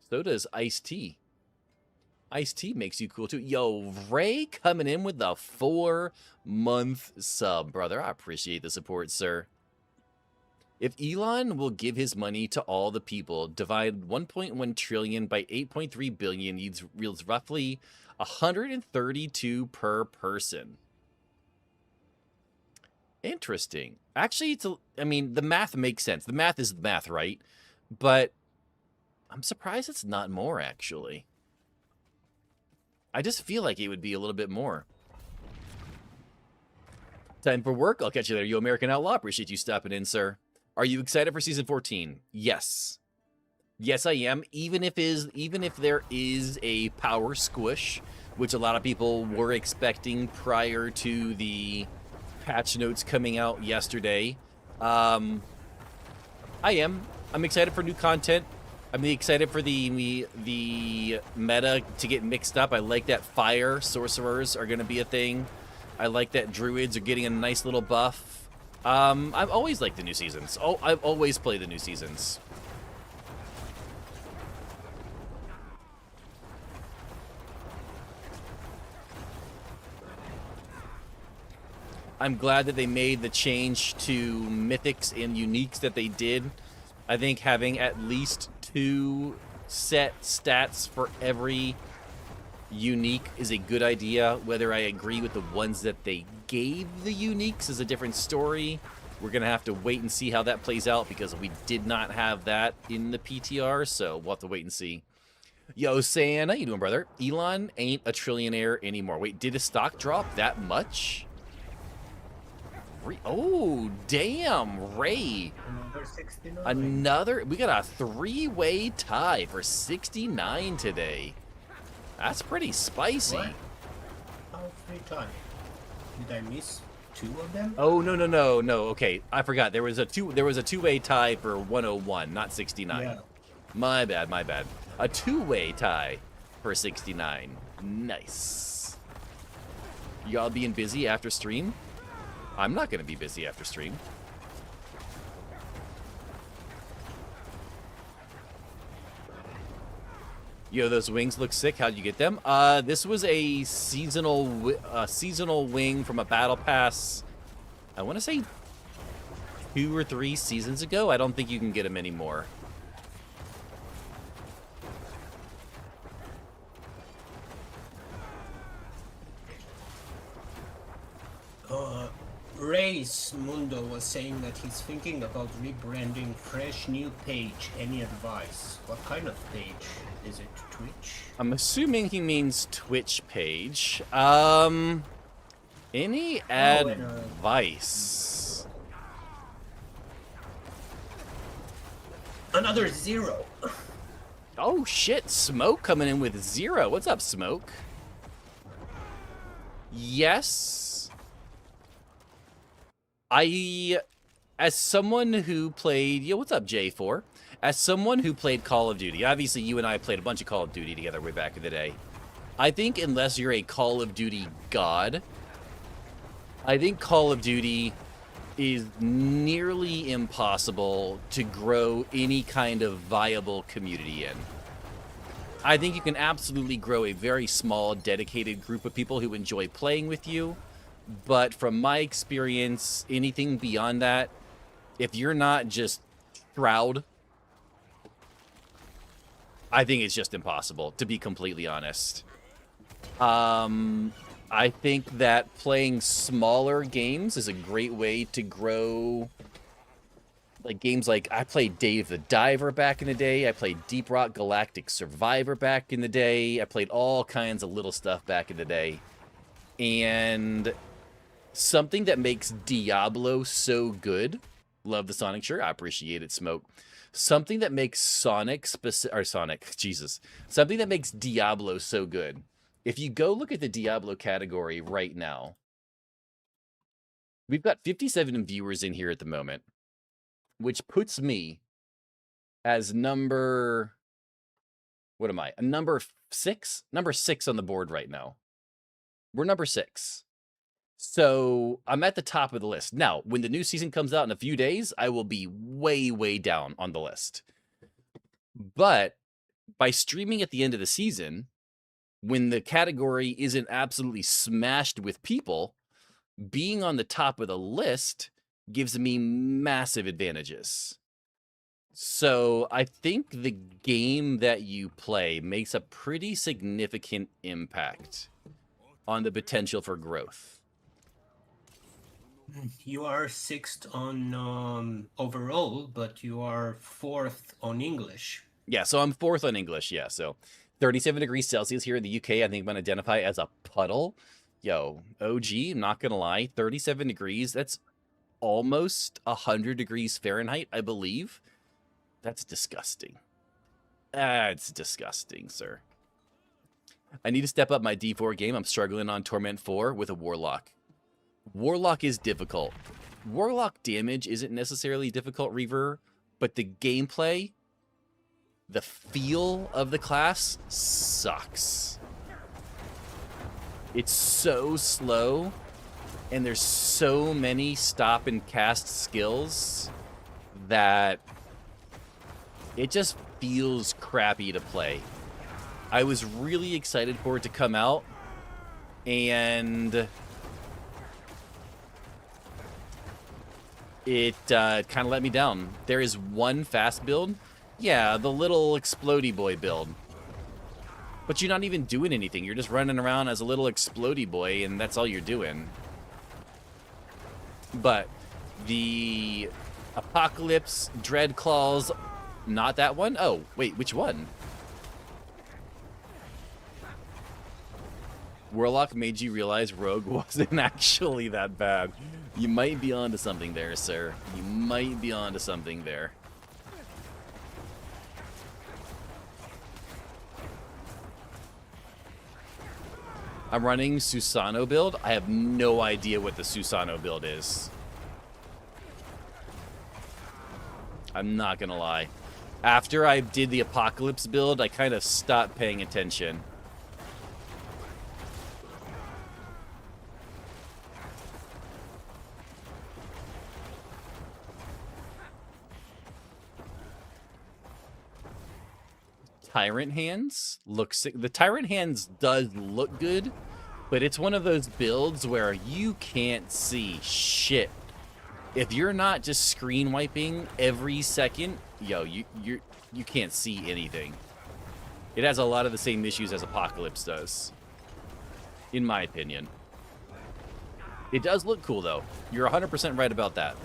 So does Iced Tea. Iced Tea makes you cool too. Yo, Ray coming in with the 4-month sub, brother. I appreciate the support, sir. If Elon will give his money to all the people, divide 1.1 trillion by 8.3 billion yields roughly 132 per person. Interesting. Actually, I mean, the math makes sense. The math is the math, right? But I'm surprised it's not more, actually. I just feel like it would be a little bit more. Time for work. I'll catch you there, you American Outlaw. Appreciate you stopping in, sir. Are you excited for season 14? Yes. Yes, I am. Even if there is a power squish, which a lot of people were expecting prior to the patch notes coming out yesterday. I am. I'm excited for new content. I'm excited for the meta to get mixed up. I like that fire sorcerers are going to be a thing. I like that druids are getting a nice little buff. I've always liked the new seasons. Oh, I've always played the new seasons. I'm glad that they made the change to mythics and uniques that they did. I think having at least 2 set stats for every unique is a good idea. Whether I agree with the ones that they gave the uniques is a different story. We're gonna have to wait and see how that plays out, because we did not have that in the PTR, so we'll have to wait and see. Yo, San, how you doing, brother? Elon ain't a trillionaire anymore. Wait, did his stock drop that much? Oh, damn, Ray. Number 69. We got a 3-way tie for 69 today. That's pretty spicy. What? How 3 times? Did I miss 2 of them? Oh, no. Okay, I forgot. There was a 2-way tie for 101, not 69. Yeah. My bad. A 2-way tie for 69. Nice. Y'all being busy after stream? I'm not going to be busy after stream. Yo, those wings look sick. How'd you get them? This was a seasonal wing from a battle pass. I want to say 2 or 3 seasons ago. I don't think you can get them anymore. Ray's Mundo was saying that he's thinking about rebranding Fresh New Page. Any advice? What kind of page? Is it Twitch? I'm assuming he means Twitch page. Any advice? Another 0. Oh shit, Smoke coming in with 0. What's up, Smoke? Yes. As someone who played, what's up, J4? As someone who played Call of Duty, obviously you and I played a bunch of Call of Duty together way back in the day. I think unless you're a Call of Duty god, I think Call of Duty is nearly impossible to grow any kind of viable community in. I think you can absolutely grow a very small, dedicated group of people who enjoy playing with you. But from my experience, anything beyond that, if you're not just Shroud, I think it's just impossible, to be completely honest. I think that playing smaller games is a great way to grow. Like games like, I played Dave the Diver back in the day. I played Deep Rock Galactic Survivor back in the day. I played all kinds of little stuff back in the day. And something that makes Diablo so good, love the Sonic shirt, I appreciate it, Smoke. Something that makes something that makes Diablo so good. If you go look at the Diablo category right now, we've got 57 viewers in here at the moment, which puts me as number, what am I? Number 6? Number 6 on the board right now. We're number 6. So I'm at the top of the list. Now, when the new season comes out in a few days, I will be way, way down on the list. But by streaming at the end of the season, when the category isn't absolutely smashed with people, being on the top of the list gives me massive advantages. So I think the game that you play makes a pretty significant impact on the potential for growth. You are 6th on overall, but you are 4th on English. Yeah, so I'm 4th on English, yeah. So 37 degrees Celsius here in the UK, I think I'm going to identify as a puddle. Yo, OG, I'm not going to lie, 37 degrees, that's almost 100 degrees Fahrenheit, I believe. That's disgusting. That's disgusting, sir. I need to step up my D4 game. I'm struggling on Torment 4 with a Warlock. Warlock is difficult. Warlock damage isn't necessarily difficult, Reaver, but the gameplay, the feel of the class sucks. It's so slow, and there's so many stop and cast skills that it just feels crappy to play. I was really excited for it to come out, and it kind of let me down. There is one fast build. Yeah, the little explodey boy build. But you're not even doing anything. You're just running around as a little explodey boy, and that's all you're doing. But the Apocalypse, Dreadclaws, not that one? Oh, wait, which one? Warlock made you realize Rogue wasn't actually that bad. You might be onto something there, sir. You might be onto something there. I'm running Susano build. I have no idea what the Susano build is. I'm not gonna lie. After I did the Apocalypse build, I kind of stopped paying attention. Tyrant Hands looks sick. The Tyrant Hands does look good, but it's one of those builds where you can't see shit. If you're not just screen wiping every second, yo, you can't see anything. It has a lot of the same issues as Apocalypse does, in my opinion. It does look cool, though. You're 100% right about that.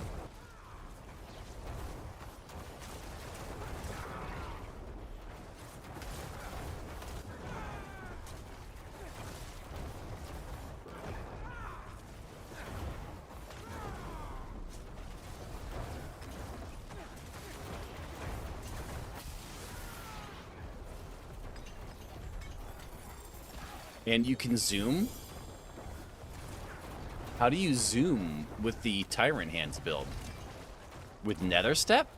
And you can zoom. How do you zoom with the Tyrant Hands build? With Nether Step?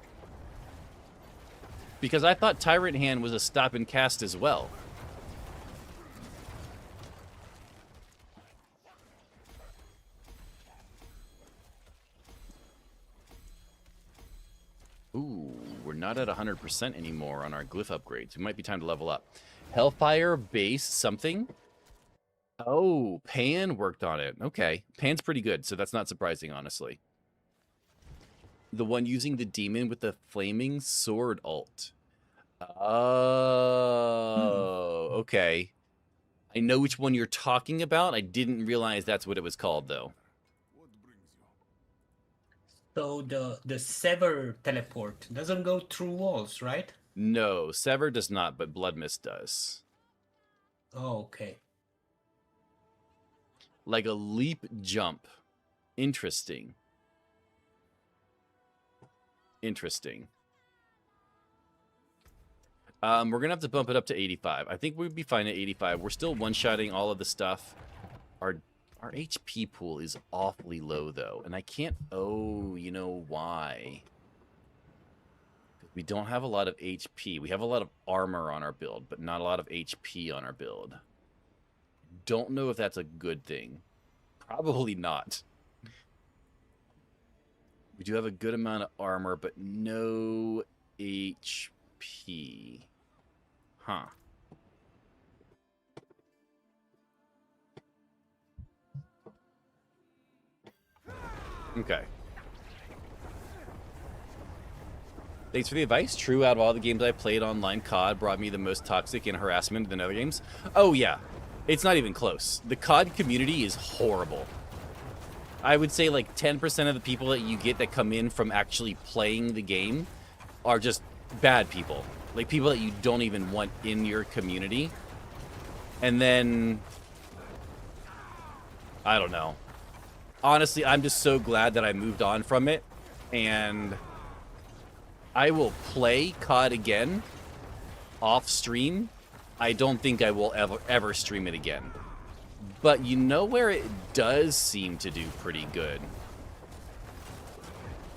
Because I thought Tyrant Hand was a stop and cast as well. Ooh, we're not at 100% anymore on our glyph upgrades. It might be time to level up. Hellfire base something? Oh, Pan worked on it. Okay. Pan's pretty good, so that's not surprising, honestly. The one using the demon with the flaming sword ult. Oh, okay. I know which one you're talking about. I didn't realize that's what it was called, though. So the Sever teleport doesn't go through walls, right? No, Sever does not, but Blood Mist does. Oh, okay. Like a leap jump. Interesting. Interesting. We're going to have to bump it up to 85. I think we'd be fine at 85. We're still one-shotting all of the stuff. Our HP pool is awfully low, though. And I can't... Oh, you know why? We don't have a lot of HP. We have a lot of armor on our build, but not a lot of HP on our build. Don't know if that's a good thing. Probably not. We do have a good amount of armor, but no HP. Huh. Okay. Thanks for the advice. True, out of all the games I played online, COD brought me the most toxic and harassment than other games. Oh, yeah. It's not even close. The COD community is horrible. I would say like 10% of the people that you get that come in from actually playing the game are just bad people. Like people that you don't even want in your community. And then... I don't know. Honestly, I'm just so glad that I moved on from it. And I will play COD again off stream. I don't think I will ever stream it again. But you know where it does seem to do pretty good?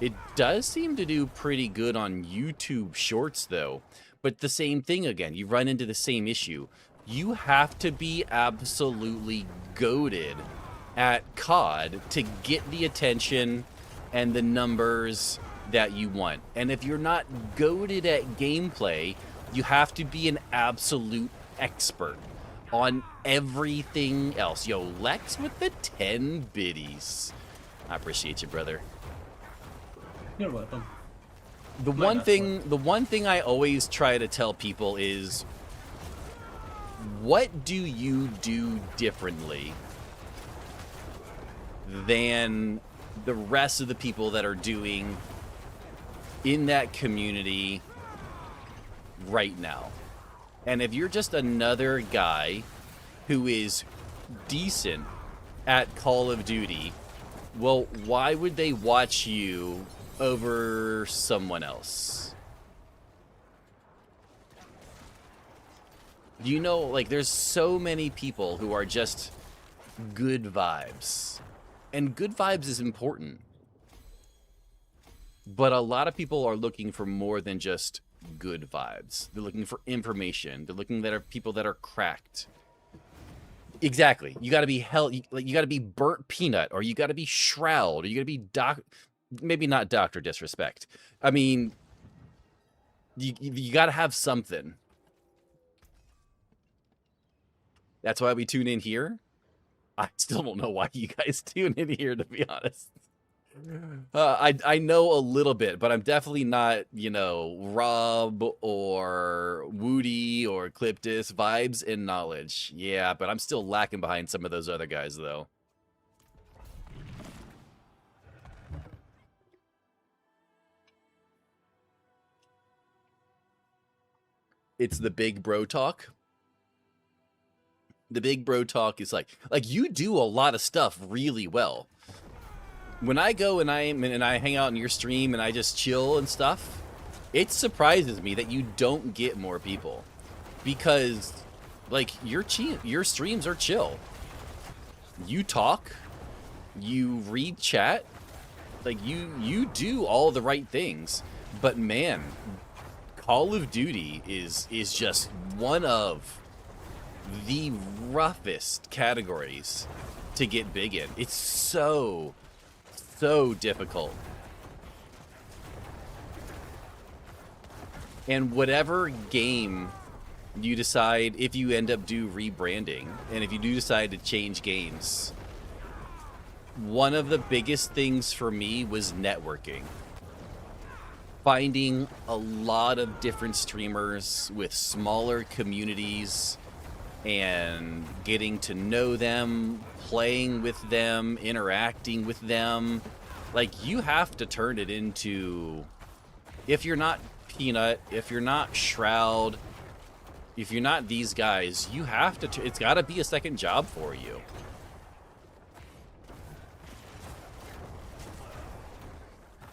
It does seem to do pretty good on YouTube Shorts, though. But the same thing again. You run into the same issue. You have to be absolutely goated at COD to get the attention and the numbers that you want. And if you're not goated at gameplay, you have to be an absolute expert on everything else. Yo, Lex with the 10 biddies. I appreciate you, brother. You're welcome. The one thing I always try to tell people is, what do you do differently than the rest of the people that are doing in that community right now? And if you're just another guy who is decent at Call of Duty, well, why would they watch you over someone else? You know, like, there's so many people who are just good vibes. And good vibes is important. But a lot of people are looking for more than just good vibes. They're looking for information. They're looking at people that are cracked. Exactly. You got to be you got to be Burnt Peanut, or you got to be Shroud, or you got to be maybe not Dr. Disrespect. I mean, you got to have something. That's why we tune in here. I still don't know why you guys tune in here, to be honest. I know a little bit, but I'm definitely not, you know, Rob or Woody or Cliptus. Vibes and knowledge. Yeah, but I'm still lacking behind some of those other guys, though. It's the big bro talk. The big bro talk is like you do a lot of stuff really well. When I go and I hang out in your stream and I just chill and stuff, it surprises me that you don't get more people, because like your streams are chill. You talk, you read chat, like you do all the right things. But man, Call of Duty is just one of the roughest categories to get big in. It's so difficult. And whatever game you decide, if you end up do rebranding, and if you do decide to change games, one of the biggest things for me was networking. Finding a lot of different streamers with smaller communities and getting to know them, playing with them, interacting with them. Like, you have to turn it into, if you're not Peanut, if you're not Shroud, if you're not these guys, you have to, it's got to be a second job for you.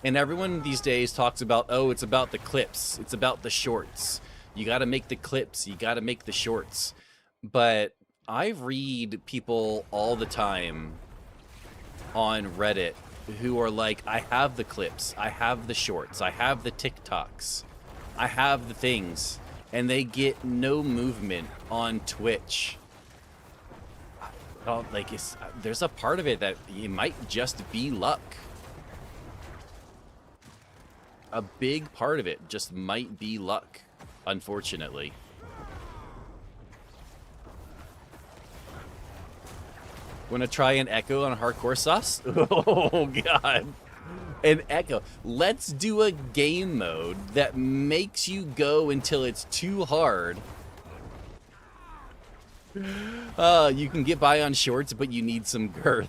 And everyone these days talks about, oh, it's about the clips, it's about the shorts. You got to make the clips, you got to make the shorts. But I read people all the time on Reddit who are like, I have the clips, I have the shorts, I have the TikToks, I have the things, and they get no movement on Twitch. Like, there's a part of it that it might just be luck. A big part of it just might be luck, unfortunately. Wanna try an Echo on Hardcore Sauce? Oh god. An Echo. Let's do a game mode that makes you go until it's too hard. You can get by on shorts, but you need some girth.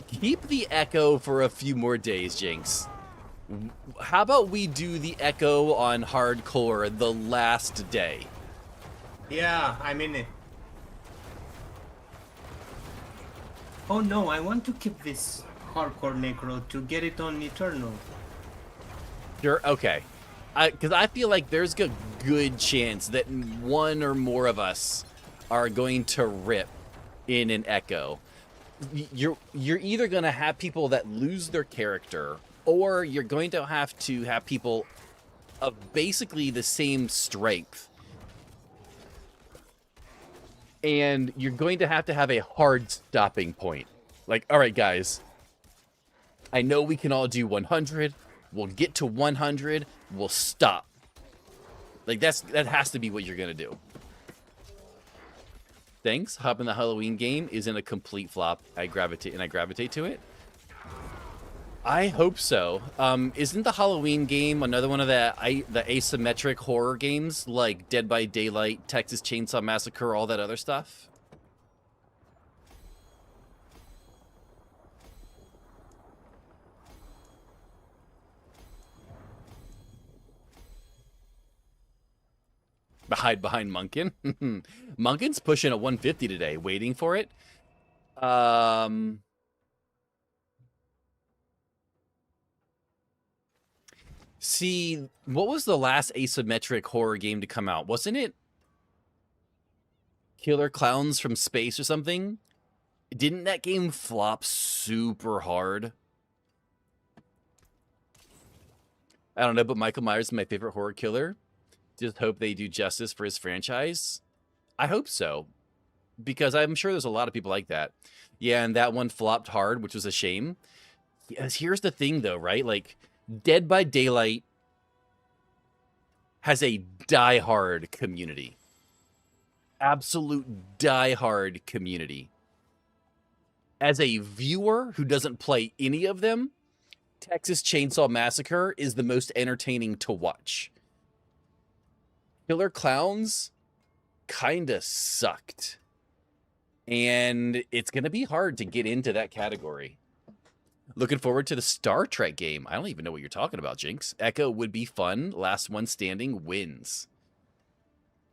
Keep the Echo for a few more days, Jinx. How about we do the Echo on Hardcore the last day? Yeah, I'm in it. Oh no, I want to keep this Hardcore Necro to get it on Eternal. Sure, okay. Because I feel like there's a good chance that one or more of us are going to rip in an Echo. You're either going to have people that lose their character, or you're going to have people of basically the same strength. And you're going to have a hard stopping point. Like, all right, guys, I know we can all do 100. We'll get to 100. We'll stop. Like, that has to be what you're going to do. Thanks. Hop in the Halloween game isn't a complete flop. I gravitate to it. I hope so. Isn't the Halloween game another one of the asymmetric horror games, like Dead by Daylight, Texas Chainsaw Massacre, all that other stuff? Hide behind Munkin. Munkin's pushing a 150 today, waiting for it. See, what was the last asymmetric horror game to come out? Wasn't it Killer Clowns from Space or something? Didn't that game flop super hard? I don't know, but Michael Myers is my favorite horror killer. Just hope they do justice for his franchise. I hope so, because I'm sure there's a lot of people like that. Yeah, and that one flopped hard, which was a shame. Yes, here's the thing, though, right? Like, Dead by Daylight has a diehard community. Absolute diehard community. As a viewer who doesn't play any of them, Texas Chainsaw Massacre is the most entertaining to watch. Killer Clowns kinda sucked. And it's going to be hard to get into that category. Looking forward to the Star Trek game. I don't even know what you're talking about, Jinx. Echo would be fun. Last one standing wins.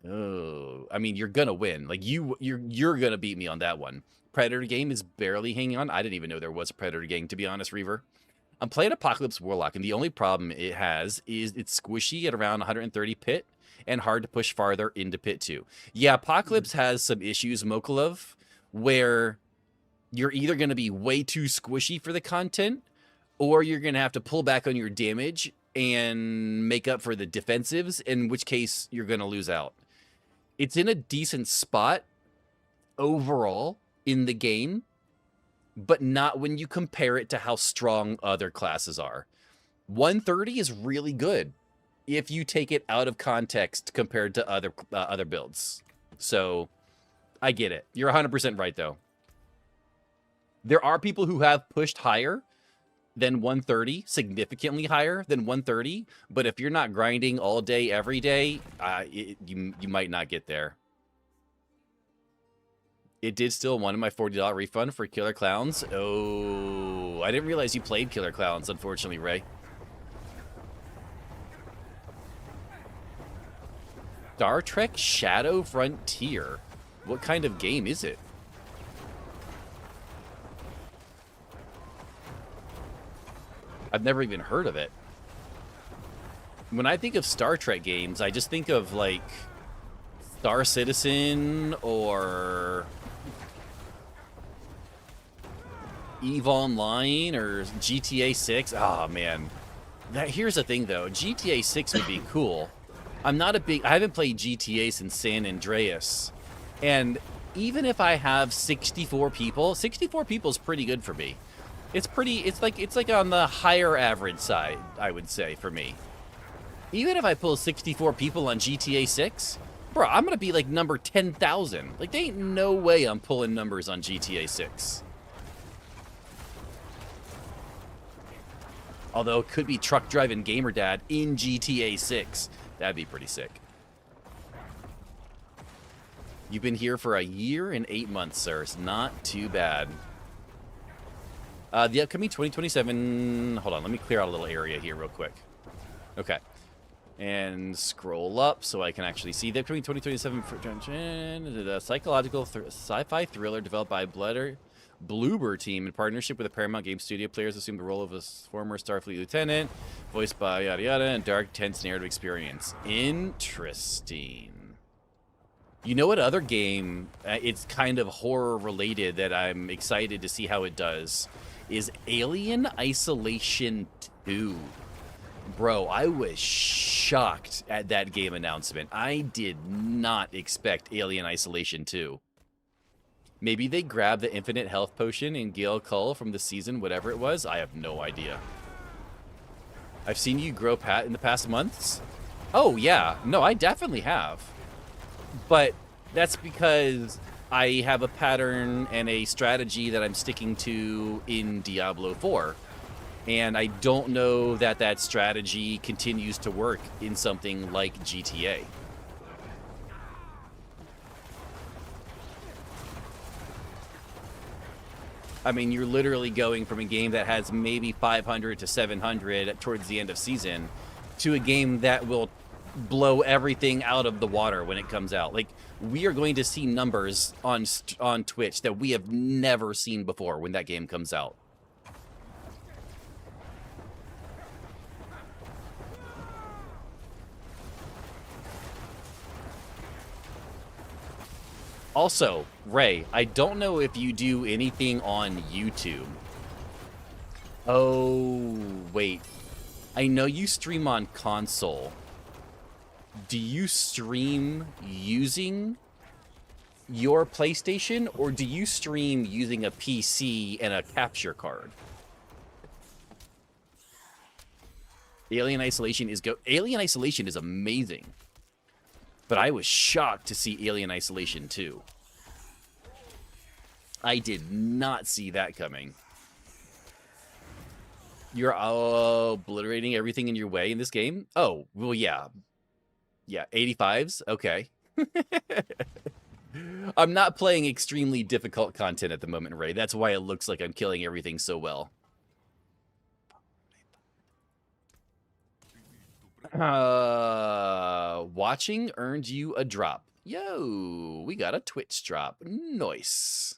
Oh, I mean, you're gonna win. Like you're gonna beat me on that one. Predator game is barely hanging on. I didn't even know there was a Predator game, to be honest, Reaver. I'm playing Apocalypse Warlock, and the only problem it has is it's squishy at around 130 pit and hard to push farther into pit 2. Yeah, Apocalypse has some issues, Mokolov, where you're either going to be way too squishy for the content, or you're going to have to pull back on your damage and make up for the defensives, in which case you're going to lose out. It's in a decent spot overall in the game, but not when you compare it to how strong other classes are. 130 is really good if you take it out of context compared to other builds. So I get it. You're 100% right, though. There are people who have pushed higher than 130, significantly higher than 130. But if you're not grinding all day, every day, you might not get there. It did still wanted my $40 refund for Killer Clowns. Oh, I didn't realize you played Killer Clowns, unfortunately, Ray. Star Trek Shadow Frontier. What kind of game is it? I've never even heard of it. When I think of Star Trek games, I just think of, like, Star Citizen or EVE Online or GTA 6. Oh, man. Here's the thing, though. GTA 6 would be cool. I haven't played GTA since San Andreas. And even if I have 64 people is pretty good for me. It's like on the higher average side, I would say, for me. Even if I pull 64 people on GTA 6, bro, I'm going to be like number 10,000. Like, there ain't no way I'm pulling numbers on GTA 6. Although it could be truck driving gamer dad in GTA 6. That'd be pretty sick. You've been here for 1 year and 8 months, sir. It's not too bad. The upcoming 2027... Hold on, let me clear out a little area here real quick. Okay. And scroll up so I can actually see the upcoming 2027... The psychological sci-fi thriller developed by Bloober team in partnership with a Paramount Game Studio. Players assume the role of a former Starfleet lieutenant, voiced by yada yada, and dark, tense narrative experience. Interesting. You know what other game, it's kind of horror-related that I'm excited to see how it does, is Alien Isolation 2. Bro, I was shocked at that game announcement. I did not expect Alien Isolation 2. Maybe they grabbed the infinite health potion in Gale Cull from the season, whatever it was. I have no idea. I've seen you grow Pat in the past months. Oh, yeah. No, I definitely have. But that's because I have a pattern and a strategy that I'm sticking to in Diablo 4. And I don't know that that strategy continues to work in something like GTA. I mean, you're literally going from a game that has maybe 500 to 700 towards the end of season to a game that will blow everything out of the water when it comes out. Like, we are going to see numbers on Twitch that we have never seen before when that game comes out. Also, Ray, I don't know if you do anything on YouTube. Oh, wait. I know you stream on console. Do you stream using your PlayStation, or do you stream using a PC and a capture card? Alien Isolation is amazing. But I was shocked to see Alien Isolation 2. I did not see that coming. You're obliterating everything in your way in this game? Oh, well, yeah. Yeah, 85s? Okay. I'm not playing extremely difficult content at the moment, Ray. That's why it looks like I'm killing everything so well. Watching earned you a drop. Yo, we got a Twitch drop. Nice.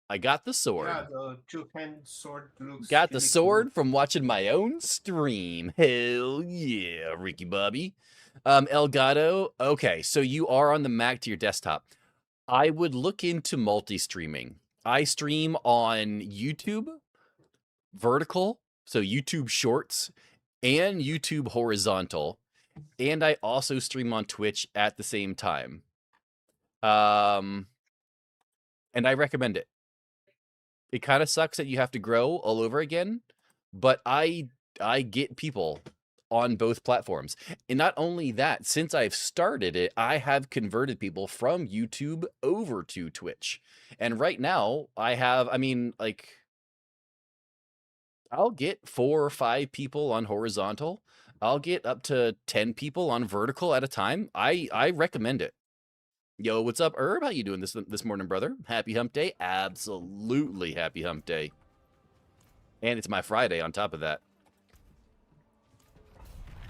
I got the sword. Yeah, the two-hand sword looks Got the really sword cool. from watching my own stream. Hell yeah, Ricky Bobby. Elgato, okay, so you are on the Mac to your desktop. I would look into multi-streaming. I stream on YouTube, vertical, so YouTube Shorts, and YouTube Horizontal, and I also stream on Twitch at the same time. And I recommend it. It kind of sucks that you have to grow all over again, but I get people on both platforms. And not only that, since I've started it, I have converted people from YouTube over to Twitch. And right now, I mean, like, I'll get 4 or 5 people on horizontal. I'll get up to 10 people on vertical at a time. I recommend it. Yo, what's up, Herb? How you doing this morning, brother? Happy hump day? Absolutely happy hump day. And it's my Friday on top of that.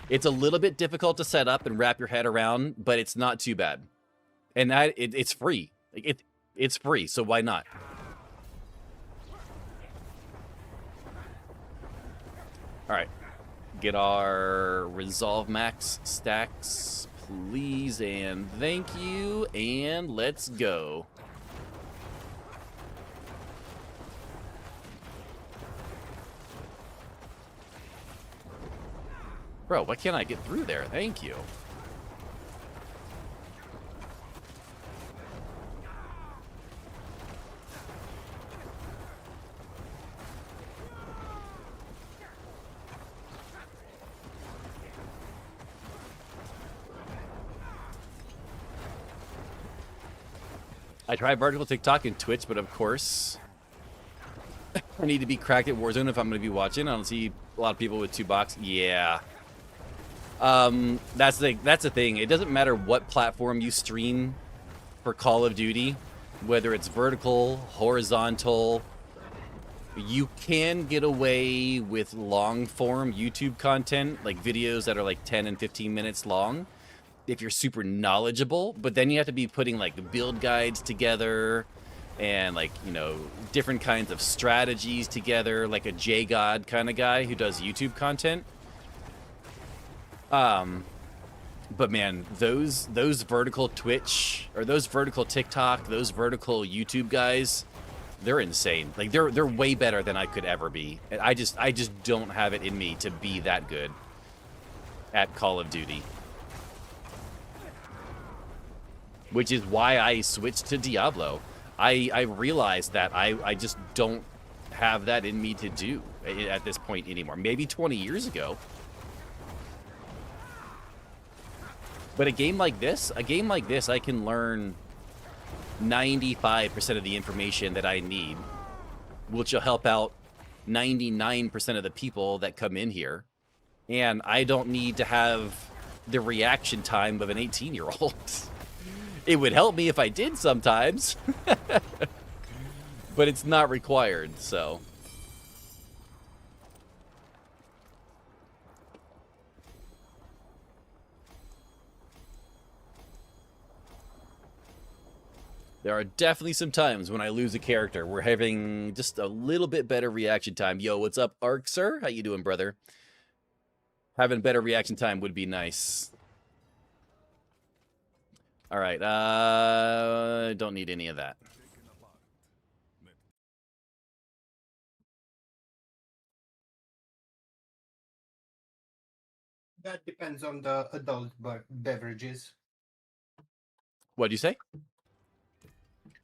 It's a little bit difficult to set up and wrap your head around, but it's not too bad. And it's free. Like it's free, so why not? All right. Get our Resolve Max stacks, please and thank you, and let's go. Bro, why can't I get through there? Thank you. I tried vertical TikTok and Twitch, but of course, I need to be cracked at Warzone if I'm going to be watching. I don't see a lot of people with 2 box. Yeah. That's the thing. It doesn't matter what platform you stream for Call of Duty, whether it's vertical, horizontal. You can get away with long form YouTube content, like videos that are like 10 and 15 minutes long, if you're super knowledgeable, but then you have to be putting like the build guides together and like, you know, different kinds of strategies together, like a J-God kind of guy who does YouTube content. But man, those vertical Twitch or those vertical TikTok, those vertical YouTube guys, they're insane. Like they're way better than I could ever be. And I just don't have it in me to be that good at Call of Duty. Which is why I switched to Diablo. I realized that I just don't have that in me to do at this point anymore. Maybe 20 years ago. But a game like this, I can learn 95% of the information that I need, which will help out 99% of the people that come in here. And I don't need to have the reaction time of an 18-year-old. It would help me if I did sometimes, but it's not required, so. There are definitely some times when I lose a character. We're having just a little bit better reaction time. Yo, what's up, Ark, sir? How you doing, brother? Having better reaction time would be nice. All right, don't need any of that. That depends on the adult beverages. What'd you say?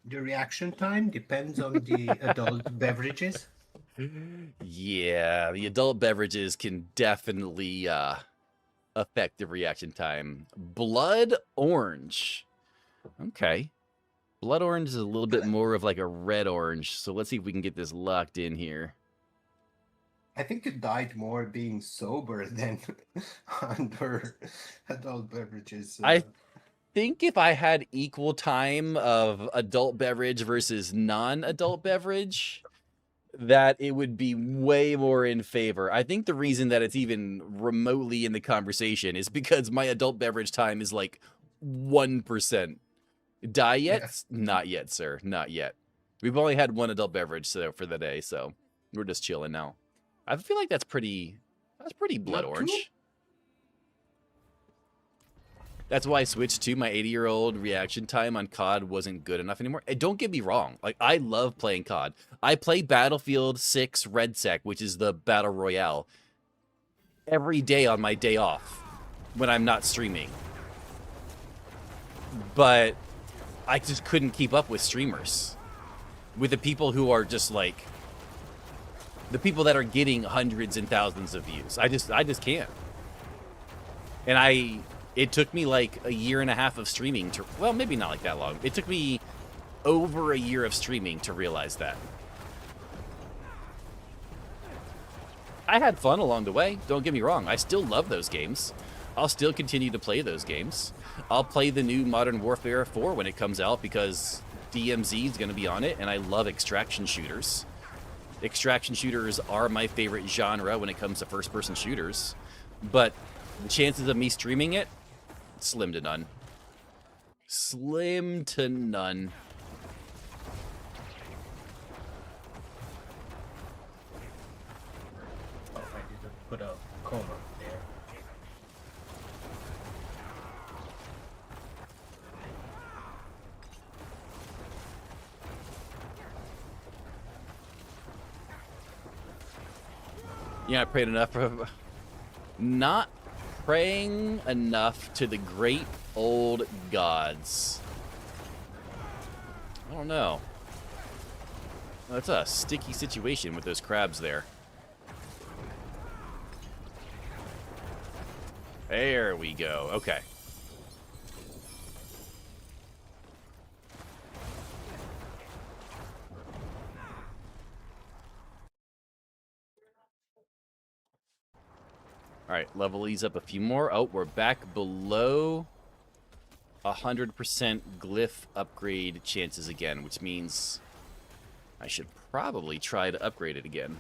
The reaction time depends on the adult beverages. Yeah, the adult beverages can definitely affect the reaction time. Blood orange. Okay. Blood orange is a little bit more of like a red orange. So let's see if we can get this locked in here. I think you died more being sober than under adult beverages. I think if I had equal time of adult beverage versus non-adult beverage, that it would be way more in favor. I think the reason that it's even remotely in the conversation is because my adult beverage time is like 1%. Die yet? Yeah. Not yet, sir. Not yet. We've only had one adult beverage for the day, so we're just chilling now. I feel like that's pretty blood Not orange. too? That's why I switched to my 80-year-old reaction time on COD wasn't good enough anymore. And don't get me wrong. Like, I love playing COD. I play Battlefield 6 RedSec, which is the Battle Royale, every day on my day off when I'm not streaming. But I just couldn't keep up with streamers. With the people who are just like... the people that are getting hundreds and thousands of views. I just can't. And it took me like a year and a half of streaming to, well, maybe not like that long. It took me over a year of streaming to realize that. I had fun along the way. Don't get me wrong. I still love those games. I'll still continue to play those games. I'll play the new Modern Warfare 4 when it comes out because DMZ is going to be on it, and I love extraction shooters. Extraction shooters are my favorite genre when it comes to first-person shooters. But the chances of me streaming it, slim to none. Slim to none. Oh, I didn't put a comma there. Yeah, I prayed enough for... Not praying enough to the great old gods. I don't know. That's a sticky situation with those crabs there. There we go. Okay. All right, level these up a few more. Oh, we're back below 100% glyph upgrade chances again, which means I should probably try to upgrade it again.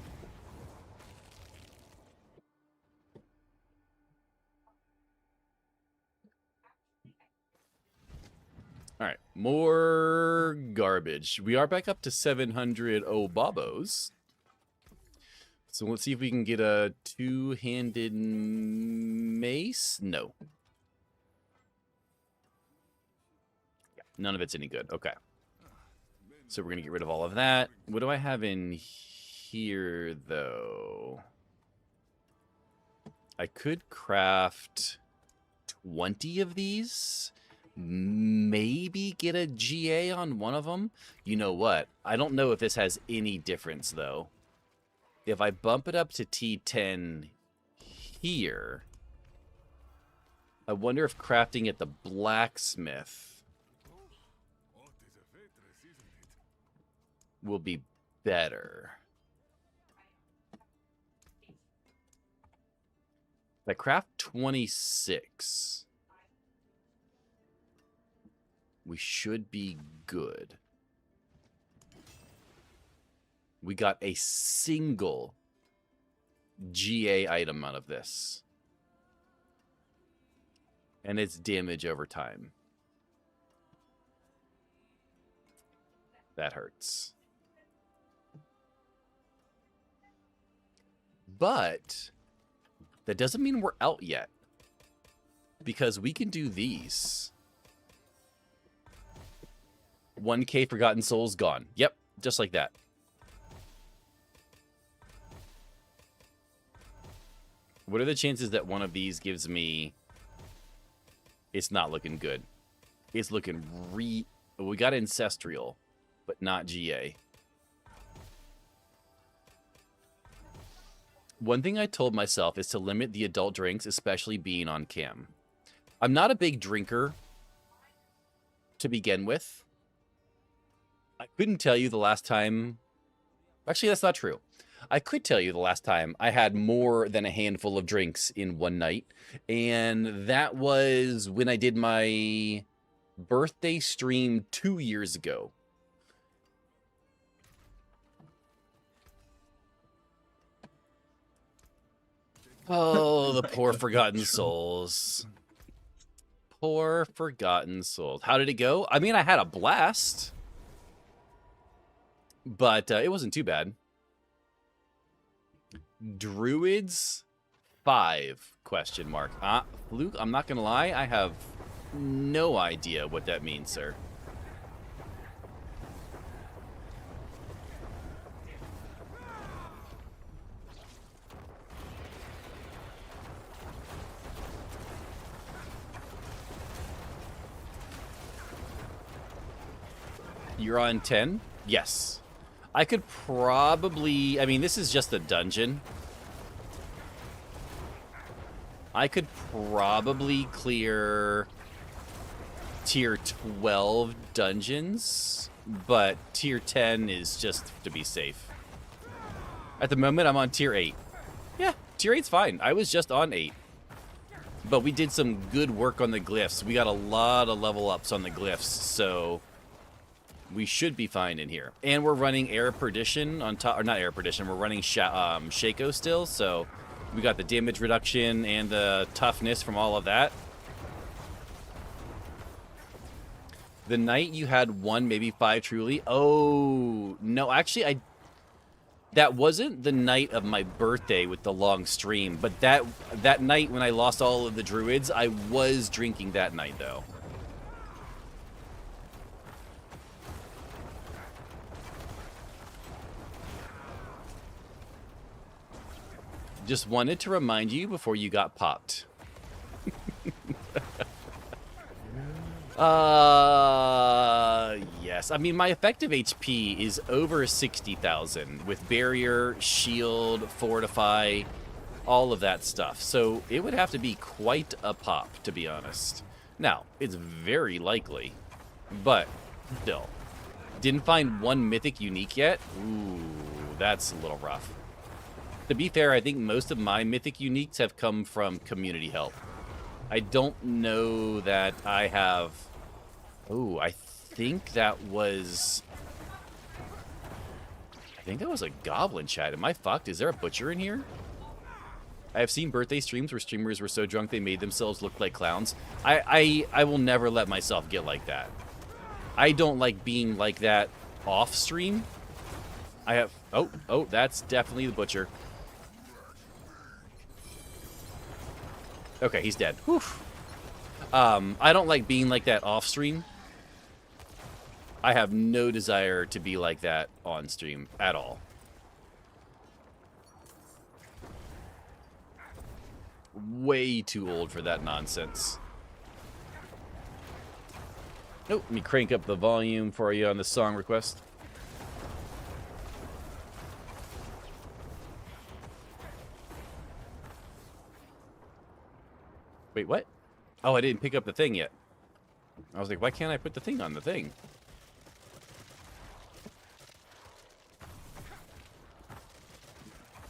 All right, more garbage. We are back up to 700 Obabos. So let's see if we can get a two-handed mace. No. None of it's any good. Okay. So we're going to get rid of all of that. What do I have in here, though? I could craft 20 of these. Maybe get a GA on one of them. You know what? I don't know if this has any difference, though. If I bump it up to T10 here, I wonder if crafting at the blacksmith will be better. If I craft 26, we should be good. We got a single GA item out of this. And it's damage over time. That hurts. But that doesn't mean we're out yet. Because we can do these. 1K Forgotten Souls gone. Yep, just like that. What are the chances that one of these gives me... It's not looking good. It's looking we got Ancestral, but not GA. One thing I told myself is to limit the adult drinks, especially being on cam. I'm not a big drinker to begin with. I couldn't tell you the last time. Actually, that's not true. I could tell you the last time I had more than a handful of drinks in one night. And that was when I did my birthday stream 2 years ago. Oh, the poor forgotten souls. Poor forgotten souls. How did it go? I mean, I had a blast. But it wasn't too bad. Druids 5 question mark. Luke, I'm not gonna lie, I have no idea what that means, sir. You're on 10? Yes. I could probably... I mean, this is just a dungeon. I could probably clear tier 12 dungeons, but tier 10 is just to be safe. At the moment, I'm on tier 8. Yeah, tier 8's fine. I was just on 8. But we did some good work on the glyphs. We got a lot of level ups on the glyphs, so... we should be fine in here. And we're running Air Perdition on top, or not Air Perdition, we're running Shaco still, so we got the damage reduction and the toughness from all of that. The night you had 1, maybe 5 truly. Oh, no, actually, that wasn't the night of my birthday with the long stream, but that night when I lost all of the druids, I was drinking that night, though. Just wanted to remind you before you got popped. Yes. I mean, my effective HP is over 60,000 with barrier, shield, fortify, all of that stuff. So it would have to be quite a pop, to be honest. Now, it's very likely, but still. Didn't find one mythic unique yet? Ooh, that's a little rough. To be fair, I think most of my mythic uniques have come from community help. I don't know that I have... Ooh, I think that was... I think that was a goblin chat. Am I fucked? Is there a butcher in here? I have seen birthday streams where streamers were so drunk they made themselves look like clowns. I will never let myself get like that. I don't like being like that off stream. I have... Oh, that's definitely the butcher. Okay, he's dead. Whew. I don't like being like that off stream. I have no desire to be like that on stream at all. Way too old for that nonsense. Oh, let me crank up the volume for you on the song request. Wait, what? Oh, I didn't pick up the thing yet. I was like, why can't I put the thing on the thing?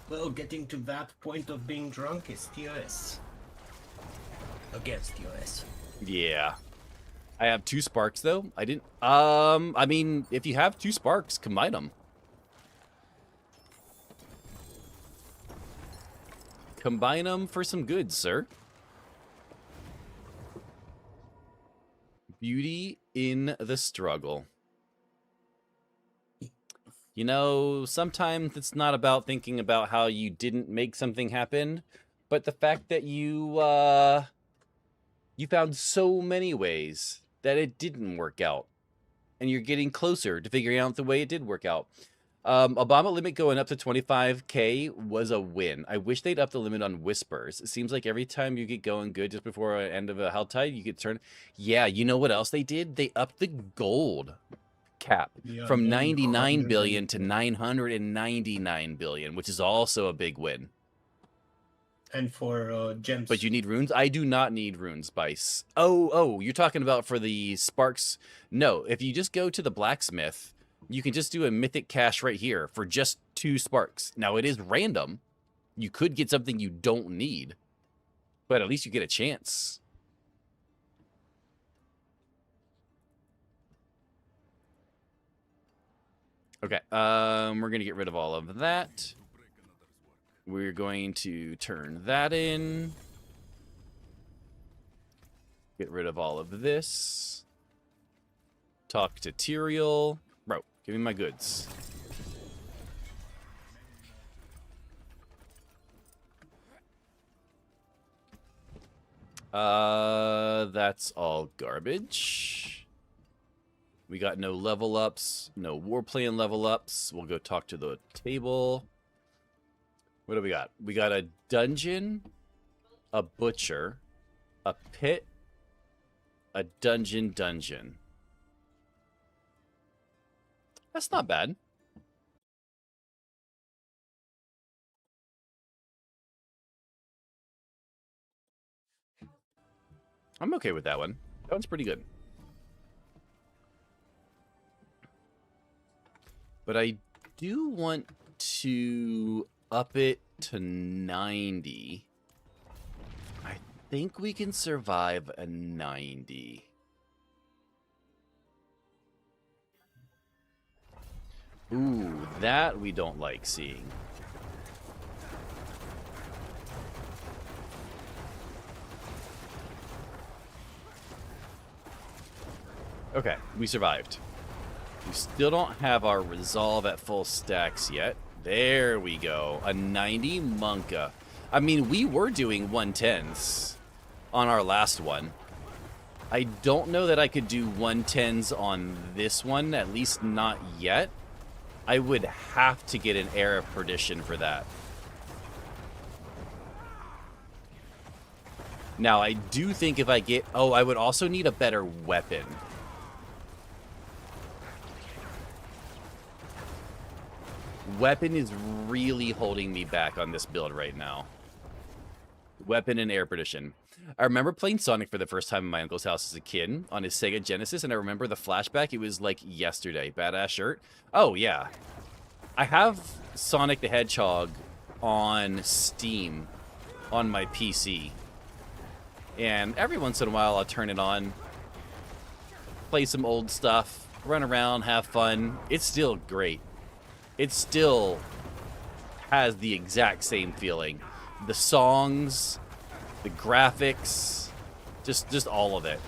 Well, getting to that point of being drunk is TOS. Against TOS. Yeah. I have 2 sparks, though. I didn't... I mean, if you have 2 sparks, combine them. Combine them for some goods, sir. Beauty in the struggle. You know, sometimes it's not about thinking about how you didn't make something happen, but the fact that you found so many ways that it didn't work out, and you're getting closer to figuring out the way it did work out. Obama limit going up to 25k was a win. I wish they'd up the limit on whispers. It seems like every time you get going good just before the end of a Helltide, you get turned. Yeah, you know what else they did? They upped the gold cap from 99 billion to 999 billion, which is also a big win. and for gems. But you need runes? I do not need runes, Bice. Oh, you're talking about for the sparks. No, if you just go to the blacksmith, you can just do a mythic cache right here for just 2 sparks. Now, it is random. You could get something you don't need, but at least you get a chance. Okay, we're going to get rid of all of that. We're going to turn that in. Get rid of all of this. Talk to Tyrael. Bro, give me my goods. That's all garbage. We got no level ups, no war plan level ups. We'll go talk to the table. What do we got? We got a dungeon, a butcher, a pit, a dungeon. That's not bad. I'm okay with that one. That one's pretty good. But I do want to up it to 90. I think we can survive a 90. Ooh, that we don't like seeing. Okay, we survived. We still don't have our resolve at full stacks yet. There we go. A 90 Monka. I mean, we were doing 110s on our last one. I don't know that I could do 110s on this one, at least not yet. I would have to get an Air of Perdition for that. Now, I do think if I get... Oh, I would also need a better weapon. Weapon is really holding me back on this build right now. Weapon and Air Perdition. I remember playing Sonic for the first time in my uncle's house as a kid on his Sega Genesis, and I remember the flashback. It was like yesterday. Badass shirt. Oh, yeah. I have Sonic the Hedgehog on Steam on my PC. And every once in a while, I'll turn it on, play some old stuff, run around, have fun. It's still great. It still has the exact same feeling. The songs, the graphics, just all of it.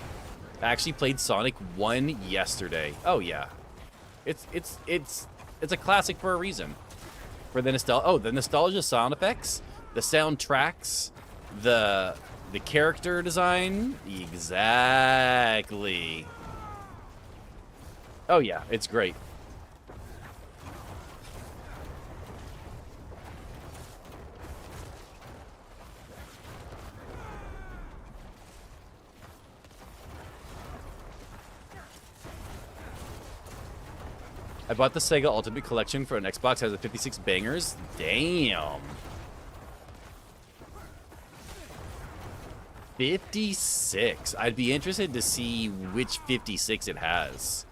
I actually played Sonic 1 yesterday. Oh yeah. It's a classic for a reason. For the nostalgia sound effects, the soundtracks, the character design, exactly. Oh yeah, it's great. I bought the Sega Ultimate Collection for an Xbox. It has a 56 bangers. Damn. 56. I'd be interested to see which 56 it has.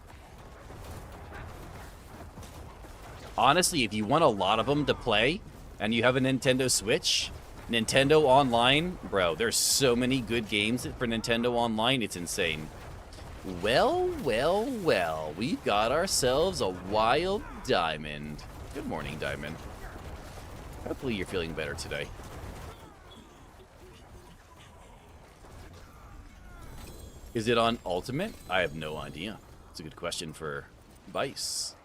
Honestly, if you want a lot of them to play and you have a Nintendo Switch, Nintendo Online, bro, there's so many good games for Nintendo Online, it's insane. Well, we've got ourselves a wild diamond. Good morning, Diamond. Hopefully you're feeling better today. Is it on Ultimate? I have no idea. It's a good question for Vice.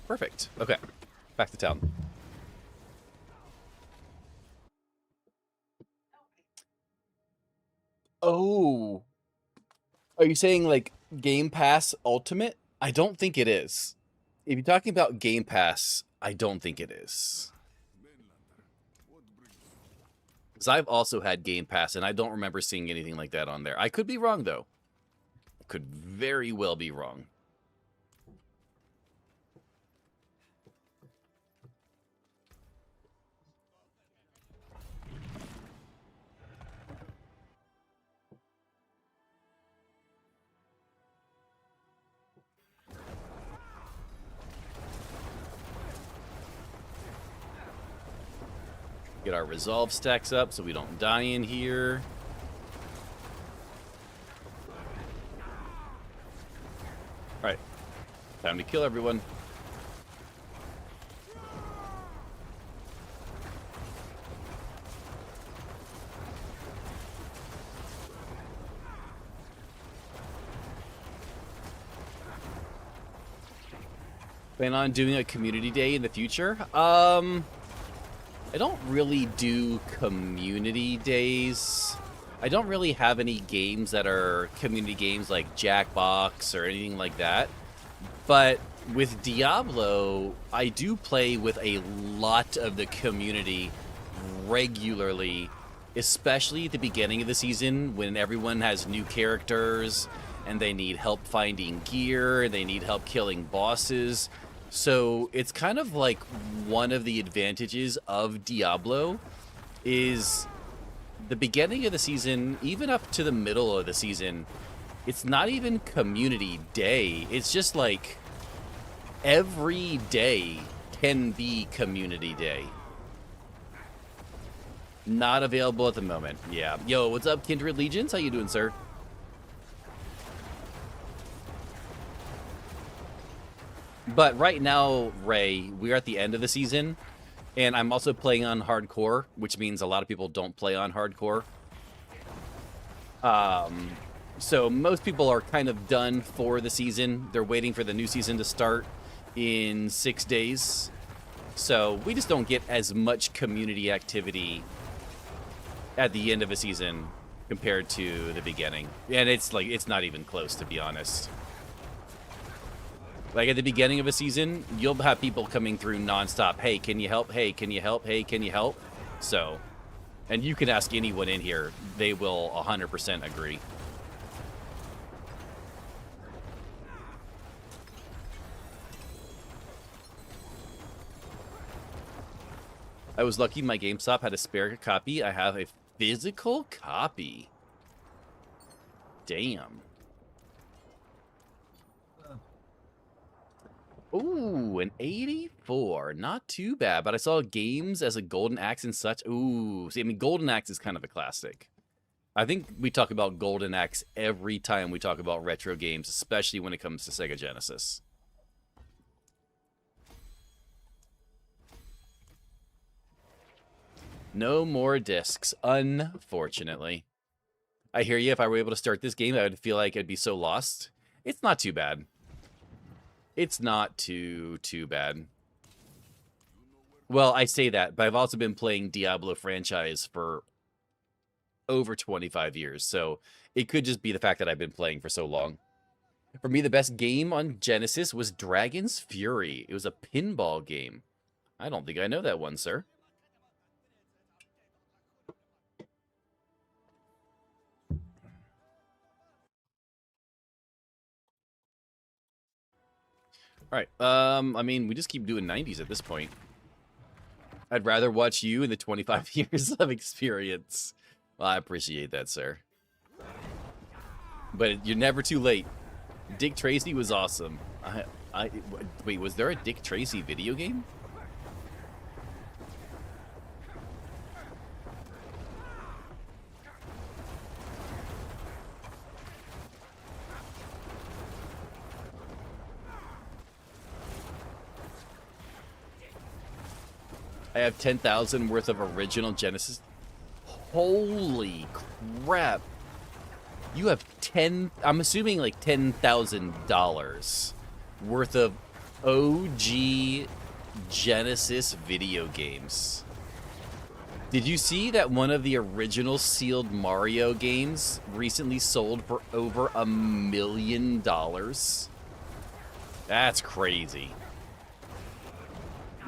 Perfect. Okay. Back to town. Oh. Are you saying like Game Pass Ultimate? I don't think it is. If you're talking about Game Pass, I don't think it is. Because I've also had Game Pass, and I don't remember seeing anything like that on there. I could be wrong, though. Could very well be wrong. Get our resolve stacks up so we don't die in here. Alright. Time to kill everyone. Plan on doing a community day in the future? I don't really do community days. I don't really have any games that are community games like Jackbox or anything like that. But with Diablo, I do play with a lot of the community regularly, especially at the beginning of the season when everyone has new characters and they need help finding gear, they need help killing bosses. So it's kind of like one of the advantages of Diablo is the beginning of the season, even up to the middle of the season, it's not even community day. It's just like every day can be community day. Not available at the moment. Yeah. Yo, what's up, Kindred Legions? How you doing, sir? But right now, Ray, we're at the end of the season, and I'm also playing on hardcore, which means a lot of people don't play on hardcore. So most people are kind of done for the season. They're waiting for the new season to start in 6 days. So we just don't get as much community activity at the end of a season compared to the beginning. And it's like, it's not even close, to be honest. Like, at the beginning of a season, you'll have people coming through nonstop. Hey, can you help? Hey, can you help? Hey, can you help? So, and you can ask anyone in here. They will 100% agree. I was lucky my GameStop had a spare copy. I have a physical copy. Damn. Ooh, an 84. Not too bad, but I saw games as a Golden Axe and such. Ooh, see, I mean, Golden Axe is kind of a classic. I think we talk about Golden Axe every time we talk about retro games, especially when it comes to Sega Genesis. No more discs, unfortunately. I hear you. If I were able to start this game, I would feel like I'd be so lost. It's not too bad. It's not too bad. Well, I say that, but I've also been playing Diablo franchise for over 25 years, so it could just be the fact that I've been playing for so long. For me, the best game on Genesis was Dragon's Fury. It was a pinball game. I don't think I know that one, sir. All right. I mean, we just keep doing 90s at this point. I'd rather watch you in the 25 years of experience. Well, I appreciate that, sir. But you're never too late. Dick Tracy was awesome. Wait, was there a Dick Tracy video game? I have 10,000 worth of original Genesis. Holy crap. You have I'm assuming like $10,000 worth of OG Genesis video games. Did you see that one of the original sealed Mario games recently sold for over $1 million? That's crazy.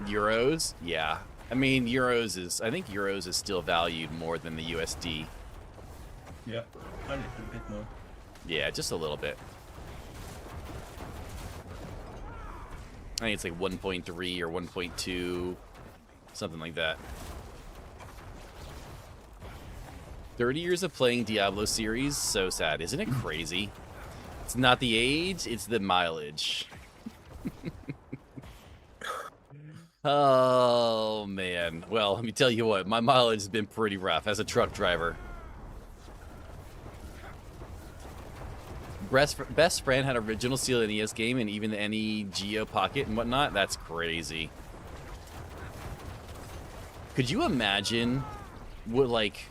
Euros? Yeah. I mean, I think euros is still valued more than the USD. Yeah, a little bit more. Yeah, just a little bit. I think it's like 1.3 or 1.2, something like that. 30 years of playing Diablo series, so sad. Isn't it crazy? It's not the age, it's the mileage. Oh, man. Well, let me tell you what, my mileage has been pretty rough as a truck driver. Best friend had original Steel NES game and even the NEGO Pocket and whatnot. That's crazy. Could you imagine what, like,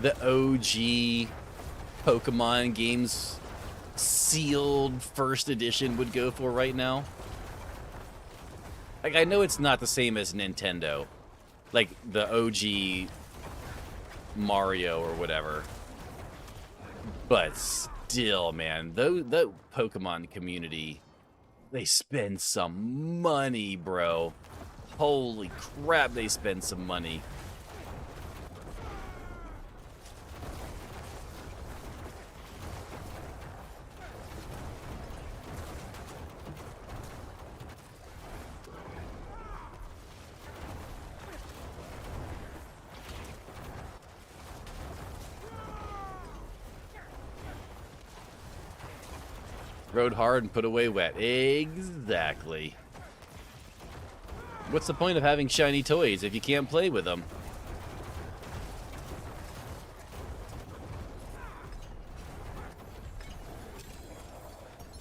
the OG Pokemon games sealed first edition would go for right now? Like, I know it's not the same as Nintendo. Like, the OG Mario or whatever. But still, man, the Pokemon community, they spend some money, bro. Holy crap, they spend some money. Rode hard and put away wet. Exactly. What's the point of having shiny toys if you can't play with them?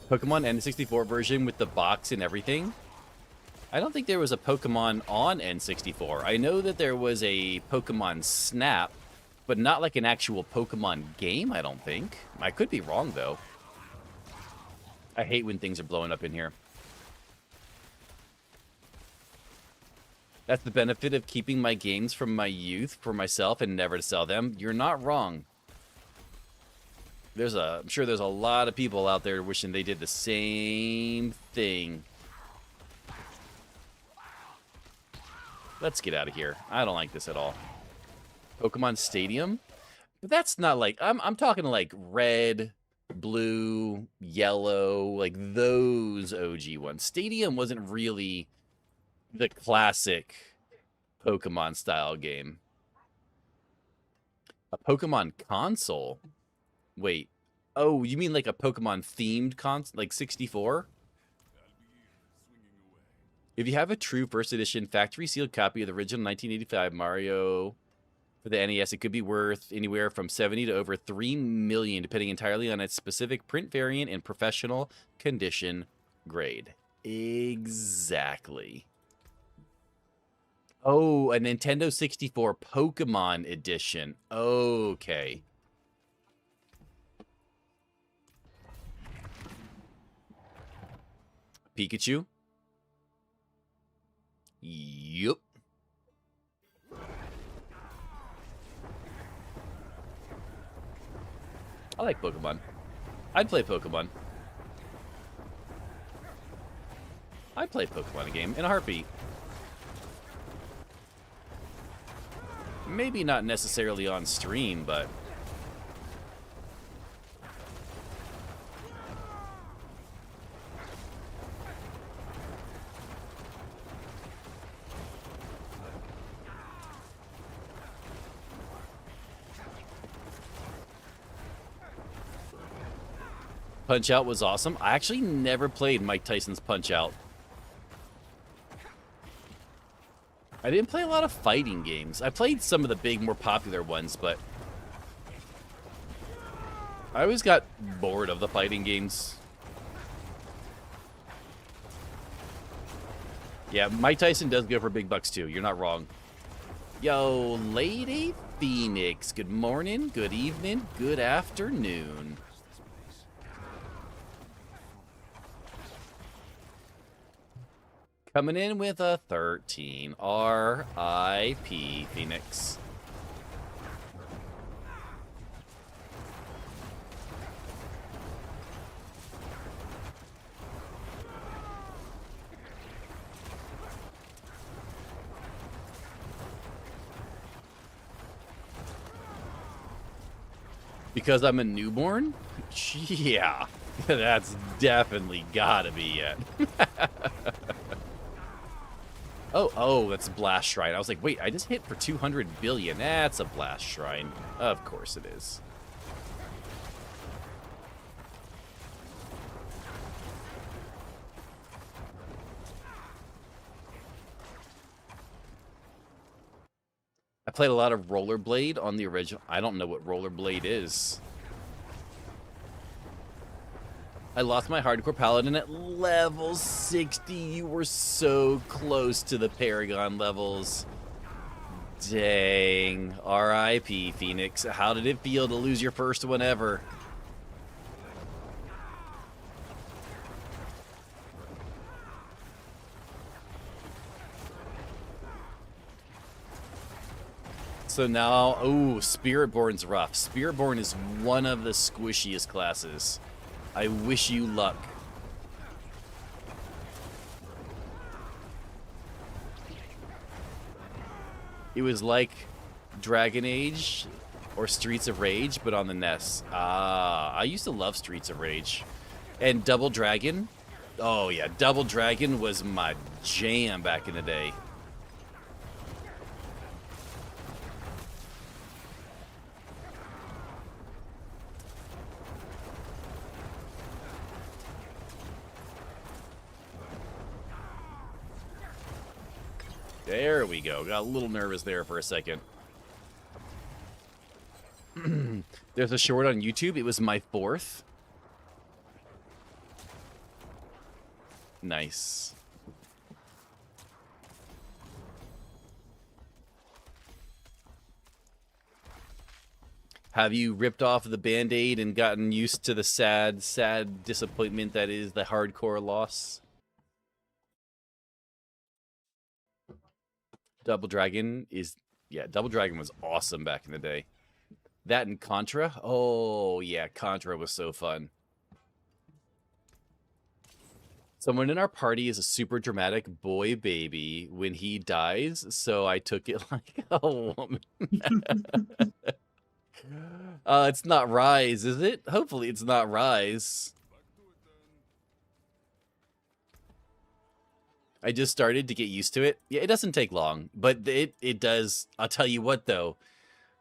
Pokemon N64 version with the box and everything? I don't think there was a Pokemon on N64. I know that there was a Pokemon Snap, but not like an actual Pokemon game, I don't think. I could be wrong, though. I hate when things are blowing up in here. That's the benefit of keeping my games from my youth for myself and never to sell them. You're not wrong. I'm sure there's a lot of people out there wishing they did the same thing. Let's get out of here. I don't like this at all. Pokemon Stadium? But that's not like... I'm talking like red, blue, yellow, like those OG ones. Stadium wasn't really the classic Pokemon style game. A Pokemon console? Wait. Oh, you mean like a Pokemon themed console, like 64? If you have a true first edition factory sealed copy of the original 1985 Mario for the NES, it could be worth anywhere from 70 to over 3 million, depending entirely on its specific print variant and professional condition grade. Exactly. Oh, a Nintendo 64 Pokemon edition. Okay. Pikachu? Yup. I like Pokemon. I'd play Pokemon. I'd play Pokemon game in a heartbeat. Maybe not necessarily on stream, but... Punch-Out was awesome. I actually never played Mike Tyson's Punch-Out. I didn't play a lot of fighting games. I played some of the big, more popular ones, but... I always got bored of the fighting games. Yeah, Mike Tyson does go for big bucks, too. You're not wrong. Yo, Lady Phoenix. Good morning, good evening, good afternoon. Coming in with a 13. R.I.P. Phoenix. Because I'm a newborn? Yeah, that's definitely gotta be it. Oh, that's a blast shrine. I was like, wait, I just hit for 200 billion. That's a blast shrine. Of course it is. I played a lot of Rollerblade on the original. I don't know what Rollerblade is. I lost my hardcore paladin at level 60. You were so close to the Paragon levels. Dang. R.I.P. Phoenix. How did it feel to lose your first one ever? So now, oh, Spiritborn's rough. Spiritborn is one of the squishiest classes. I wish you luck. It was like Dragon Age or Streets of Rage, but on the NES. I used to love Streets of Rage. And Double Dragon. Oh, yeah, Double Dragon was my jam back in the day. There we go. Got a little nervous there for a second. There's a short on YouTube. It was my 4th. Nice. Have you ripped off the Band-Aid and gotten used to the sad, sad disappointment that is the hardcore loss? Double Dragon is, yeah, Double Dragon was awesome back in the day. That and Contra? Oh, yeah, Contra was so fun. Someone in our party is a super dramatic boy baby when he dies, so I took it like a woman. It's not Rise, is it? Hopefully it's not Rise. I just started to get used to it. Yeah, it doesn't take long, but it does. I'll tell you what, though.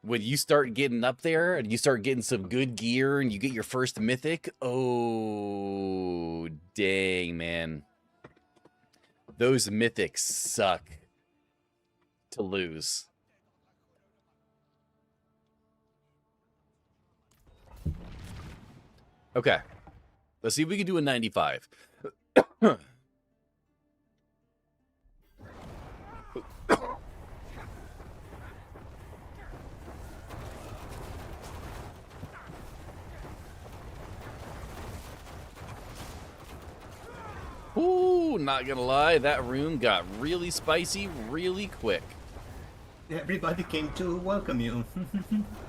When you start getting up there and you start getting some good gear and you get your first mythic, oh, dang, man. Those mythics suck to lose. Okay. Let's see if we can do a 95. Ooh, not gonna lie, that room got really spicy really quick. Everybody came to welcome you.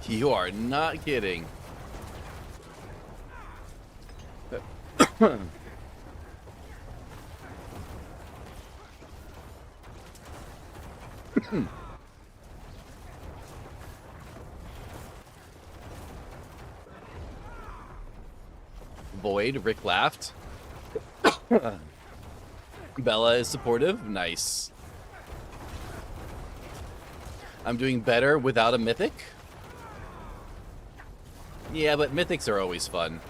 You are not kidding. Void, Rick laughed. Bella is supportive. Nice. I'm doing better without a mythic. Yeah, but mythics are always fun.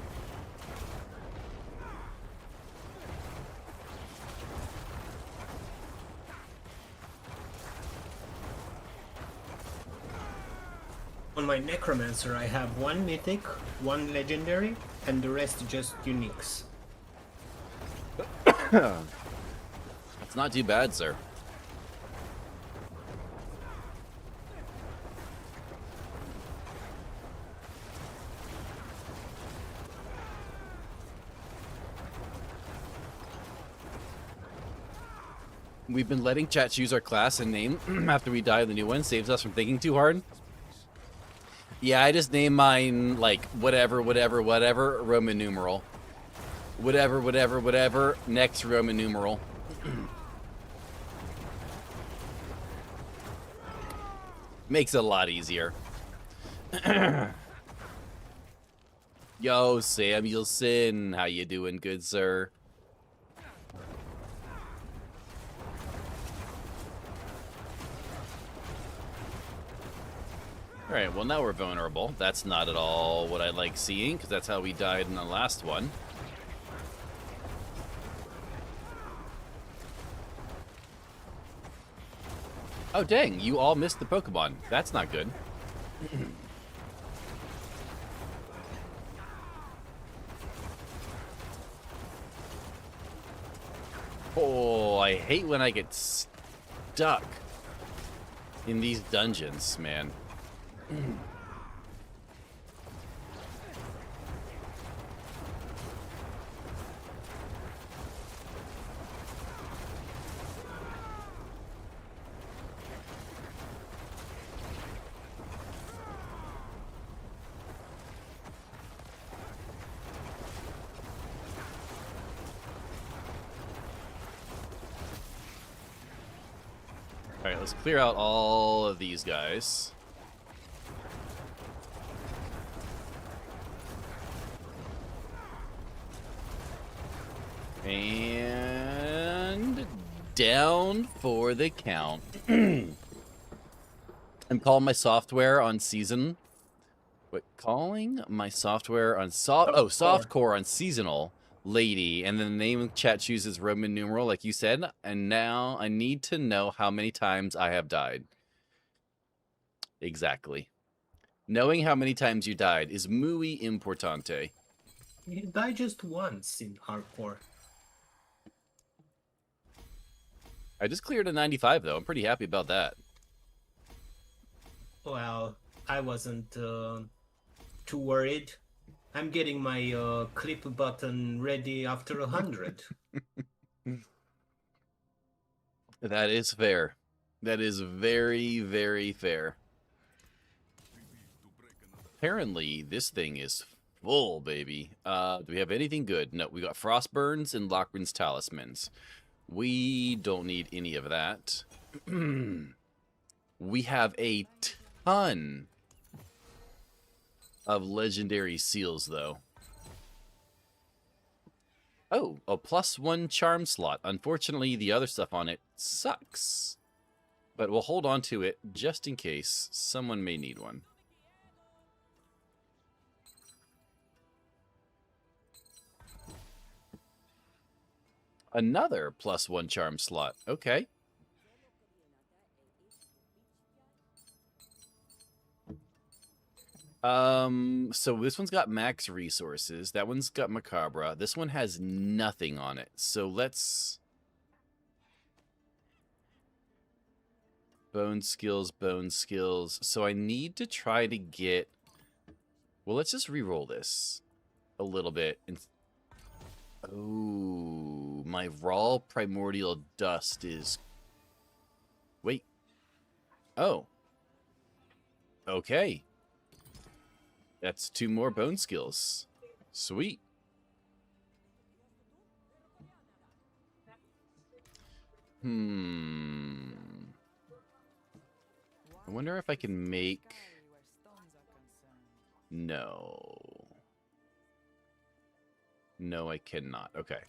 On my Necromancer, I have 1 mythic, 1 legendary, and the rest just uniques. It's not too bad, sir. We've been letting chat choose our class and name after we die. The new one saves us from thinking too hard. Yeah, I just name mine like whatever, Roman numeral. Whatever, next Roman numeral. Makes it a lot easier. Yo, Samuelson, how you doing, good sir? Alright, well now we're vulnerable. That's not at all what I like seeing, because that's how we died in the last one. Oh dang, you all missed the Pokemon. That's not good. Oh, I hate when I get stuck in these dungeons, man. Alright, let's clear out all of these guys. And down for the count. I'm calling my software on season. What? Calling my software on softcore on seasonal lady, and then the name of the chat chooses Roman numeral, like you said. And now I need to know how many times I have died. Exactly. Knowing how many times you died is muy importante. You die just once in hardcore. I just cleared a 95 though. I'm pretty happy about that. Well, I wasn't too worried. I'm getting my clip button ready after 100. That is fair. That is very, very fair. Apparently, this thing is full, baby. Do we have anything good? No, we got Frostburns and Lochran's Talismans. We don't need any of that. We have a ton of legendary seals, though. Oh, a +1 charm slot. Unfortunately, the other stuff on it sucks. But we'll hold on to it just in case someone may need one. Another +1 charm slot. Okay. So this one's got max resources. That one's got Macabra. This one has nothing on it. So let's... Bone skills, bone skills. So I need to try to get... Well, let's just re-roll this a little bit. Oh, my raw primordial dust is... Wait. Oh. Okay. That's 2 more bone skills. Sweet. I wonder if I can make... No. No, I cannot. Okay.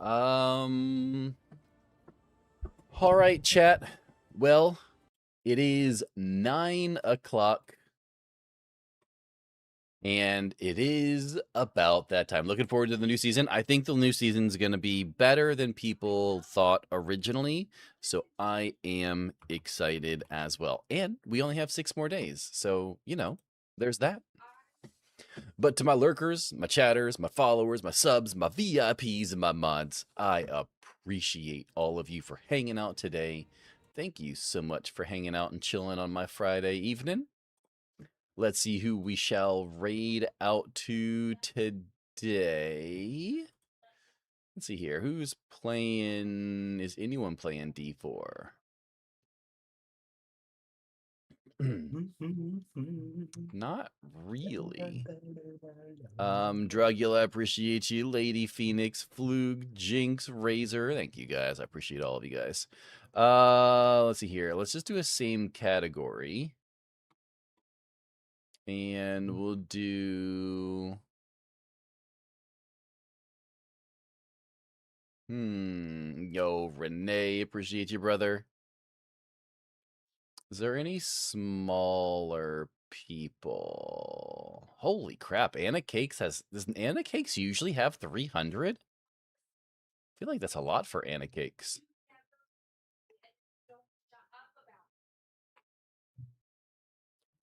All right, chat. Well, it is 9 o'clock. And it is about that time. Looking forward to the new season. I think the new season is going to be better than people thought originally. So I am excited as well. And we only have 6 more days. So, you know, there's that. But to my lurkers, my chatters, my followers, my subs, my VIPs, and my mods, I appreciate all of you for hanging out today. Thank you so much for hanging out and chilling on my Friday evening. Let's see who we shall raid out to today. Let's see here. Who's playing? Is anyone playing D4? Not really. Drugula, appreciate you. Lady Phoenix, Flug, Jinx, Razor. Thank you guys. I appreciate all of you guys. Let's see here. Let's just do a same category. And we'll do... Yo, Renee, appreciate you, brother. Is there any smaller people? Holy crap, Anna Cakes has... Does Anna Cakes usually have 300? I feel like that's a lot for Anna Cakes.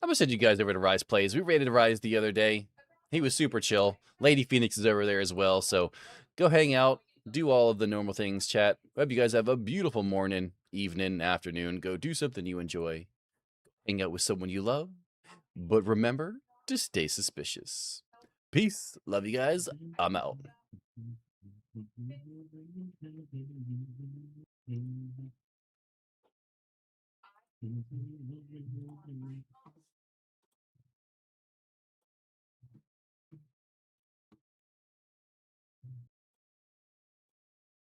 I'm gonna send you guys over to Rise Plays. We rated Rise the other day. He was super chill. Lady Phoenix is over there as well, so go hang out, do all of the normal things, chat. Hope you guys have a beautiful morning, evening, afternoon. Go do something you enjoy. Hang out with someone you love. But remember to stay suspicious. Peace. Love you guys. I'm out.